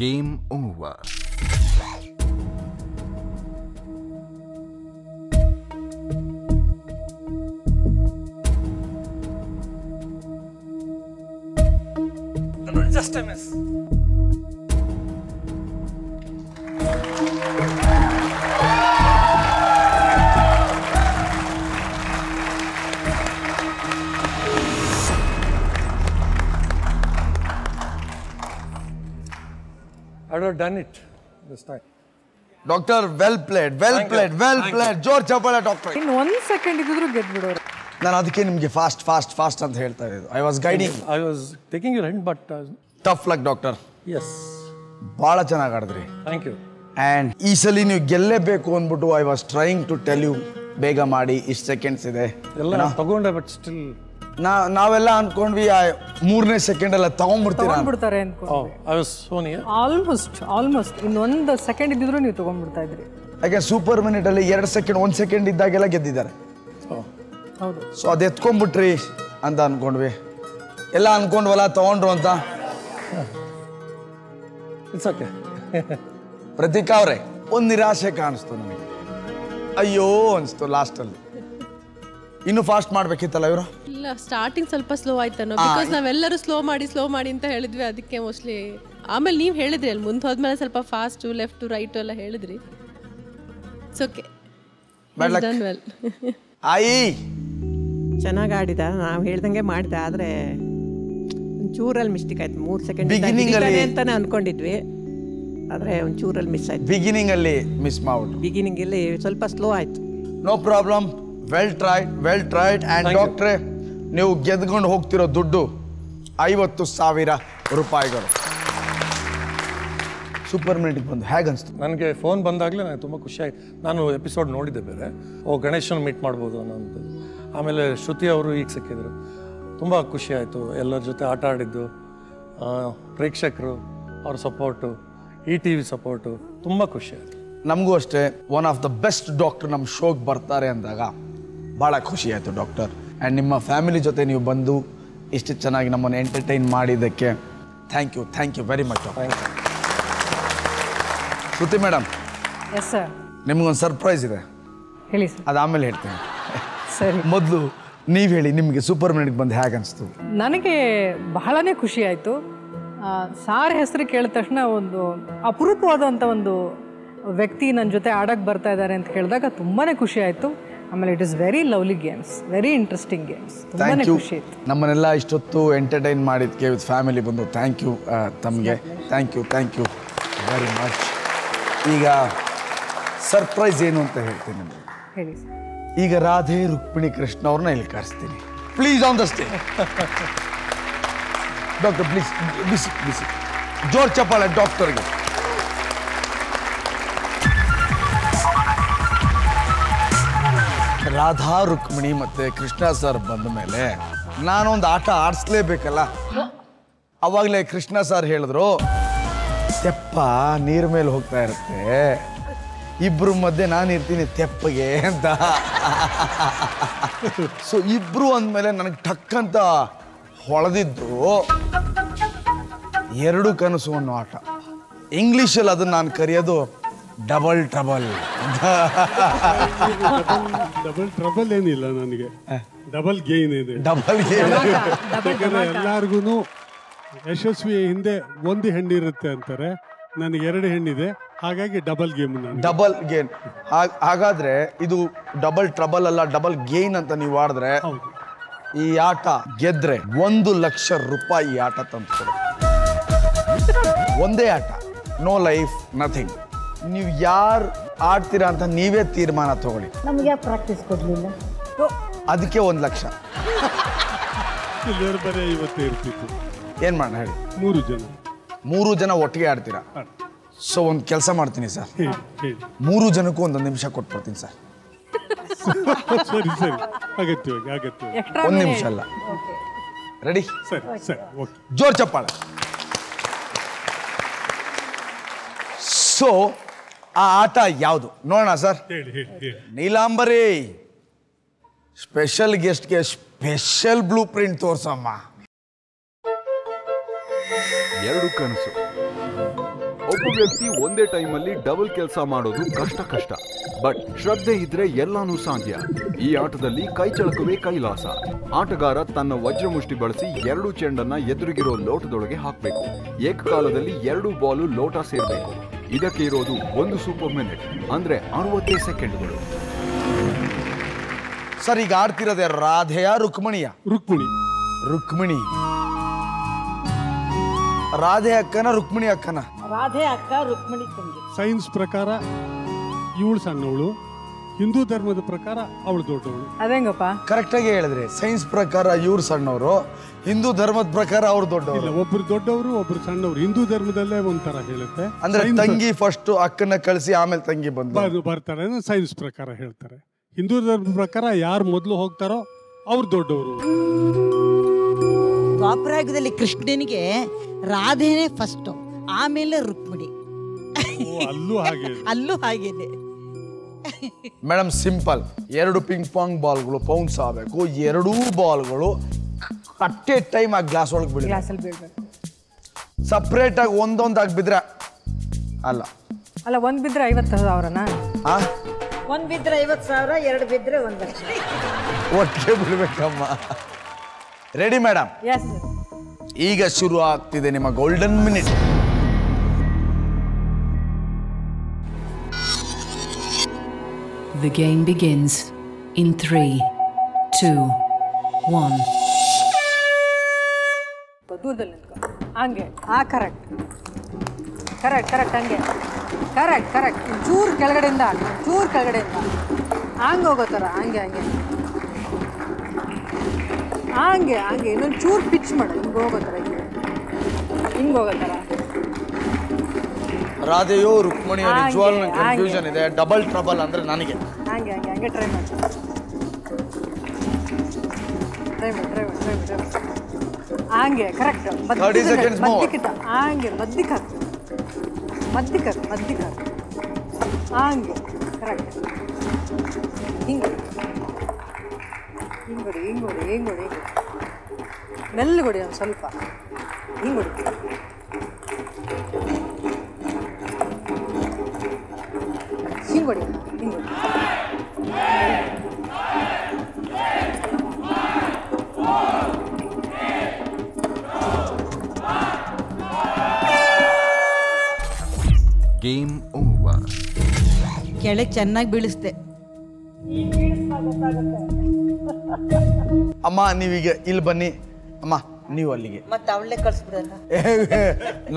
Game over. Just a miss. I would have done it this time. Doctor, well played. ಜೋರ್ ಚಪ್ಪಾಳೆ ಡಾಕ್ಟರ್. ಇನ್ನು 1 ಸೆಕೆಂಡ್ ಇದ್ರೂ ಗೆದ್ಬಿಡೋರು. ನಾನು ಅದಕ್ಕೆ ನಿಮಗೆ ಫಾಸ್ಟ್ ಅಂತ ಹೇಳ್ತಾ ಇರೋದು. I was guiding. I was taking your hand, but tough luck doctor. yes. ಭಾಳ ಚೆನ್ನಾಗಿ ಆಡಿದ್ರಿ. Thank you. ಆ್ಯಂಡ್ ಈ ಸಲ ನೀವು ಗೆಲ್ಲೇಬೇಕು ಅಂದ್ಬಿಟ್ಟು I was trying to tell you, ಬೇಗ ಮಾಡಿ, ಇಷ್ಟು ಸೆಕೆಂಡ್ಸ್ ಇದೆ ಎಲ್ಲ ತಗೊಂಡೆ, ಬಟ್ ಸ್ಟಿಲ್ ನಾವೆಲ್ಲ ಅನ್ಕೊಂಡ್ವಿ 3ನೇ ಸೆಕೆಂಡ್ ಎಲ್ಲ ತಗೊಂಡ್ಬಿಡ್ತಾರೆ ಅನ್ಕೊಂಡ್ವಿ. ಆಲ್ಮೋಸ್ಟ್ ಇನ್ನು 1 ಸೆಕೆಂಡ್ ಇದ್ದಿದ್ರು ನೀವು ತಗೊಂಡ್ಬಿಡ್ತಾ ಇದ್ರಿ. ಯಾಕೆ ಸೂಪರ್ ಮಿನಿಟ್ ಅಲ್ಲಿ 2 ಸೆಕೆಂಡ್ 1 ಸೆಕೆಂಡ್ ಇದ್ದಾಗೆಲ್ಲ ಗೆದ್ದಿದ್ದಾರೆ. ಹೌದು. ಸೊ ಅದು ಎತ್ಕೊಂಡ್ಬಿಟ್ರಿ ಅಂತ ಅನ್ಕೊಂಡ್ವಿ. ಎಲ್ಲ ಅನ್ಕೊಂಡ್ವಲ್ಲ ತಗೊಂಡ್ರು ಅಂತ. It's okay. ಪ್ರತೀಕ್ ಅವರೇ, ಒಂದು ನಿರಾಶೆ ಕಾಣಿಸ್ತು ನಮಗೆ. ಅಯ್ಯೋ ಅನಿಸ್ತು ಲಾಸ್ಟಲ್ಲಿ. ಇನ್ನು ಫಾಸ್ಟ್ ಮಾಡ್ಬೇಕಿತ್ತಲ್ಲ ಇವರು. ಇಲ್ಲ, ಸ್ಟಾರ್ಟಿಂಗ್ ಸ್ವಲ್ಪ ಸ್ಲೋ ಆಯ್ತಾನೋ, ಬಿಕಾಸ್ ನಾವೆಲ್ಲರೂ ಸ್ಲೋ ಮಾಡಿ ಅಂತ ಹೇಳಿದ್ವಿ. ಅದಕ್ಕೆ ಮೋಸ್ಟ್ಲಿ ಆಮೇಲೆ ನೀವು ಹೇಳಿದ್ರಿ ಅಲ್ಲಿ ಮುಂದೆ ಹೋದ್ಮೇಲೆ ಸ್ವಲ್ಪ ಫಾಸ್ಟು ಲೆಫ್ಟ್ ರೈಟ್ ಎಲ್ಲ ಹೇಳಿದ್ರಿ. It's okay. Done well. ಆಯಿ ಚೆನ್ನಾಗಿ ಆಡಿದ, ನಾವು ಹೇಳ್ದಂಗೆ ಮಾಡಿದ. ಆದರೆ ಒಂಚೂರಲ್ಲಿ ಮಿಸ್ಟೇಕ್ ಆಯ್ತು. 3 ಸೆಕೆಂಡ್ ಅಂತಾನೆ ಅನ್ಕೊಂಡಿದ್ವಿ, ಆದರೆ ಒಂಚೂರಲ್ಲಿ ಮಿಸ್ ಆಯ್ತು. ಬಿಗಿನಿಂಗ್ ಅಲ್ಲಿ ಮಿಸ್ ಮಾಡ್ಬಿಟ್ಟು. ಬಿಗಿನಿಂಗ್ ಅಲ್ಲಿ ಸ್ವಲ್ಪ ಸ್ಲೋ ಆಯ್ತು. No problem. Well tried. And ಡಾಕ್ಟ್ರೇ, ನೀವು ಗೆದ್ಕೊಂಡು ಹೋಗ್ತಿರೋ ದುಡ್ಡು 50,000 ರೂಪಾಯಿಗಳು. ಸೂಪರ್ ಮಿನಿಟ್ಗೆ ಬಂದು ಹೇಗೆ ಅನಿಸ್ತು? ನನಗೆ ಫೋನ್ ಬಂದಾಗಲೇ ನನಗೆ ತುಂಬ ಖುಷಿ ಆಯಿತು. ನಾನು ಎಪಿಸೋಡ್ ನೋಡಿದ್ದೆ ಬೇರೆ, ಗಣೇಶನ ಮೀಟ್ ಮಾಡ್ಬೋದು ಅನ್ನೋಂಥದ್ದು. ಆಮೇಲೆ ಶ್ರುತಿ ಅವರು ಈಗ ಸಿಕ್ಕಿದ್ರು, ತುಂಬ ಖುಷಿ ಆಯಿತು. ಎಲ್ಲರ ಜೊತೆ ಆಟ ಆಡಿದ್ದು, ಪ್ರೇಕ್ಷಕರು ಅವ್ರ ಸಪೋರ್ಟು, ETV ಸಪೋರ್ಟು, ತುಂಬ ಖುಷಿ ಆಯಿತು. ನಮಗೂ ಅಷ್ಟೇ. One of the best doctor ನಮ್ಮ ಶೋಗೆ ಬರ್ತಾರೆ ಅಂದಾಗ ಭಾಳ ಖುಷಿ ಆಯಿತು ಡಾಕ್ಟರ್. ಆ್ಯಂಡ್ ನಿಮ್ಮ ಫ್ಯಾಮಿಲಿ ಜೊತೆ ನೀವು ಬಂದು ಇಷ್ಟು ಚೆನ್ನಾಗಿ ನಮ್ಮನ್ನು ಎಂಟರ್ಟೈನ್ ಮಾಡಿದ್ದಕ್ಕೆ thank you very much. Shruti madam, yes sir, ನಿಮ್ಗೊಂದು ಸರ್ಪ್ರೈಸ್ ಇದೆ. ಹೇಳಿ ಸರ್. ಅದು ಆಮೇಲೆ ಹೇಳ್ತೀನಿ. ಸರಿ, ಮೊದಲು ನೀವು ಹೇಳಿ, ನಿಮಗೆ ಸೂಪರ್ ಮಿನಿಟ್ಗೆ ಬಂದು ಹೇಗೆ ಅನಿಸ್ತು? ನನಗೆ ಬಹಳನೇ ಖುಷಿ ಆಯಿತು. ಸಾರ್ ಹೆಸರು ಕೇಳಿದ ತಕ್ಷಣ ಒಂದು ಅಪರೂಪವಾದಂಥ ಒಂದು ವ್ಯಕ್ತಿ ನನ್ನ ಜೊತೆ ಆಡಕ್ಕೆ ಬರ್ತಾ ಇದ್ದಾರೆ ಅಂತ ಹೇಳಿದಾಗ ತುಂಬಾ ಖುಷಿ ಆಯಿತು. ಆಮೇಲೆ it is very lovely games, very interesting games. ತುಂಬಾ ಖುಷಿ ಆಯಿತು. ನಮ್ಮನ್ನೆಲ್ಲ ಇಷ್ಟೊತ್ತು ಎಂಟರ್ಟೈನ್ ಮಾಡಿದ್ದಕ್ಕೆ ವಿತ್ ಫ್ಯಾಮಿಲಿ ಬಂದು ಥ್ಯಾಂಕ್ ಯು ತಮಗೆ. Thank you very much. ಈಗ ಸರ್ಪ್ರೈಸ್ ಏನು ಅಂತ ಹೇಳ್ತೀನಿ ನಿಮಗೆ. ಹೇಳಿ ಈಗ ರಾಧೆ ರುಕ್ಮಿಣಿ ಕೃಷ್ಣ ಅವ್ರನ್ನ ಇಲ್ಲಿ ಕರೆಸ್ತೀನಿ. Please on the stage. Doctor please ಬಿಸಿ ಬಿಸಿ ಜೋರ್ ಚಪ್ಪಾಳೆ ಡಾಕ್ಟರ್ಗೆ. ರಾಧಾ ರುಕ್ಮಿಣಿ ಮತ್ತೆ ಕೃಷ್ಣ ಸರ್ ಬಂದ ಮೇಲೆ ನಾನೊಂದು ಆಟ ಆಡಿಸ್ಲೇಬೇಕಲ್ಲ. ಅವಾಗಲೇ ಕೃಷ್ಣ ಸರ್ ಹೇಳಿದ್ರು, ತೆಪ್ಪ ನೀರ್ ಮೇಲೆ ಹೋಗ್ತಾ ಇರುತ್ತೆ, ಇಬ್ರು ಮಧ್ಯೆ ನಾನು ಇರ್ತೀನಿ ತೆಪ್ಪಗೆ ಅಂತ. ಸೊ ಇಬ್ರು ಅಂದಮೇಲೆ ನನಗೆ ಟಕ್ ಅಂತ ಹೊಳೆದಿದ್ದು ಎರಡು ಕನಸು ಅನ್ನೋ ಆಟ. ಇಂಗ್ಲಿಷಲ್ಲಿ ಅದನ್ನ ನಾನು ಕರೆಯೋದು ಡಬಲ್ ಟ್ರಬಲ್. ಡಬಲ್ ಟ್ರಬಲ್ ಏನಿಲ್ಲ ನನಗೆ, ಡಬಲ್ ಗೇನ್ ಇದೆ. ಡಬಲ್ ಗೇನ್ ಯಾಕಂದ್ರೆ ಎಲ್ಲಾರ್ಗು ಯಶಸ್ವಿ ಹಿಂದೆ ಒಂದು ಹೆಣ್ಣಿರುತ್ತೆ ಅಂತಾರೆ, ನನಗೆ 2 ಹೆಣ್ಣಿದೆ, ಹಾಗಾಗಿ ಡಬಲ್ ಗೇಮ್. Double gain. ಹಾಗಾದ್ರೆ ಇದು ಡಬಲ್ ಟ್ರಬಲ್ ಅಲ್ಲ, ಡಬಲ್ ಗೇನ್ ಅಂತ ನೀವು ಆಡಿದ್ರೆ ಈ ಆಟ ಗೆದ್ರೆ 1 ಲಕ್ಷ ರೂಪಾಯಿ ಈ ಆಟ ತಂದ್ಕೊಡು. ಒಂದೇ ಆಟ, ನೋ ಲೈಫ್ ನಥಿಂಗ್. ನೀವು ಯಾರು ಆಡ್ತೀರಾ ಅಂತ ನೀವೇ ತೀರ್ಮಾನ ತಗೊಳ್ಳಿ. ನಮ್ಗೆ ಯಾಕೆ ಪ್ರಾಕ್ಟೀಸ್ ಕೊಡ್ಲಿಲ್ಲ? ಅದಕ್ಕೆ 1 ಲಕ್ಷ. ಬರೀ 50 ಇರ್ತಿತ್ತು. ಏನ್ ಮಾಡೋಣ ಹೇಳಿ? 3 ಜನ ಒಟ್ಟಿಗೆ ಆಡ್ತೀರಾ? ಸೊ ಒಂದು ಕೆಲಸ ಮಾಡ್ತೀನಿ ಸರ್, 3 ಜನಕ್ಕೂ 1 ನಿಮಿಷ ಕೊಟ್ಬಿಡ್ತೀನಿ ಸರ್. ಸರಿ ಸರಿ, ಅಗತ್ಯವಾಗಿ 1 ನಿಮಿಷ ಅಲ್ಲ. ರೆಡಿ? ಸರಿ ಸರಿ, ಓಕೆ. ಜೋರ್ ಚಪ್ಪಾಳೆ. ಸೊ ಆ ಆಟ ಯಾವುದು ನೋಡೋಣ ಸರ್? ಹೇಳಿ ಹೇಳಿ ಹೇಳಿ. ನೀಲಾಂಬರಿ, ಸ್ಪೆಷಲ್ ಗೆಸ್ಟ್ಗೆ ಸ್ಪೆಷಲ್ ಬ್ಲೂ ಪ್ರಿಂಟ್ ತೋರ್ಸಮ್ಮ. 2 ಕನಸು. ಒಬ್ಬ ವ್ಯಕ್ತಿ ಒಂದೇ ಟೈಮಲ್ಲಿ ಡಬಲ್ ಕೆಲಸ ಮಾಡೋದು ಕಷ್ಟ. ಬಟ್ ಶ್ರದ್ಧೆ ಇದ್ರೆ ಎಲ್ಲಾನು ಸಾಧ್ಯ. ಈ ಆಟದಲ್ಲಿ ಕೈ ಚಳಕವೇ ಕೈಲಾಸ. ಆಟಗಾರ ತನ್ನ ವಜ್ರಮುಷ್ಟಿ ಬಳಸಿ 2 ಚೆಂಡನ್ನ ಎದುರಿಗಿರೋ ಲೋಟದೊಳಗೆ ಹಾಕಬೇಕು. ಏಕಕಾಲದಲ್ಲಿ 2 ಬಾಲು ಲೋಟ ಸೇರ್ಬೇಕು. ಇದಕ್ಕೆ ಇರೋದು 1 ಸೂಪರ್ ಮಿನಿಟ್, ಅಂದ್ರೆ 60 ಸೆಕೆಂಡ್ಗಳು. ಸರ್ ಈಗ ಆಡ್ತಿರೋದೇ ರಾಧೆಯ ರುಕ್ಮಿಣಿಯ? ರುಕ್ಮಿಣಿ. ರಾಧೆ ಅಕ್ಕನ ರುಕ್ಮಿಣಿ ಅಕ್ಕನ? ರಾಧೆ ಅಕ್ಕ, ರುಕ್ಮಿಣಿ ತಂಗಿ. ಸೈನ್ಸ್ ಪ್ರಕಾರ ಇವಳು ಸಣ್ಣವಳು, ಹಿಂದೂ ಧರ್ಮದ ಪ್ರಕಾರ ಅವಳು ದೊಡ್ಡವಳು. ಅದೇಂಗಪ್ಪ? ಕರೆಕ್ಟ್ ಆಗಿ ಹೇಳಿದ್ರಿ. ಸೈನ್ಸ್ ಪ್ರಕಾರ ಇವ್ರು ಸಣ್ಣವರು, ಹಿಂದೂ ಧರ್ಮದ ಪ್ರಕಾರ ಅವ್ರು ದೊಡ್ಡವರು. ಒಬ್ರು ದೊಡ್ಡವರು, ಒಬ್ರು ಸಣ್ಣವರು. ಹಿಂದೂ ಧರ್ಮದಲ್ಲೇ ಒಂಥರ ಹೇಳುತ್ತೆ. ಅಂದ್ರೆ ತಂಗಿ ಫಸ್ಟ್ ಅಕ್ಕನ ಕಳಿಸಿ ಆಮೇಲೆ ತಂಗಿ ಬರ್ತಾರೆ ಸೈನ್ಸ್ ಪ್ರಕಾರ ಹೇಳ್ತಾರೆ. ಹಿಂದೂ ಧರ್ಮದ ಪ್ರಕಾರ ಯಾರು ಮೊದಲು ಹೋಗ್ತಾರೋ ಅವ್ರು ದೊಡ್ಡವರು. ದ್ವಾಪರಾಯುಗದಲ್ಲಿ ಕೃಷ್ಣನಿಗೆ ರಾಧೆನೇ ಫಸ್ಟ್, ಆಮೇಲೆ ರುಕ್ಮಿಣಿ. ಅಲ್ಲೂ ಹಾಗೇನೆ ಮೇಡಮ್. ಸಿಂಪಲ್, 2 ಪಿಂಗ್ ಪಾಂಗ್ ಬಾಲ್ಗಳು ಬೌನ್ಸ್ ಆಗಬೇಕು. 2 ಬಾಲ್ಗಳು ಅಟ್ಟೆ ಟೈಮ್ ಆ ಗ್ಲಾಸ್ ಒಳಗೆ ಬೀಳಬೇಕು. ಸಪ್ರೇಟ್ ಆಗಿ ಒಂದೊಂದಾಗಿ ಬಿದ್ರೆ ಅಲ್ಲ. ಒಂದು ಬಿದ್ರೆ 50,000ನಾ? 1 ಬಿದ್ರೆ 50,000, 2 ಬಿದ್ರೆ 1 ಲಕ್ಷ. ಒಟ್ಟಿಗೆ ಬಿಡ್ಬೇಕಮ್ಮ. Ready madam? ಈಗ ಶುರು ಆಗ್ತಿದೆ ನಿಮ್ಮ golden minute. The game begins in 3, 2, 1. ದೂರದಲ್ಲಿ ನಿಂತ್ಕೊ. ಹಂಗೆ. ಕರೆಕ್ಟ್ ಹಂಗೆ. ಕರೆಕ್ಟ್. ಚೂರು ಕೆಳಗಡೆಯಿಂದ ಹಂಗೆ ಹೋಗೋ ಥರ. ಹಂಗೆ ಇನ್ನೊಂದು ಚೂರು ಪಿಚ್ ಮಾಡು. ಹಿಂಗೆ ಹೋಗೋ ಥರ. ರಾಧೆಯೋ ರುಕ್ಮಿಣಿಯೋ ನಿಜವಾಗ್ಲೂ ನಂಗೆ ಕನ್ಫ್ಯೂಷನ್ ಇದೆ. ಡಬಲ್ ಟ್ರಬಲ್ ಅಂದ್ರೆ ನನಗೆ. ಹಂಗೆ ಟ್ರೈ ಮಾಡಿ. ಹಂಗೆ ಕರೆಕ್ಟ್. 30 seconds more. ಹಂಗೆ ಮದ್ದಿಕ್ ಹಾಕು. ಹಂಗೆ ಕರೆಕ್ಟ್. ಹಿಂಗೆ ಹೊಡಿ. ಮೆಲ್ಲಗೊಡಿ ಒಂದು ಸ್ವಲ್ಪ. ಹಿಂಗೆ ಹೊಡಿ. Game over. ಕೆಳಗೆ ಚೆನ್ನಾಗಿ ಬೀಳಿಸ್ದೆ. ಅಮ್ಮ ನೀವೀಗ ಇಲ್ಲಿ ಬನ್ನಿ. ಅಮ್ಮ ನೀವು ಅಲ್ಲಿಗೆ. ಮತ್ತೆ ಅವಳೇ ಕಳ್ಸ್ಬಿಡಲ್ಲ.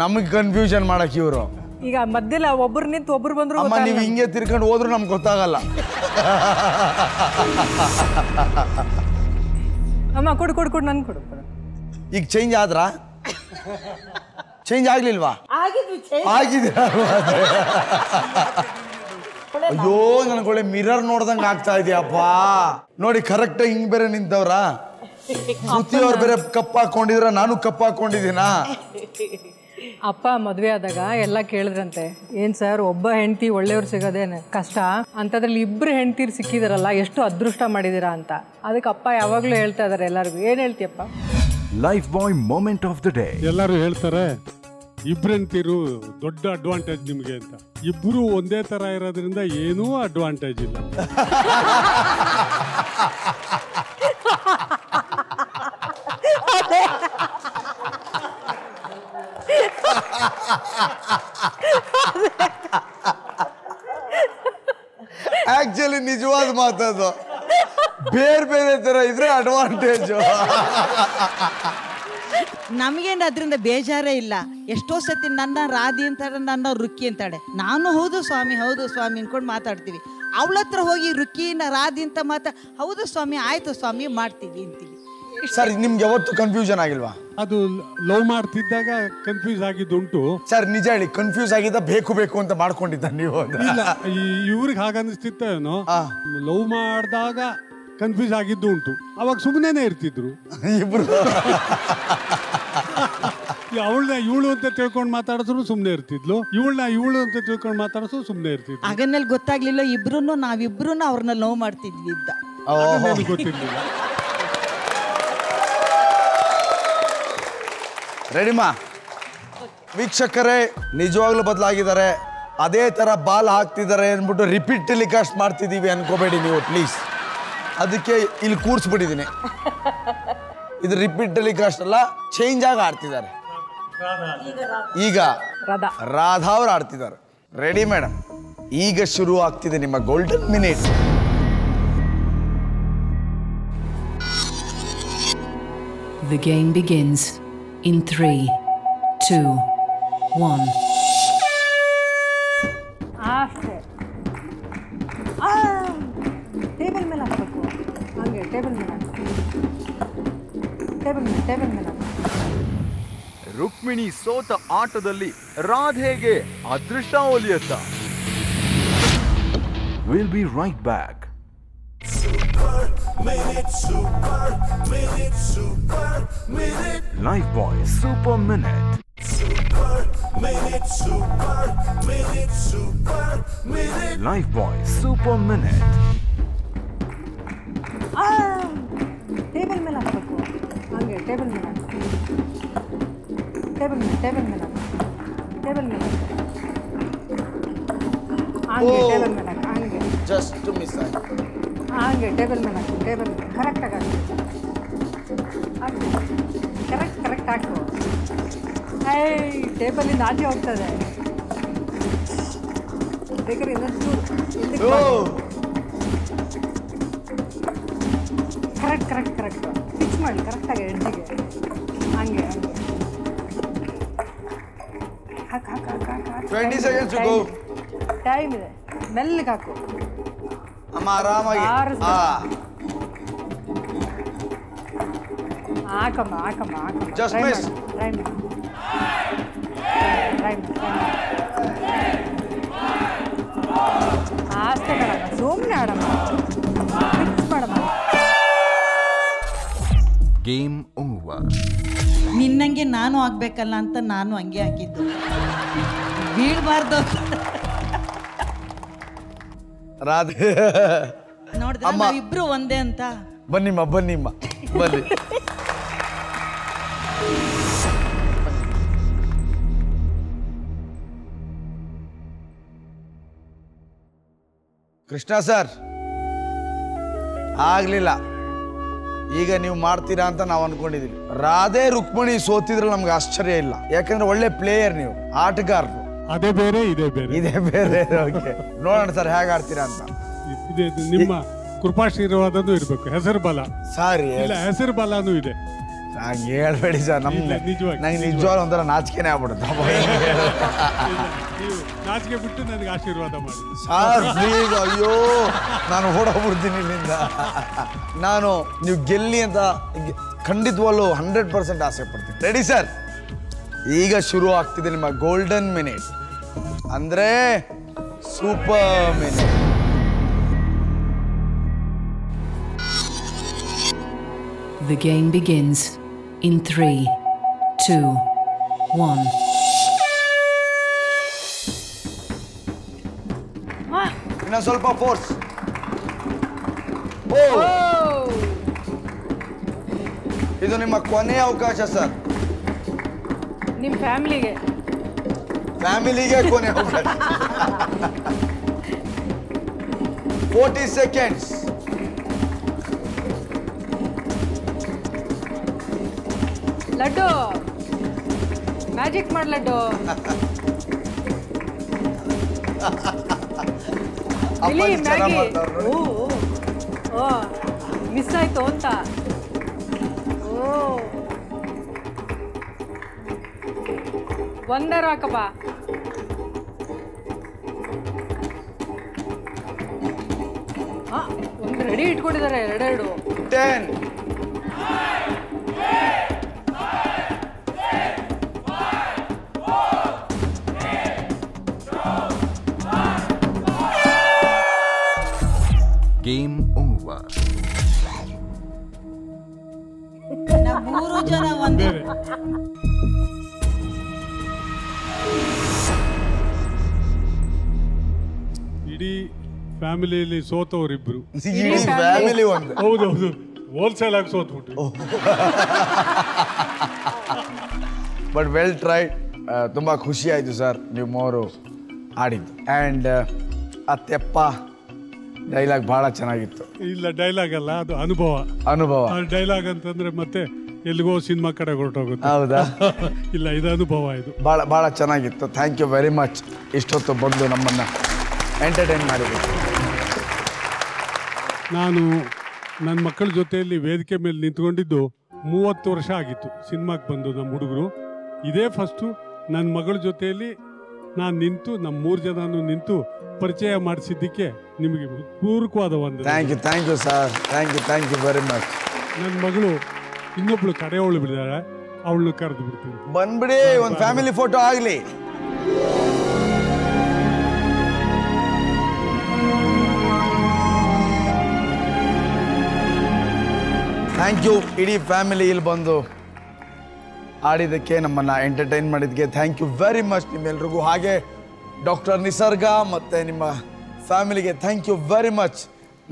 ನಮಗೆ ಕನ್ಫ್ಯೂಷನ್ ಮಾಡಕ್ ಇವರು ಈಗ ಮಧ್ಯದಲ್ಲಿ ಒಬ್ರು ನಿಂತು ಒಬ್ರು ಬಂದ್ರು ಅಮ್ಮ ನೀವು ಹಿಂಗೆ ತಿರ್ಕೊಂಡು ಹೋದ್ರು ನಮ್ಗೆ ಗೊತ್ತಾಗಲ್ಲ. ಅಮ್ಮ ಕೊಡು ಕೊಡು ಕೊಡು ನನ್ ಕೊಡು. ಈಗ ಚೇಂಜ್ ಆದ್ರಾ? ಚೇಂಜ್ ಆಗ್ಲಿಲ್ವಾ? ಆಗಿದೆ. ಅಯ್ಯೋ ನನಗೊಳ್ಳೆ ಮಿರರ್ ನೋಡ್ದಂಗೆ ಆಗ್ತಾ ಇದೆಯಪ್ಪ. ನೋಡಿ ಕರೆಕ್ಟ್ ಹಿಂಗ್ ಬೇರೆ ನಿಂತವ್ರ. ಶ್ರುತಿ ಅವ್ರು ಬೇರೆ ಕಪ್ಪ ಹಾಕೊಂಡಿದ್ರ, ನಾನು ಕಪ್ಪ ಹಾಕೊಂಡಿದ್ದೀನಾ? ಅಪ್ಪ ಮದ್ವೆ ಆದಾಗ ಎಲ್ಲ ಕೇಳಿದ್ರಂತೆ, ಏನ್ ಸರ್ ಒಬ್ಬ ಹೆಂಡತಿ ಒಳ್ಳೆಯವ್ರು ಸಿಗೋದೇನೆ ಕಷ್ಟ ಅಂತದ್ರಲ್ಲಿ ಇಬ್ರು ಹೆಂಡತಿರು ಸಿಕ್ಕಿದಾರಲ್ಲ, ಎಷ್ಟು ಅದೃಷ್ಟ ಮಾಡಿದೀರಾ ಅಂತ. ಅದಕ್ಕೆ ಅಪ್ಪ ಯಾವಾಗ್ಲೂ ಹೇಳ್ತಾ ಇದಾರೆ ಎಲ್ಲರಿಗೂ. ಏನ್ ಹೇಳ್ತೀಯಪ್ಪ? Lifebuoy moment of the day. ಎಲ್ಲರೂ ಹೇಳ್ತಾರೆ ಇಬ್ರಂತಿರು ದೊಡ್ಡ ಅಡ್ವಾಂಟೇಜ್ ನಿಮ್ಗೆ ಅಂತ. ಇಬ್ರು ಒಂದೇ ತರ ಇರೋದ್ರಿಂದ ಏನೂ ಅಡ್ವಾಂಟೇಜ್ ಇಲ್ಲ. ಆಕ್ಚುಲಿ ನಿಜವಾದ ಮಾತದು. ಬೇರೆ ಬೇರೆ ತರ ಇದ್ರೆ ಅಡ್ವಾಂಟೇಜ್. ನಮಗೇನು ಅದರಿಂದ ಬೇಜಾರೇ ಇಲ್ಲ. ಎಷ್ಟೋ ಸತಿ ನನ್ನ ರಾಧಿ ಅಂತಾಳೆ, ನನ್ನ ರುಕ್ಕಿ ಅಂತಾಳೆ. ನಾನು ಹೌದು ಸ್ವಾಮಿ ಅನ್ಕೊಂಡು ಮಾತಾಡ್ತೀವಿ. ಅವಳ ಹತ್ರ ಹೋಗಿ ರುಕ್ಕಿನ ರಾಧಿ ಅಂತ ಹೌದು ಸ್ವಾಮಿ, ಆಯ್ತು ಸ್ವಾಮಿ, ಮಾಡ್ತೀವಿ ಅಂತೀವಿ. ಸರ್ ನಿಮ್ಗೆ ಯಾವತ್ತು ಕನ್ಫ್ಯೂಷನ್ ಆಗಿಲ್ವಾ? ಅದು ಲವ್ ಮಾಡ್ತಿದ್ದಾಗ ಕನ್ಫ್ಯೂಸ್ ಆಗಿದ್ದುಂಟು. ಸರ್ ನಿಜ ಹೇಳಿ, ಕನ್ಫ್ಯೂಸ್ ಆಗಿದ್ದ ಬೇಕು ಅಂತ ಮಾಡ್ಕೊಂಡಿದ್ದ ನೀವು? ಇಲ್ಲ, ಇವ್ರಿಗೆ ಹಾಗನ್ನಿಸ್ತಿತ್ತ ಏನೋ. ಲವ್ ಮಾಡಿದಾಗ ಕನ್ಫ್ಯೂಸ್ ಆಗಿದ್ದು ಉಂಟು. ಅವಾಗ ಸುಮ್ಮನೆ ಇರ್ತಿದ್ರು ಇಬ್ರು. ಅವಳನ್ನ ಇವಳು ಅಂತ ತಿಳ್ಕೊಂಡು ಮಾತಾಡಿದ್ರು ಸುಮ್ಮನೆ ಇರ್ತಿದ್ಲು, ಇವಳನ್ನ ಇವಳು ಅಂತ ತಿಳ್ಕೊಂಡು ಮಾತಾಡಿದ್ರು ಸುಮ್ಮನೆ ಇರ್ತಿದ್ಲು. ಆಗನಲ್ಲಿ ಗೊತ್ತಾಗ್ಲಿಲ್ಲ ನಾವಿಬ್ರು ಅವ್ರನ್ನ ಲವ್ ಮಾಡ್ತಿದ್ವಿ ಇದ್ದ. ಗೊತ್ತಿರ್ಲಿಲ್ಲ. ರೆಡಿಮಾ? ವೀಕ್ಷಕರೇ ನಿಜವಾಗ್ಲೂ ಬದಲಾಗಿದ್ದಾರೆ. ಅದೇ ತರ ಬಾಲ್ ಹಾಕ್ತಿದ್ದಾರೆ ಅಂದ್ಬಿಟ್ಟು ರಿಪೀಟ್ ಟೆಲಿಕಾಸ್ಟ್ ಮಾಡ್ತಿದೀವಿ ಅನ್ಕೋಬೇಡಿ ನೀವು ಪ್ಲೀಸ್. ಅದಕ್ಕೆ ಇಲ್ಲಿ ಕೂರ್ಸ್ಬಿಟ್ಟಿದ್ದೀನಿ. ಇದು ರಿಪೀಟ್ ಟೆಲಿಕಾಸ್ಟ್ ಅಲ್ಲ, ಚೇಂಜ್ ಆಗಿ ಆಡ್ತಿದ್ದಾರೆ. ಈಗ ರಾಧಾ ಅವ್ರು ಆಡ್ತಿದ್ದಾರೆ. Ready madam? ಈಗ ಶುರು ಆಗ್ತಿದೆ ನಿಮ್ಮ golden minute. The game begins in 3, 2, 1. ಅಷ್ಟೇ. ಟೇಬಲ್ ಮೇಲೆ ಹಾಕಬೇಕು. ಹಾಗೆ ಟೇಬಲ್ ಮೇಲೆ ರುಕ್ಮಿಣಿ ಸೋತ ಆಟದಲ್ಲಿ ರಾಧೆಗೆ ಅದೃಷ್ಟ ಒಲಿಯತ್ತ. Will be right back. Lifebuoy super minute. Life bye super minute. Table ಮೇಲೆ ಹಾಕಬೇಕು. ಹಾಗೆ ಟೇಬಲ್ ಮೇಲೆ ಹಾಗೆ ಜಸ್ಟ್ ಮಿಸ್ ಆಯ್ತು. ಹಾಗೆ ಟೇಬಲ್ ಮೇಲೆ ಹಾಕಿ. ಟೇಬಲ್ ಕರೆಕ್ಟಾಗಿ ಹಾಕಿ. ಕರೆಕ್ಟ್ ಹಾಕು. ಟೇಬಲಿಂದ ಆಚೆ ಹೋಗ್ತದೆ. ಬೇಕಾದ್ರೆ ಇನ್ನೊಂದು ಕರೆಕ್ಟ್ ಫಿಕ್ಸ್ ಮಾಡಿ ಕರೆಕ್ಟಾಗಿ ಎಡ್ಜಿಗೆ. ಹಂಗೆ 20 seconds to go. ಟೈಮ್ ಇದೆ. ಮೆಲ್ಲಿಗೆ ಹಾಕು ಅಮ್ಮ, ಆರಾಮಾಗಿ. ಹಾಕಮ್ಮ. Just miss. ಅಷ್ಟೇ ಕಣಮ್ಮ, ಸುಮ್ಮನೆ ಆಡಮ್ಮ, ಫಿಕ್ಸ್ ಮಾಡಮ್ಮ. Game over. ನಿನ್ನಂಗೆ ನಾನು ಆಗ್ಬೇಕಲ್ಲ ಅಂತ ನಾನು ಹಂಗೆ ಹಾಕಿದ್ದು. ಬೀಳ್ಬಾರ್ದು. ರಾಧೆ ನೋಡಿದ್ರೆ ನಾವಿಬ್ರು ಒಂದೇ ಅಂತ. ಬನ್ನಿಮ್ಮ ಬನ್ನಿ. ಕೃಷ್ಣ ಸರ್, ಆಗ್ಲಿಲ್ಲ. ಈಗ ನೀವು ಮಾಡ್ತೀರಾ ಅಂತ ನಾವು ಅನ್ಕೊಂಡಿದೀವಿ. ರಾಧೆ ರುಕ್ಮಿಣಿ ಸೋತಿದ್ರೆ ನಮ್ಗೆ ಆಶ್ಚರ್ಯ ಇಲ್ಲ, ಯಾಕಂದ್ರೆ ಒಳ್ಳೆ ಪ್ಲೇಯರ್, ನೀವು ಆಟಗಾರರು. ಅದೇ ಬೇರೆ ಇದೇ ಬೇರೆ. ಓಕೆ, ನೋಡೋಣ ಸರ್ ಹೇಗೆ ಆಡ್ತೀರಾ ಅಂತ. ನಿಮ್ಮ ಕೃಪಾಶೀರ್ವಾದನೂ ಇರ್ಬೇಕು. ಹೆಸರು ಬಲ ಸಾರಿ ಇಲ್ಲ, ಹೆಸರು ಬಲನೂ ಇದೆ. ನಂಗೆ ಹೇಳ್ಬೇಡಿ ಸರ್. ನಂಗೆ ನಿಜವಾಗ್ಲೂ ಒಂಥರ ನಾಚಿಕೆನೇ ಆಗ್ಬಿಡುತ್ತೆ. ನಾಚಿಕೆ ಬಿಟ್ಟು ನನಗೆ ಆಶೀರ್ವಾದ ಮಾಡಿ ಸರ್ ಪ್ಲೀಸ್. ಅಯ್ಯೋ ನಾನು ಓಡೋಗ್ಬಿಡ್ತೀನಿ ಇಲ್ಲಿಂದ. ನಾನು ನೀವು ಗೆಲ್ಲಿ ಅಂತ ಖಂಡಿತವಲ್ಲೂ 100% ಆಸೆ ಪಡ್ತೀನಿ. Ready sir? ಈಗ ಶುರು ಆಗ್ತಿದೆ ನಿಮ್ಮ ಗೋಲ್ಡನ್ ಮಿನಿಟ್, ಅಂದ್ರೆ super minute. The game begins in 3, 2, 1. ಇನ್ನ ಸ್ವಲ್ಪ ಫೋರ್ಸ್. ಇದು ನಿಮ್ಮ ಕೊನೆಯ ಅವಕಾಶ ಸರ್. ನಿಮ್ಮ ಫ್ಯಾಮಿಲಿಗೆ ಕೊನೆ ಅವಕಾಶ. 40 seconds. ಲಡ್ಡು ಮ್ಯಾಜಿಕ್ ಮಾಡಿ ಲಡ್ಡು. ಮಿಸ್ ಆಯ್ತು ಅಂತ. ಒಂದರ ಹಾಕಪ್ಪ. ಒಂದು ರೆಡಿ ಇಟ್ಕೊಂಡಿದ್ದಾರೆ ಎರಡೆರಡು. 10. Game over. ಮೂರು ಜನ ಒಂದೇ. ಇಡೀ ಫ್ಯಾಮಿಲಿಯಲ್ಲಿ ಸೋತವರಿಬ್ರು. ಫ್ಯಾಮಿಲಿ ಒಂದು. ಹೌದೌದು, ಹೋಲ್ಸೇಲ್ ಆಗಿ ಸೋತ್ಬಿಟ್ರು. But well tried. ತುಂಬ ಖುಷಿ ಆಯಿತು ಸರ್ ನೀವು ಮೂವರು ಆಡಿದ್ದು. ಆ್ಯಂಡ್ ಅತ್ತೆಪ್ಪ ಡೈಲಾಗ್ ಭಾಳ ಚೆನ್ನಾಗಿತ್ತು. ಇಲ್ಲ ಡೈಲಾಗ್ ಅಲ್ಲ, ಅದು ಅನುಭವ. ಡೈಲಾಗ್ ಅಂತಂದ್ರೆ ಮತ್ತೆ ಎಲ್ಲಿಗೋ ಸಿನಿಮಾ ಕಡೆ ಹೊರಟೋಗುತ್ತೆ. ಹೌದಾ? ಇಲ್ಲ, ಇದು ಅನುಭವ. ಇದು ಭಾಳ ಚೆನ್ನಾಗಿತ್ತು. Thank you very much. ಇಷ್ಟೊತ್ತು ಬಂದು ನಮ್ಮನ್ನು ಎಂಟರ್ಟೈನ್ ಮಾಡಿದ್ರು. ನಾನು ನನ್ನ ಮಕ್ಕಳ ಜೊತೆಯಲ್ಲಿ ವೇದಿಕೆ ಮೇಲೆ ನಿಂತ್ಕೊಂಡಿದ್ದು 30 ವರ್ಷ ಆಗಿತ್ತು. ಸಿನಿಮಾಕ್ಕೆ ಬಂದು ನಮ್ಮ ಹುಡುಗರು ಇದೇ ಫಸ್ಟು ನನ್ನ ಮಗಳ ಜೊತೆಯಲ್ಲಿ ನಾನು ನಿಂತು, ನಮ್ಮ 3 ಜನನು ನಿಂತು ಪರಿಚಯ ಮಾಡಿಸಿದ್ದಕ್ಕೆ ನಿಮಗೆ ಪೂರ್ವಕವಾದ ಒಂದು thank you sir. Thank you very much. ನನ್ನ ಮಗಳು ಇನ್ನೊಬ್ಳು ಕಡೆಯವಳು ಬಿಡಿದಾಳೆ, ಅವಳನ್ನು ಕರೆದು ಬಿಡ್ತೀನಿ. ಬಂದ್ಬಿಡಿ, ಒಂದು ಫ್ಯಾಮಿಲಿ ಫೋಟೋ ಆಗಲಿ. ಥ್ಯಾಂಕ್ ಯು ಇಡೀ ಫ್ಯಾಮಿಲಿ ಇಲ್ಲಿ ಬಂದು ಆಡಿದ್ದಕ್ಕೆ, ನಮ್ಮನ್ನು ಎಂಟರ್ಟೈನ್ ಮಾಡಿದ್ದಕ್ಕೆ ಥ್ಯಾಂಕ್ ಯು ವೆರಿ ಮಚ್ ನಿಮ್ಮೆಲ್ರಿಗೂ. ಹಾಗೆ ಡಾಕ್ಟರ್ ನಿಸರ್ಗ ಮತ್ತು ನಿಮ್ಮ ಫ್ಯಾಮಿಲಿಗೆ ಥ್ಯಾಂಕ್ ಯು ವೆರಿ ಮಚ್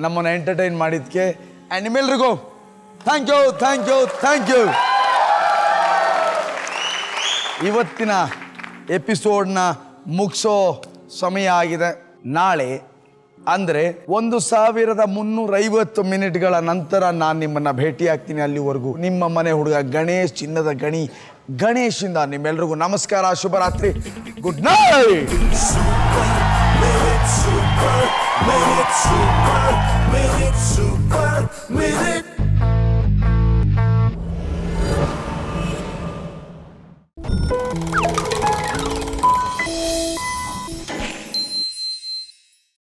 ನಮ್ಮನ್ನು ಎಂಟರ್ಟೈನ್ ಮಾಡಿದ್ದಕ್ಕೆ. ಆ್ಯಂಡ್ ನಿಮ್ಮೆಲ್ರಿಗೂ ಥ್ಯಾಂಕ್ ಯು. ಇವತ್ತಿನ ಎಪಿಸೋಡ್ನ ಮುಗಿಸೋ ಸಮಯ ಆಗಿದೆ. ನಾಳೆ ಅಂದರೆ 1350 ಮಿನಿಟ್ಗಳ ನಂತರ ನಾನು ನಿಮ್ಮನ್ನು ಭೇಟಿಯಾಗ್ತೀನಿ. ಅಲ್ಲಿವರೆಗೂ ನಿಮ್ಮ ಮನೆ ಹುಡುಗ ಗಣೇಶ್, ಚಿನ್ನದ ಗಣಿ ಗಣೇಶಿಂದ ನಿಮ್ಮೆಲ್ರಿಗೂ ನಮಸ್ಕಾರ, ಶುಭರಾತ್ರಿ, ಗುಡ್ ನೈಟ್.